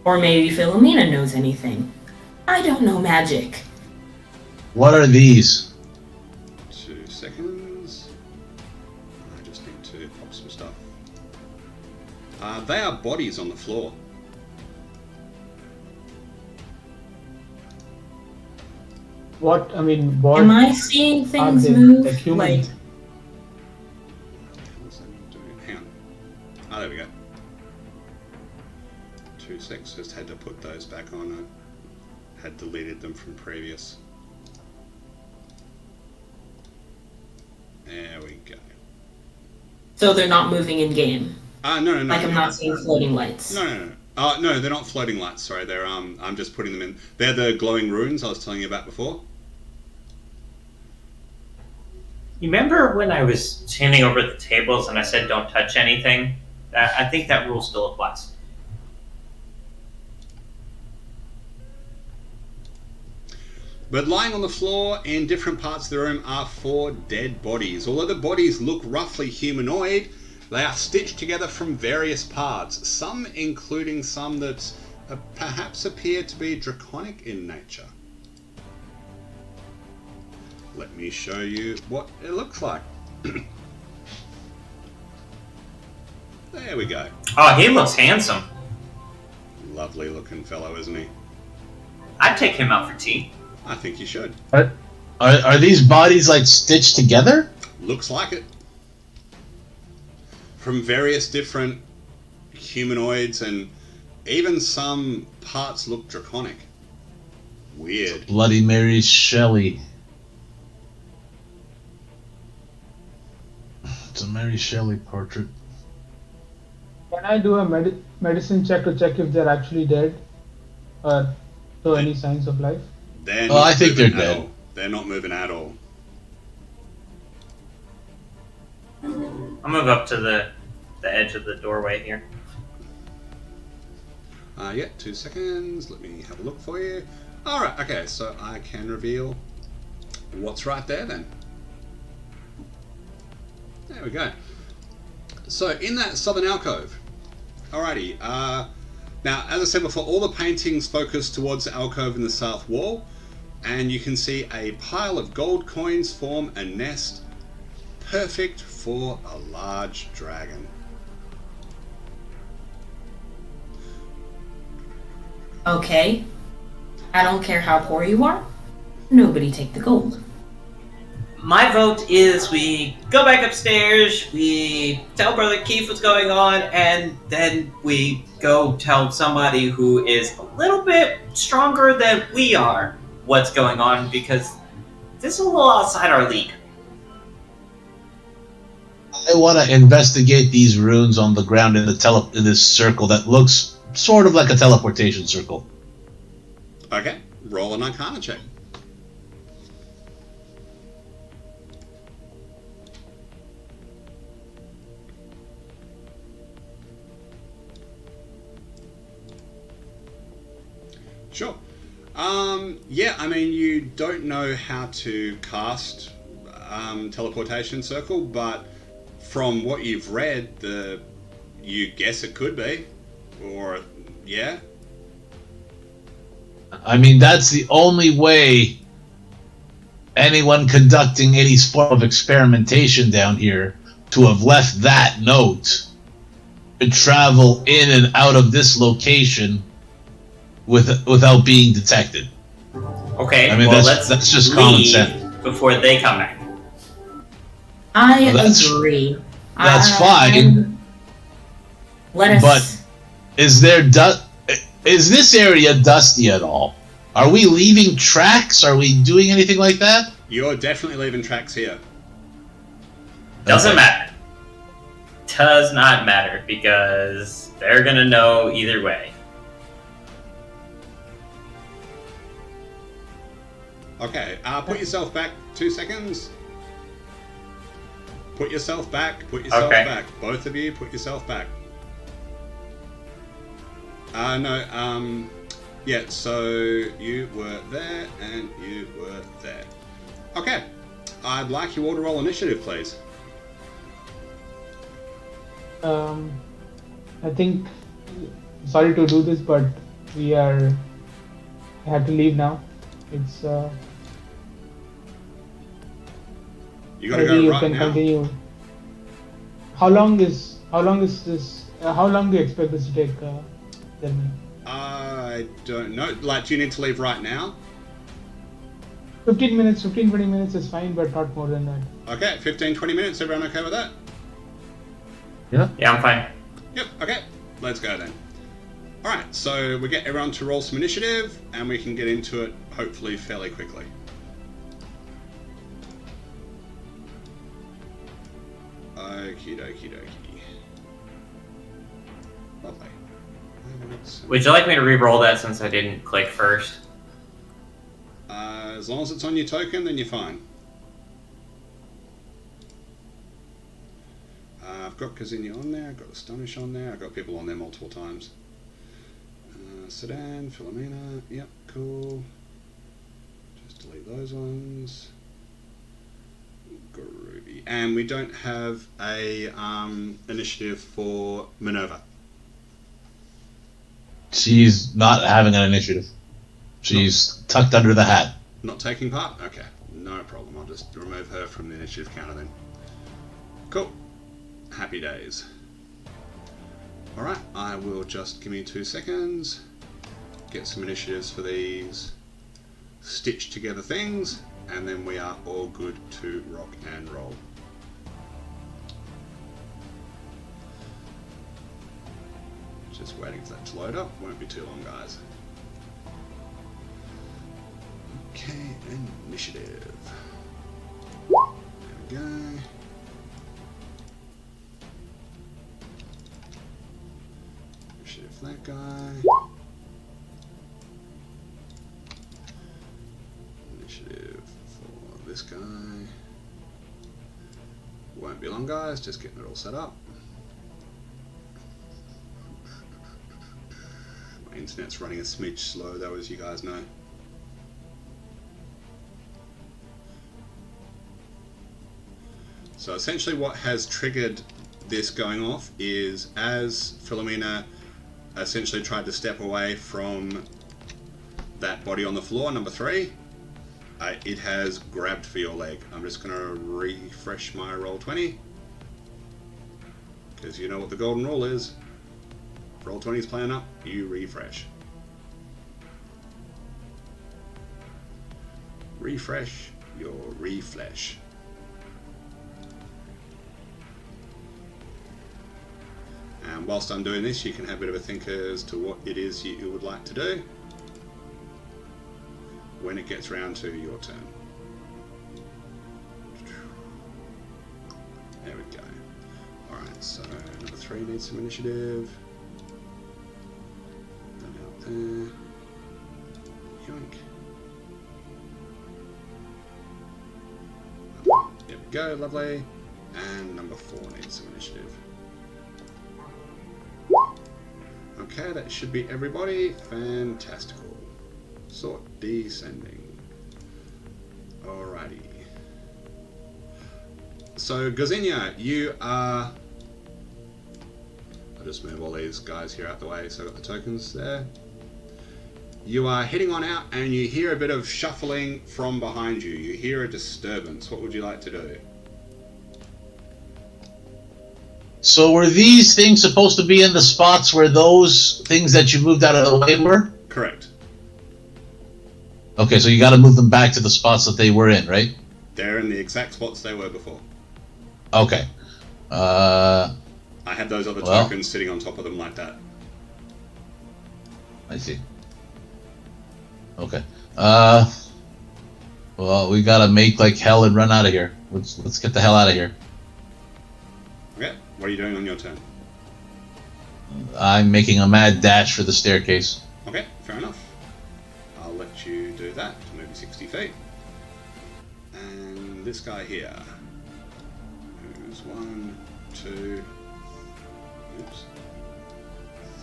Or maybe Philomena knows anything. I don't know magic. What are these? 2 seconds. I just need to pop some stuff. They are bodies on the floor. What Am I seeing things move? Like humans? What's that doing? Hang on. Oh, there we go. 2 seconds. Just had to put those back on. I had deleted them from previous. There we go. So they're not moving in game. No. Like I'm not seeing floating lights. No. No, they're not floating lights. Sorry, they're I'm just putting them in. They're the glowing runes I was telling you about before. You remember when I was handing over the tables and I said don't touch anything? I think that rule still applies. But lying on the floor in different parts of the room are 4 dead bodies. Although the bodies look roughly humanoid, they are stitched together from various parts, some including some that perhaps appear to be draconic in nature. Let me show you what it looks like. There we go. Oh, he looks handsome. Lovely looking fellow, isn't he? I'd take him out for tea. I think you should. Are these bodies like stitched together? Looks like it. From various different humanoids, and even some parts look draconic. Weird. Bloody Mary Shelley. It's a Mary Shelley portrait. Can I do a medicine check to check if they're actually dead? Or show any signs of life? I think they're dead. They're not moving at all. I'll move up to the edge of the doorway here. Yeah, 2 seconds. Let me have a look for you. Alright, okay, so I can reveal what's right there then. There we go. So, in that southern alcove. Alrighty, now, as I said before, all the paintings focus towards the alcove in the south wall, and you can see a pile of gold coins form a nest, perfect for a large dragon. Okay. I don't care how poor you are. Nobody take the gold. My vote is we go back upstairs, we tell Brother Keefe what's going on, and then we go tell somebody who is a little bit stronger than we are what's going on, because this is a little outside our league. I want to investigate these runes on the ground in this circle that looks sort of like a teleportation circle. Okay, roll an Arcana check. Sure. Yeah, I mean, you don't know how to cast teleportation circle, but from what you've read, you guess it could be, or yeah. I mean, that's the only way anyone conducting any form of experimentation down here to have left that note could travel in and out of this location without being detected. Okay, I mean, well, that's just common leave sense. before they come back. I Well, that's- agree. That's I- fine. Let us. Is this area dusty at all? Are we leaving tracks? Are we doing anything like that? You're definitely leaving tracks here. Doesn't Okay. matter. Does not matter because they're gonna know either way. Okay, put yourself back 2 seconds. Put yourself back, Okay. back. Both of you, put yourself back. Yeah, so you were there and you were there. Okay, I'd like you all to roll initiative, please. I think, sorry to do this, but I have to leave now. It's You gotta maybe go you right can now. continue. How long is this? How long do you expect this to take? Tell me. I don't know. Like, do you need to leave right now? 15 minutes, 15-20 minutes is fine, but not more than that. Okay, 15-20 minutes. Everyone okay with that? Yeah, I'm fine. Yep, okay. Let's go then. Alright, so we get everyone to roll some initiative, and we can get into it, hopefully, fairly quickly. Okie dokie dokie. Lovely. Would you like me to re-roll that since I didn't click first? As long as it's on your token, then you're fine. I've got Kazinia on there, I've got Astonish on there, I've got people on there multiple times. Sedan, Philomena, yep, cool. Just delete those ones. Groovy. And we don't have a initiative for Minerva. She's not having an initiative. She's tucked under the hat. Not taking part? Okay, no problem. I'll just remove her from the initiative counter then. Cool. Happy days. Alright, I will just give me 2 seconds. Get some initiatives for these stitched together things, and then we are all good to rock and roll. Just waiting for that to load up. Won't be too long, guys. Okay, initiative. There we go. Initiative for that guy. Initiative for this guy. Won't be long, guys. Just getting it all set up. My internet's running a smidge slow, though, as you guys know. So essentially what has triggered this going off is as Philomena essentially tried to step away from that body on the floor, number 3, it has grabbed for your leg. I'm just going to refresh my roll 20 because you know what the golden rule is. If roll 20 is playing up, you refresh. Refresh your reflesh. And whilst I'm doing this, you can have a bit of a think as to what it is you would like to do when it gets round to your turn. There we go. Alright, so number 3 needs some initiative. Done out there. Yoink. There we go, lovely. And number 4 needs some initiative. Okay, that should be everybody. Fantastical. Sort descending. Alrighty. So, Gazinia, you are... I'll just move all these guys here out the way so I've got the tokens there. You are heading on out and you hear a bit of shuffling from behind you. You hear a disturbance. What would you like to do? So were these things supposed to be in the spots where those things that you moved out of the way were? Correct. Okay, so you got to move them back to the spots that they were in, right? They're in the exact spots they were before. Okay. I had those other tokens sitting on top of them like that. I see. Okay. Well, we gotta make like hell and run out of here. Let's get the hell out of here. Okay. What are you doing on your turn? I'm making a mad dash for the staircase. Okay, fair enough. I'll let you do that to move you 60 feet. And this guy here, who's 1, 2,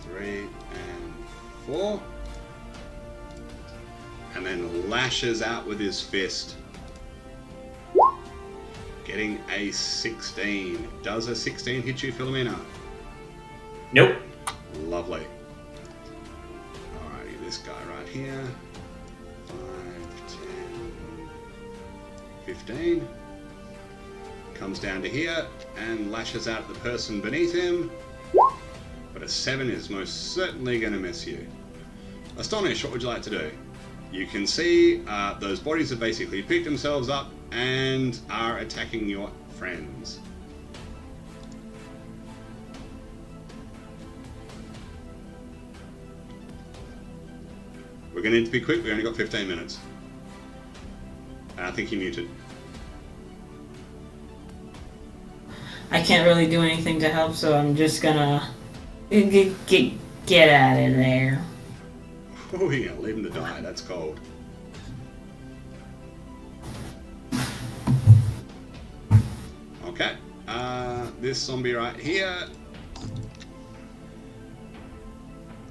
3, and 4. And then lashes out with his fist. Getting a 16. Does a 16 hit you, Philomena? Nope. Lovely. Alrighty, this guy right here. 5, 10, 15. Comes down to here and lashes out at the person beneath him. But a 7 is most certainly going to miss you. Astonish, what would you like to do? You can see those bodies have basically picked themselves up and are attacking your friends. We're going to need to be quick. We've only got 15 minutes. And I think you're muted. I can't really do anything to help, so I'm just gonna get out of there. Oh, you're going to leave him to die. That's cold. Okay. This zombie right here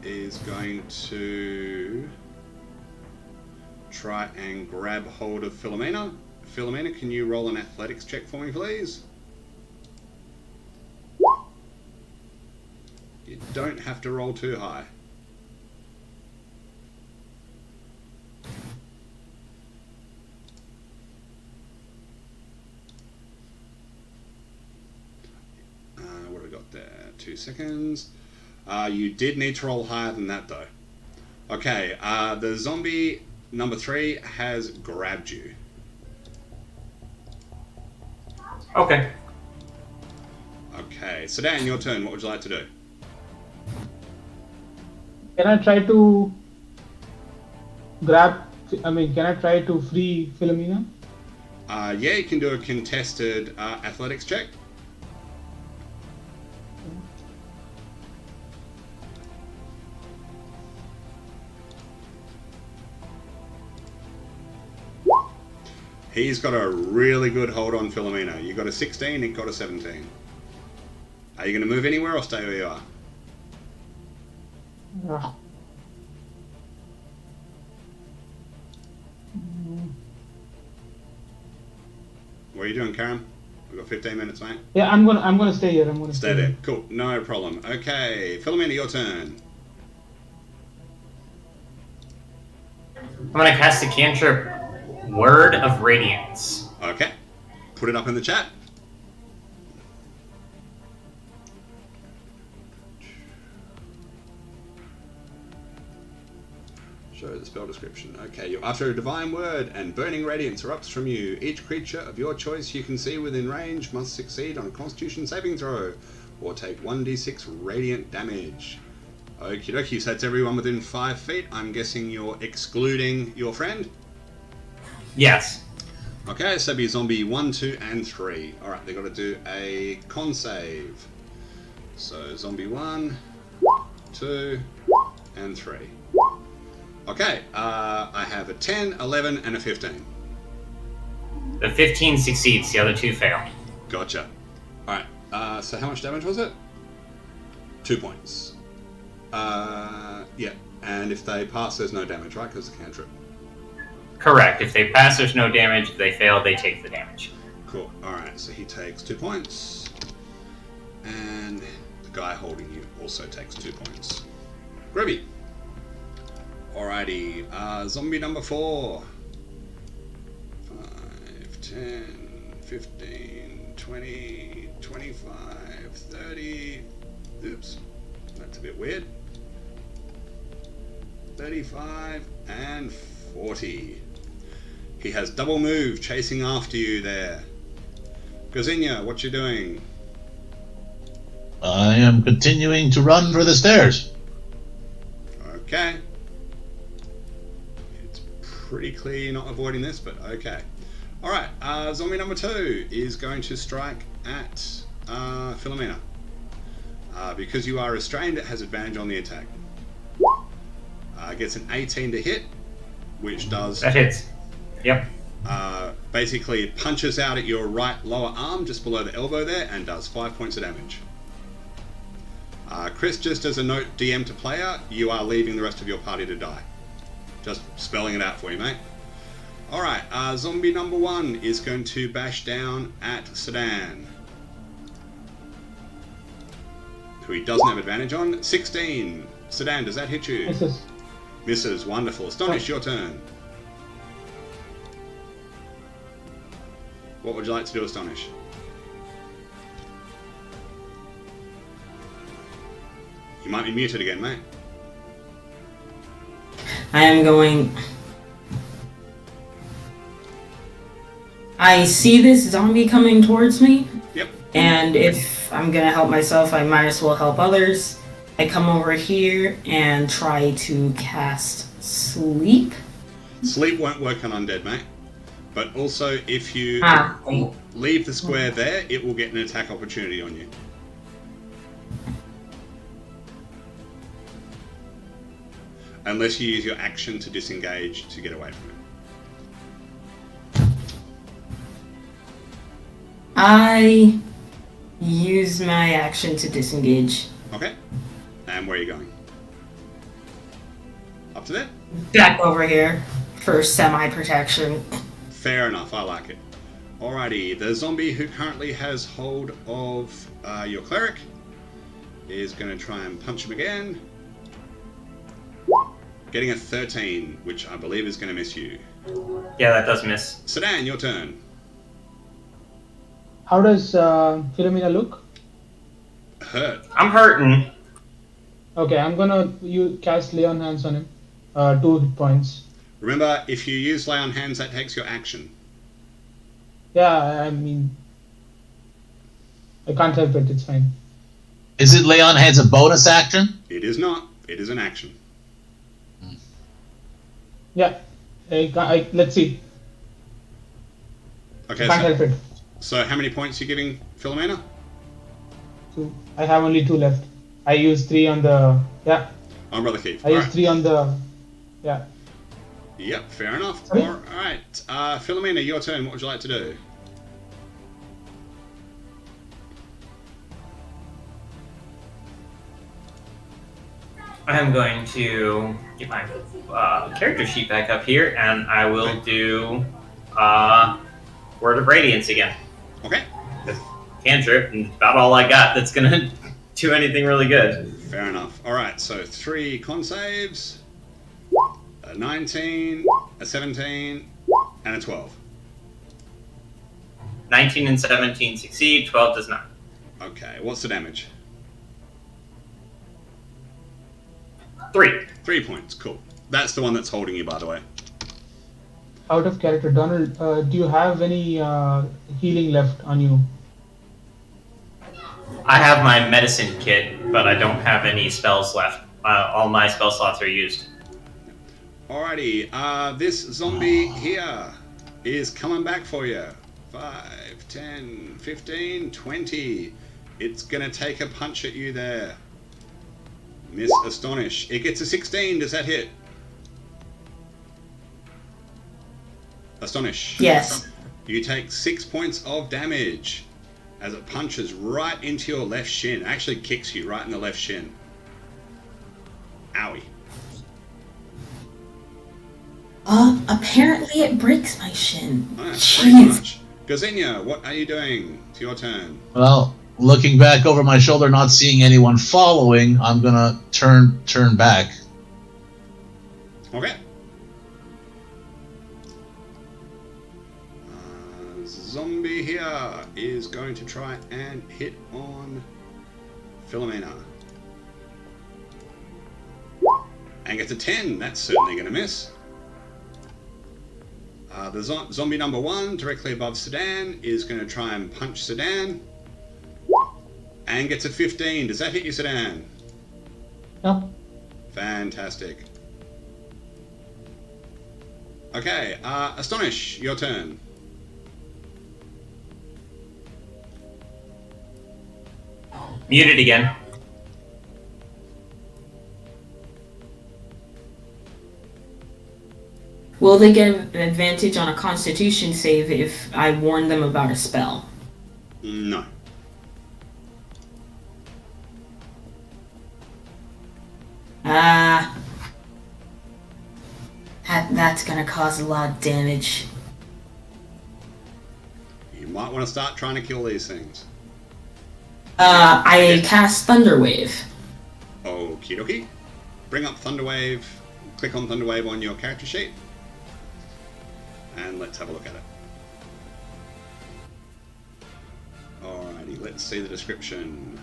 is going to try and grab hold of Philomena. Philomena, can you roll an athletics check for me, please? You don't have to roll too high. What have we got there? 2 seconds. You did need to roll higher than that, though. Okay, the zombie number 3 has grabbed you. Okay. Okay, so Dan, your turn. What would you like to do? Can I try to grab? Can I try to free Philomena? Yeah, you can do a contested athletics check. He's got a really good hold on Philomena. You got a 16, he got a 17. Are you going to move anywhere or stay where you are? What are you doing, Karen? We've got 15 minutes, mate. Yeah, I'm gonna stay here. I'm gonna Stay there. Cool, no problem. Okay, Philomena, your turn. I'm gonna cast a cantrip, Word of Radiance. Okay, put it up in the chat. Show the spell description. Okay, you're after a divine word and burning radiance erupts from you. Each creature of your choice you can see within range must succeed on a constitution saving throw or take 1d6 radiant damage. Okie dokie, so that's everyone within 5 feet. I'm guessing you're excluding your friend? Yes. Okay, so be zombie 1, 2, and 3. Alright, they've got to do a con save. So zombie 1, 2, and 3. Okay, I have a 10, 11, and a 15. The 15 succeeds, the other 2 fail. Gotcha. Alright, so how much damage was it? 2 points. Yeah, and if they pass, there's no damage, right? Because it's a cantrip. Correct. If they pass, there's no damage. If they fail, they take the damage. Cool. Alright, so he takes 2 points. And the guy holding you also takes 2 points. Grubby. Alrighty, zombie number 4. 5, 10, 15, 20, 25, 30. Oops, that's a bit weird. 35 and 40. He has double move chasing after you there. Gazinia, what you doing? I am continuing to run for the stairs. Okay. It's pretty clear you're not avoiding this, but okay. Alright, zombie number 2 is going to strike at Philomena. Because you are restrained, it has advantage on the attack. Gets an 18 to hit, which does... That hits. Yep. Basically punches out at your right lower arm, just below the elbow there, and does 5 points of damage. Chris, just as a note, DM to player, you are leaving the rest of your party to die. Just spelling it out for you, mate. Alright, zombie number 1 is going to bash down at Sedan, who he doesn't have advantage on. 16. Sedan, does that hit you? Misses. Misses, wonderful. Astonish, your turn. What would you like to do, Astonish? You might be muted again, mate. I am going... I see this zombie coming towards me. Yep. And if I'm gonna help myself, I might as well help others. I come over here and try to cast Sleep. Sleep won't work on undead, mate. But also, if you leave the square there, it will get an attack opportunity on you. Unless you use your action to disengage to get away from it. I use my action to disengage. Okay. And where are you going? Up to there? Back over here for semi-protection. Fair enough, I like it. Alrighty, the zombie who currently has hold of your cleric is going to try and punch him again. Getting a 13, which I believe is going to miss you. Yeah, that does miss. Sedan, your turn. How does Philomena look? Hurt. I'm hurting. Okay, I'm gonna cast Lay on Hands on him. 2 hit points. Remember, if you use Lay on Hands, that takes your action. Yeah, I mean, I can't help it. It's fine. Is it lay on hands a bonus action? It is not. It is an action. Yeah, let's see. Okay, Can't help it. so how many points are you giving Philomena? 2. I have only 2 left. I used 3 on the... Yeah, I'm Brother Keefe. I used 3 on the... Yeah. Yep, fair enough. Sorry? Alright, Philomena, your turn. What would you like to do? I'm going to get my character sheet back up here, and I will do Word of Radiance again. Okay. Cantrip, and about all I got that's gonna do anything really good. Fair enough. Alright, so 3 con saves, a 19, a 17, and a 12. 19 and 17 succeed, 12 does not. Okay, what's the damage? 3. 3 points, cool. That's the one that's holding you, by the way. Out of character, Donald, do you have any healing left on you? I have my medicine kit, but I don't have any spells left. All my spell slots are used. Alrighty, this zombie here is coming back for you. 5, 10, 15, 20. It's gonna take a punch at you there. Miss Astonish. It gets a 16. Does that hit? Astonish. Yes. You take 6 points of damage as it punches right into your left shin. It actually kicks you right in the left shin. Owie. Apparently it breaks my shin. Oh, that's pretty Jeez. much. Gazinia, what are you doing? It's your turn. Well, looking back over my shoulder, not seeing anyone following, I'm gonna turn back. Okay. Zombie here is going to try and hit on Philomena. And gets a 10. That's certainly going to miss. Zombie number 1, directly above Sedan, is going to try and punch Sedan. And gets a 15. Does that hit you, Sedan? No. Fantastic. Okay, Astonish, your turn. Muted again. Will they get an advantage on a Constitution save if I warn them about a spell? No. That's gonna cause a lot of damage. You might want to start trying to kill these things. I cast Thunderwave. Okie dokie. Bring up Thunderwave. Click on Thunderwave on your character sheet. And let's have a look at it. Alrighty, let's see the description.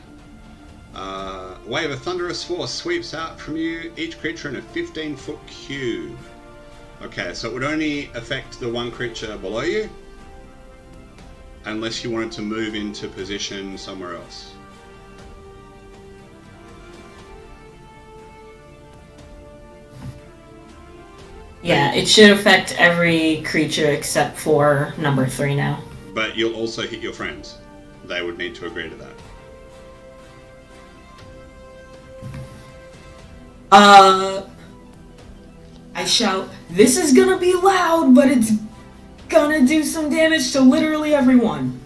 Wave of thunderous force sweeps out from you, each creature in a 15-foot cube. Okay, so it would only affect the one creature below you, unless you wanted to move into position somewhere else. Yeah, it should affect every creature except for number 3 now. But you'll also hit your friends. They would need to agree to that. I shout, "This is gonna be loud, but it's gonna do some damage to literally everyone."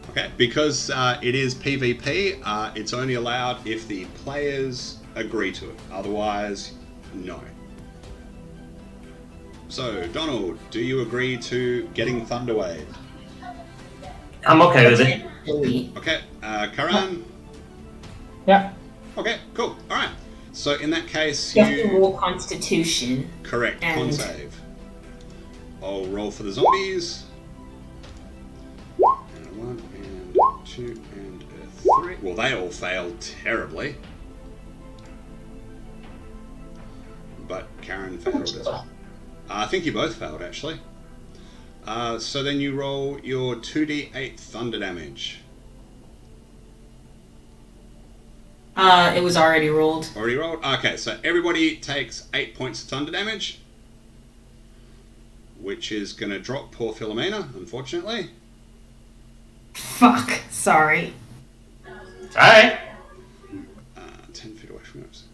Okay, because it is PvP, it's only allowed if the players agree to it. Otherwise, no. So, Donald, do you agree to getting Thunderwave? I'm okay with it. Okay, Karan? Yeah. Okay, cool. Alright. So, in that case, You have to roll Constitution. Correct, con And- save. I'll roll for the zombies. And a 1, and 2, and a 3. Well, they all failed terribly. But Karen failed as well. I think you both failed, actually. So then you roll your 2d8 thunder damage. It was already rolled. Already rolled? Okay, so everybody takes 8 points of thunder damage, which is going to drop poor Philomena, unfortunately. Fuck, sorry. Alright. 10 feet away from us.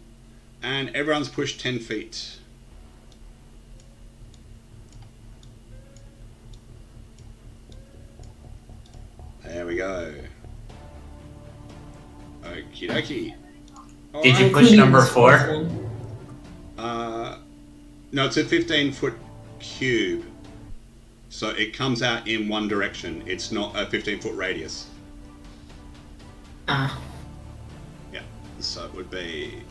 And everyone's pushed 10 feet. There we go. Okie dokie. Did you Alright. push number 4? No, it's a 15-foot cube. So it comes out in one direction. It's not a 15-foot radius. Ah. Yeah. So it would be...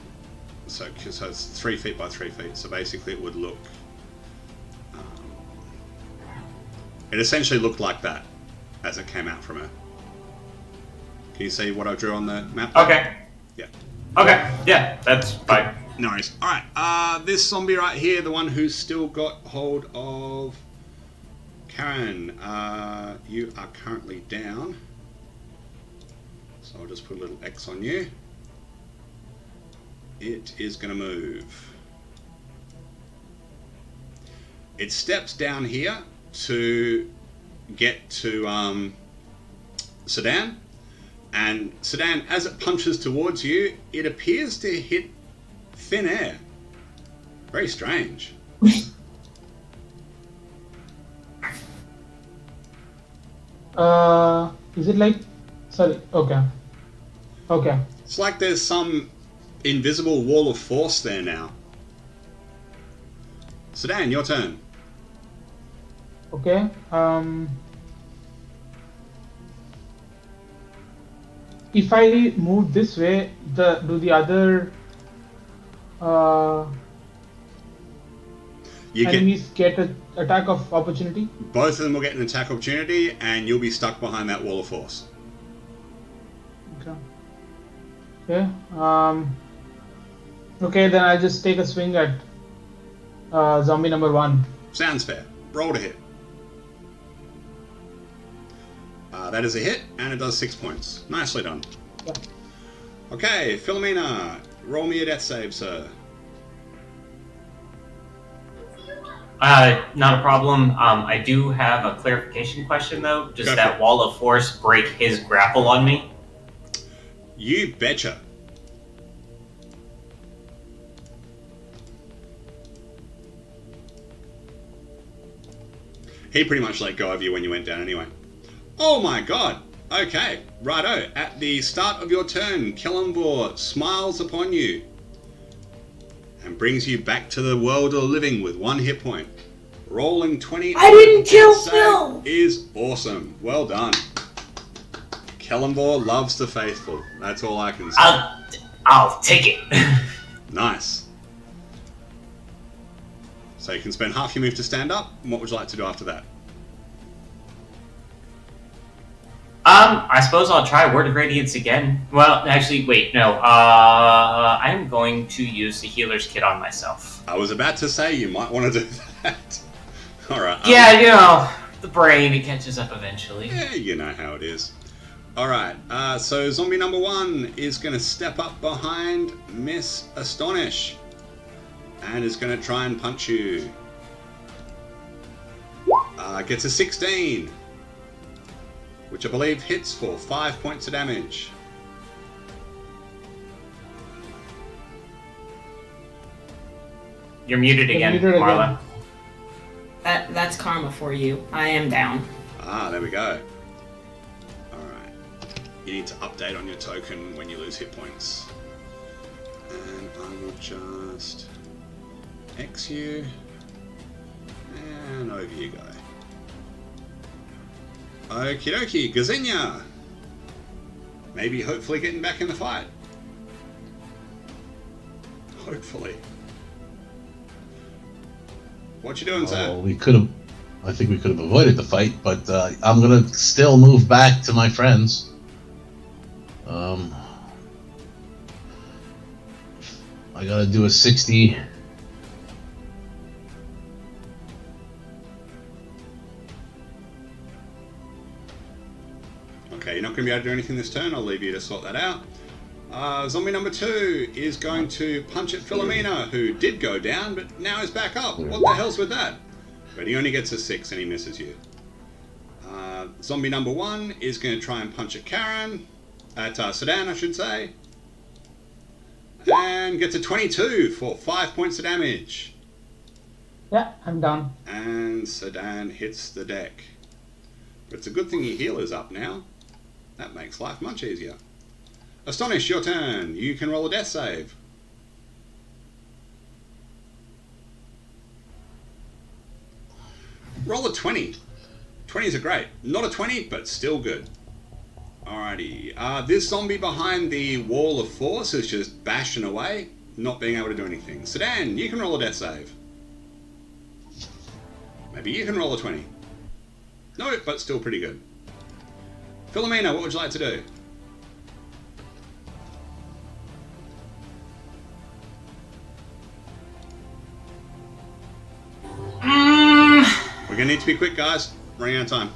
So it's 3 feet by 3 feet. So basically it would look... it essentially looked like that as it came out from her. Can you see what I drew on the map? Okay. Yeah. Okay. Yeah, that's fine. No worries. Alright, this zombie right here, the one who's still got hold of Karen, you are currently down. So I'll just put a little X on you. It is going to move. It steps down here to get to Sedan. And Sedan, as it punches towards you, it appears to hit thin air. Very strange. Is it like... Sorry, okay. Okay. It's like there's some invisible wall of force there now. Sedan, your turn. Okay. If I move this way, do the other You enemies get an attack of opportunity? both of them will get an attack opportunity, and you'll be stuck behind that wall of force. Okay. Okay. Okay, then I just take a swing at zombie number 1. Sounds fair. Roll to hit. That is a hit, and it does 6 points. Nicely done. Yeah. Okay, Philomena, roll me a death save, sir. Not a problem. I do have a clarification question, though. Does Go for that it. wall of force break his grapple on me? You betcha. He pretty much let go of you when you went down anyway. Oh my god. Okay, righto. At the start of your turn, Kellenvor smiles upon you and brings you back to the world of living with 1 hit point. Rolling 20. I didn't kill save Phil! is awesome. Well done. Kellenvor loves the faithful. That's all I can say. I'll take it. Nice. So you can spend half your move to stand up. And what would you like to do after that? I suppose I'll try Word of Radiance again. Well, actually, wait, no. I'm going to use the Healer's Kit on myself. I was about to say you might want to do that. Alright. Yeah, you know, the brain, it catches up eventually. Yeah, you know how it is. Alright, so zombie number 1 is going to step up behind Miss Astonish. And is going to try and punch you. Gets a 16. Which I believe hits for 5 points of damage. You're muted again, muted again. Marla. That's karma for you. I am down. There we go. Alright. You need to update on your token when you lose hit points. And I will just X you. And over you go. Okie dokie, Gazenia! Maybe hopefully getting back in the fight. Hopefully. What you doing, sir? We could have. I think we could have avoided the fight, but I'm gonna still move back to my friends. I gotta do a 60. Okay, you're not going to be able to do anything this turn. I'll leave you to sort that out. Zombie number 2 is going to punch at Philomena, who did go down, but now is back up. What the hell's with that? But he only gets a 6 and he misses you. Zombie number 1 is going to try and punch at Karen. At Sedan, I should say. And gets a 22 for 5 points of damage. Yeah, I'm down. And Sedan hits the deck. But it's a good thing your healer's up now. That makes life much easier. Astonish, your turn. You can roll a death save. Roll a 20. 20s are great. Not a 20, but still good. Alrighty. This zombie behind the wall of force is just bashing away, not being able to do anything. Sedan, you can roll a death save. Maybe you can roll a 20. No, but still pretty good. Philomena, what would you like to do? We're gonna need to be quick, guys. Running out of time.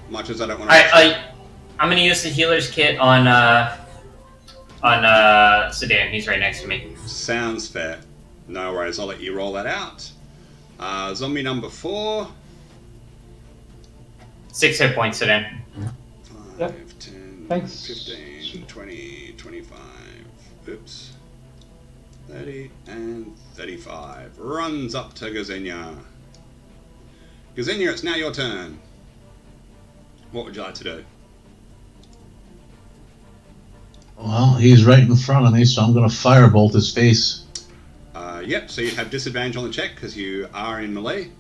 Much as I don't want to. Alright, I'm gonna use the Healer's Kit on Sedan. He's right next to me. Sounds fair. No worries, I'll let you roll that out. Zombie number 4. 6 hit points, Sedan. 5, Yep. 10, Thanks. 15, 20, 25. Oops. 30 and 35. Runs up to Gazenia. Gazenia, it's now your turn. What would you like to do? Well, he's right in front of me, so I'm gonna firebolt his face. Yep, so you have disadvantage on the check because you are in melee.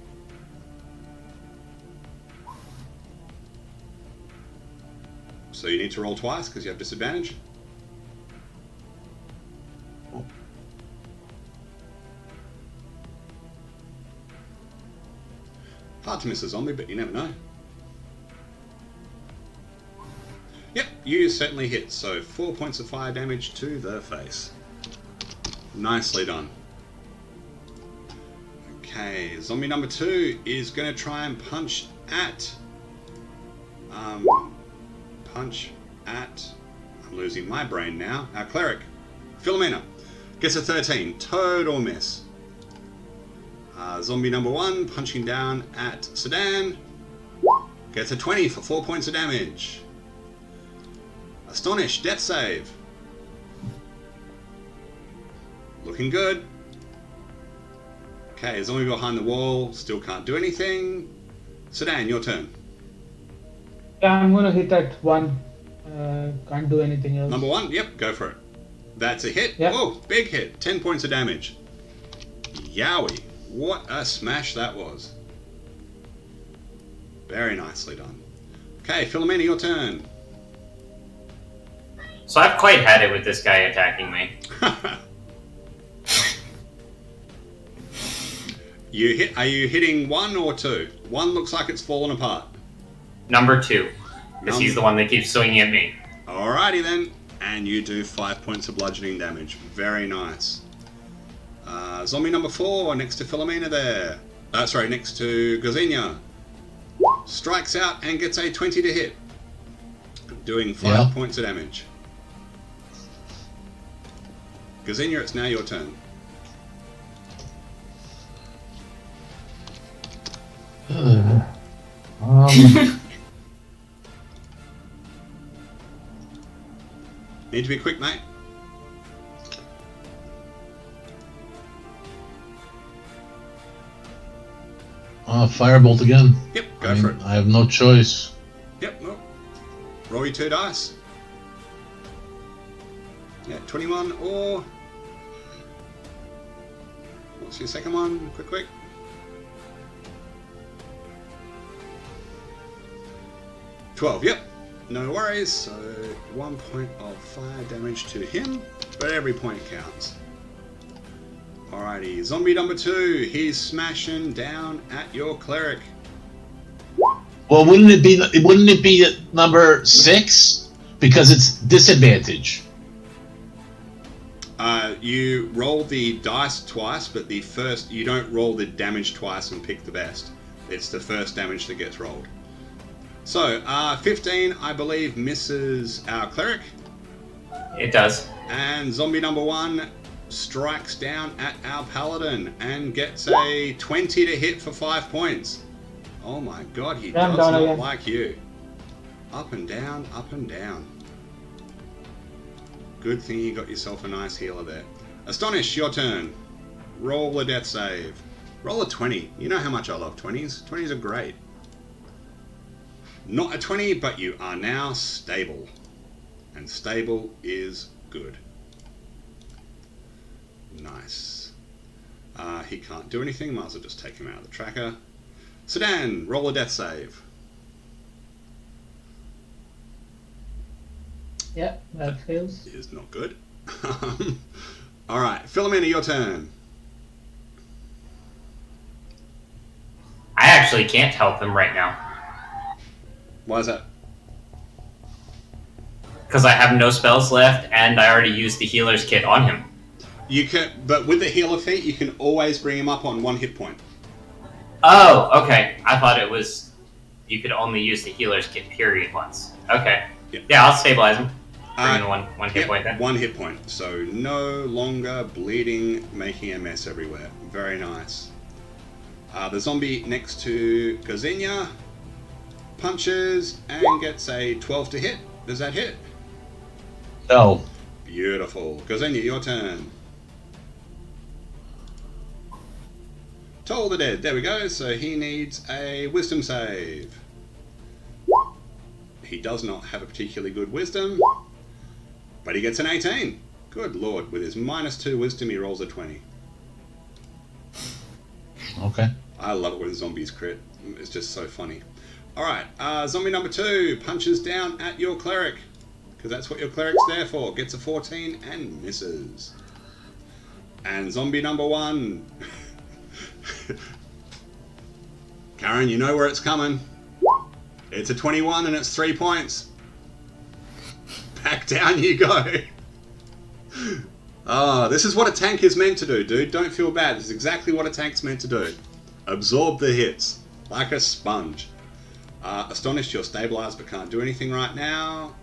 So you need to roll twice because you have disadvantage. Hard to miss a zombie, but you never know. Yep, you certainly hit, so 4 points of fire damage to the face. Nicely done. Okay, zombie number 2 is going to try and punch at... I'm losing my brain now. Our cleric, Philomena, gets a 13. Total miss. Zombie number 1 punching down at Sedan. Gets a 20 for 4 points of damage. Astonish, death save. Looking good. Okay, zombie behind the wall, still can't do anything. Sedan, your turn. Yeah, I'm gonna hit that one. Can't do anything else. Number 1, yep, go for it. That's a hit. Yep. Oh, big hit. 10 points of damage. Yowie. What a smash that was. Very nicely done. Okay, Philomena, your turn. So I've quite had it with this guy attacking me. Are you hitting 1 or 2? 1 looks like it's fallen apart. Number 2, because he's the one that keeps swinging at me. Alrighty then. And you do 5 points of bludgeoning damage. Very nice. Zombie number 4 next to Philomena there. Sorry, next to Gazinia. Strikes out and gets a 20 to hit. Doing 5 points of damage. Gazinia, it's now your turn. Need to be quick, mate. Firebolt again. Yep, go for it. I have no choice. Yep, well, roll your 2 dice. Yeah, 21 or... What's your second one? Quick. 12, yep. No worries, so 1 point of fire damage to him, but every point counts. Alrighty, zombie number 2, he's smashing down at your cleric. Well, wouldn't it be at number 6? Because it's disadvantage. You roll the dice twice, but the first, you don't roll the damage twice and pick the best. It's the first damage that gets rolled. So, 15, I believe, misses our cleric. It does. And zombie number 1 strikes down at our paladin and gets a 20 to hit for 5 points. Oh my god, he does not like you. Up and down, up and down. Good thing you got yourself a nice healer there. Astonish, your turn. Roll a death save. Roll a 20. You know how much I love 20s. 20s are great. Not a 20, but you are now stable. And stable is good. Nice. He can't do anything. Might as well just take him out of the tracker. Sedan, roll a death save. Yeah, that fails. Is not good. Alright, Philomena, your turn. I actually can't help him right now. Why is that? Because I have no spells left, and I already used the healer's kit on him. You can, but with the healer feat, you can always bring him up on 1 hit point. Oh, okay. I thought it was you could only use the healer's kit period once. Okay. Yep. Yeah, I'll stabilize him. Bring in one hit point then. 1 hit point. So no longer bleeding, making a mess everywhere. Very nice. The zombie next to Gazinia punches and gets a 12 to hit. Does that hit? No. Beautiful. Gazinia, your turn. Toll the dead. There we go. So he needs a wisdom save. He does not have a particularly good wisdom, but he gets an 18. Good lord. With his -2 wisdom, he rolls a 20. Okay. I love it when zombies crit. It's just so funny. Alright, zombie number 2 punches down at your cleric, because that's what your cleric's there for. Gets a 14 and misses. And zombie number 1. Karen, you know where it's coming. It's a 21 and it's 3 points. Back down you go. This is what a tank is meant to do, dude. Don't feel bad. This is exactly what a tank's meant to do. Absorb the hits like a sponge. Astonished, you're stabilized but can't do anything right now.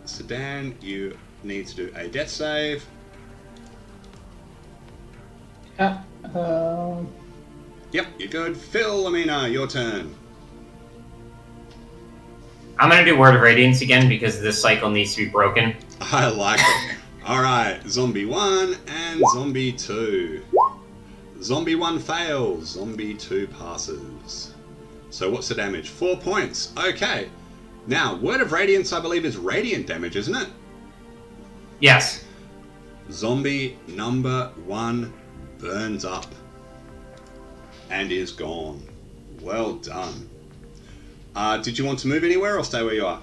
Sedan, you need to do a death save. Yeah. Yep, you're good. Philomena, your turn. I'm gonna do Word of Radiance again because this cycle needs to be broken. I like it. Alright, Zombie 1 and Zombie 2. Zombie 1 fails, Zombie 2 passes. So what's the damage? 4 points. Okay. Now, Word of Radiance, I believe, is radiant damage, isn't it? Yes. Zombie number 1 burns up and is gone. Well done. Did you want to move anywhere or stay where you are?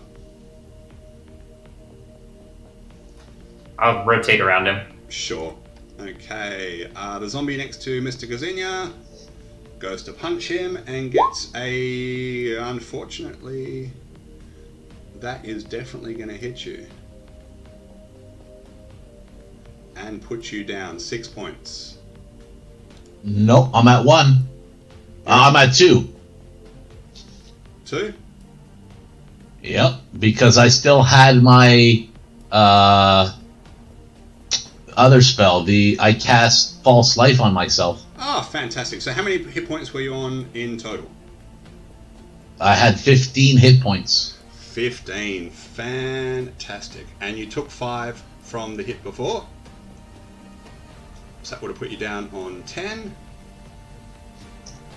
I'll rotate around him. Sure. Okay. The zombie next to Mr. Gazinia goes to punch him and gets a... Unfortunately, that is definitely going to hit you. And put you down 6 points. Nope, I'm at 1. I'm at 2. 2? Yep, because I still had my other spell. I cast False Life on myself. Oh, fantastic. So how many hit points were you on in total? I had 15 hit points. 15. Fantastic. And you took 5 from the hit before. So that would have put you down on 10.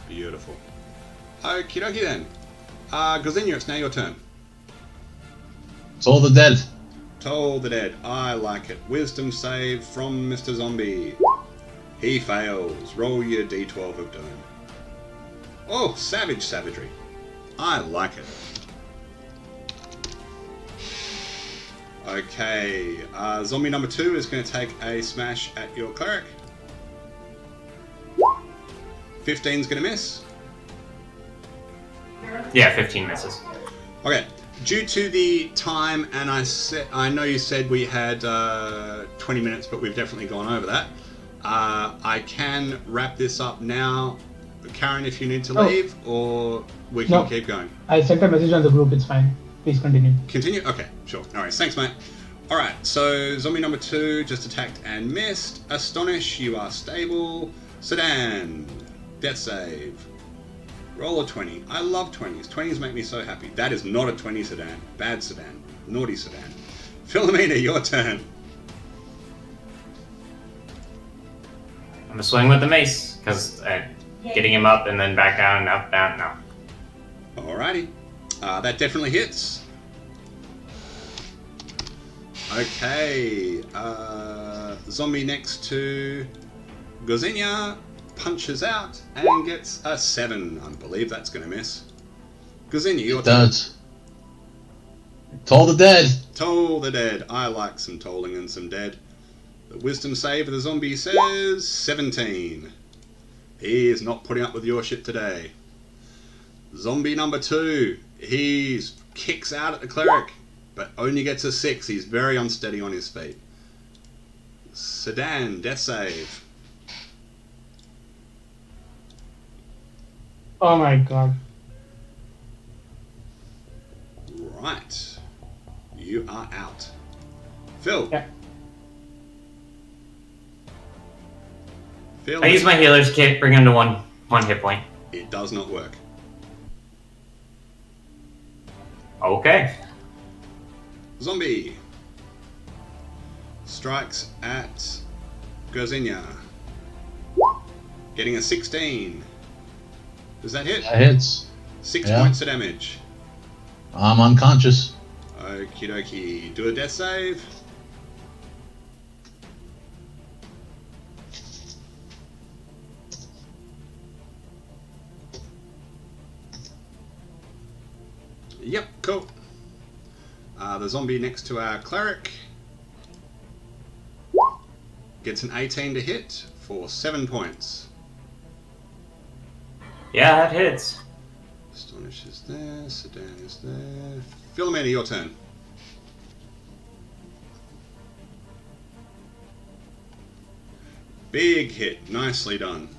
Beautiful. Okie dokie then. Gazinia, it's now your turn. Toll the Dead. Toll the Dead. I like it. Wisdom save from Mr. Zombie. He fails. Roll your d12 of doom. Oh, savage savagery. I like it. Okay. Zombie number 2 is going to take a smash at your cleric. 15's going to miss. Yeah, 15 misses. Okay. Due to the time, and I know you said we had 20 minutes, but we've definitely gone over that. I can wrap this up now. Karen, if you need to leave, or we can keep going. I sent a message on the group, it's fine. Please continue. Continue? Okay, sure. No worries. Thanks, mate. Alright, so zombie number 2 just attacked and missed. Astonish, you are stable. Sedan, death save. Roll a 20. I love 20s. 20s make me so happy. That is not a 20 Sedan. Bad Sedan. Naughty Sedan. Philomena, your turn. I'm gonna swing with the mace because getting him up and then back down and up, down, no. Alrighty. That definitely hits. Okay. Zombie next to Gazinia punches out and gets a 7. I believe that's going to miss. Gazinia, your turn. Does. Toll the Dead. Toll the Dead. I like some tolling and some dead. The wisdom save of the zombie says 17. He is not putting up with your shit today. Zombie number 2. He kicks out at the cleric, but only gets a 6. He's very unsteady on his feet. Sedan, death save. Oh my god. Right. You are out. Phil. Yeah. Phil. I use my healer's kit, bring him to one hit point. It does not work. Okay. Zombie. Strikes at Gazinia. Getting a 16. Does that hit? That hits. 6 Yeah. points of damage. I'm unconscious. Okie dokie. Do a death save. Yep, cool. The zombie next to our cleric gets an 18 to hit for 7 points. Yeah, that hits. Astonish is there, Sedan is there. Philomena, your turn. Big hit. Nicely done.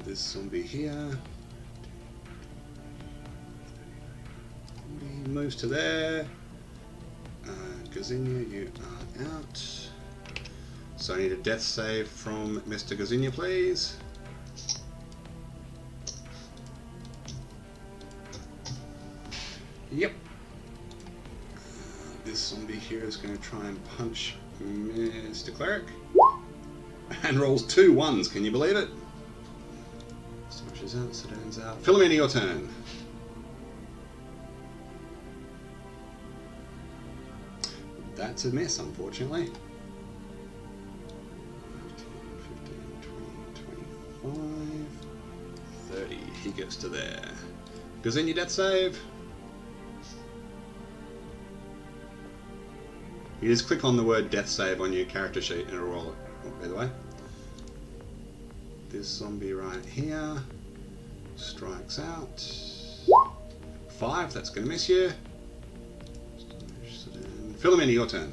This zombie here. He moves to there. Gazinia, you are out. So I need a death save from Mr. Gazinia, please. Yep. This zombie here is going to try and punch Mr. Cleric. And rolls 2 1s, can you believe it? Smashes out, Sedan's out. Philomena, your turn. That's a miss, unfortunately. 15, 25, 30. He gets to there. Goes in your death save. You just click on the word death save on your character sheet and it'll roll it. Oh, by the way. This zombie right here strikes out. 5, that's going to miss you. Philomena, your turn.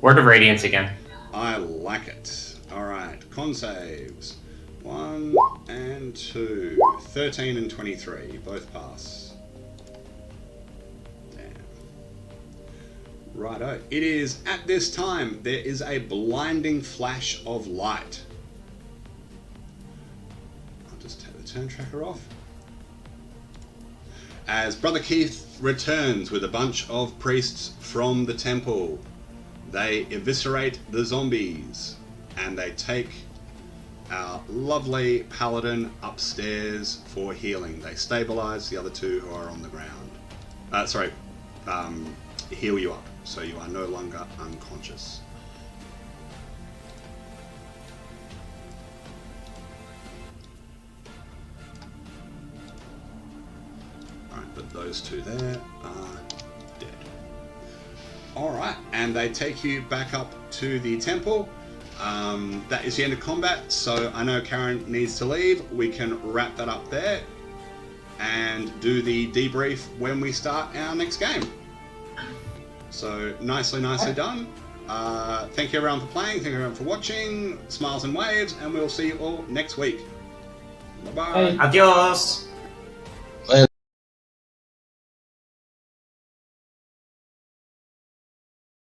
Word of Radiance again. I like it. Alright, con saves. 1 and 2. 13 and 23. Both pass. Damn. Righto. It is at this time there is a blinding flash of light. I'll just take the turn tracker off. As Brother Keefe returns with a bunch of priests from the temple. They eviscerate the zombies and they take our lovely paladin upstairs for healing. They stabilize the other 2 who are on the ground. Heal you up so you are no longer unconscious. But those 2 there are dead. Alright, and they take you back up to the temple. That is the end of combat, so I know Karen needs to leave. We can wrap that up there and do the debrief when we start our next game. So, nicely done. Thank you everyone for playing, thank you everyone for watching. Smiles and waves, and we'll see you all next week. Bye-bye. Adios!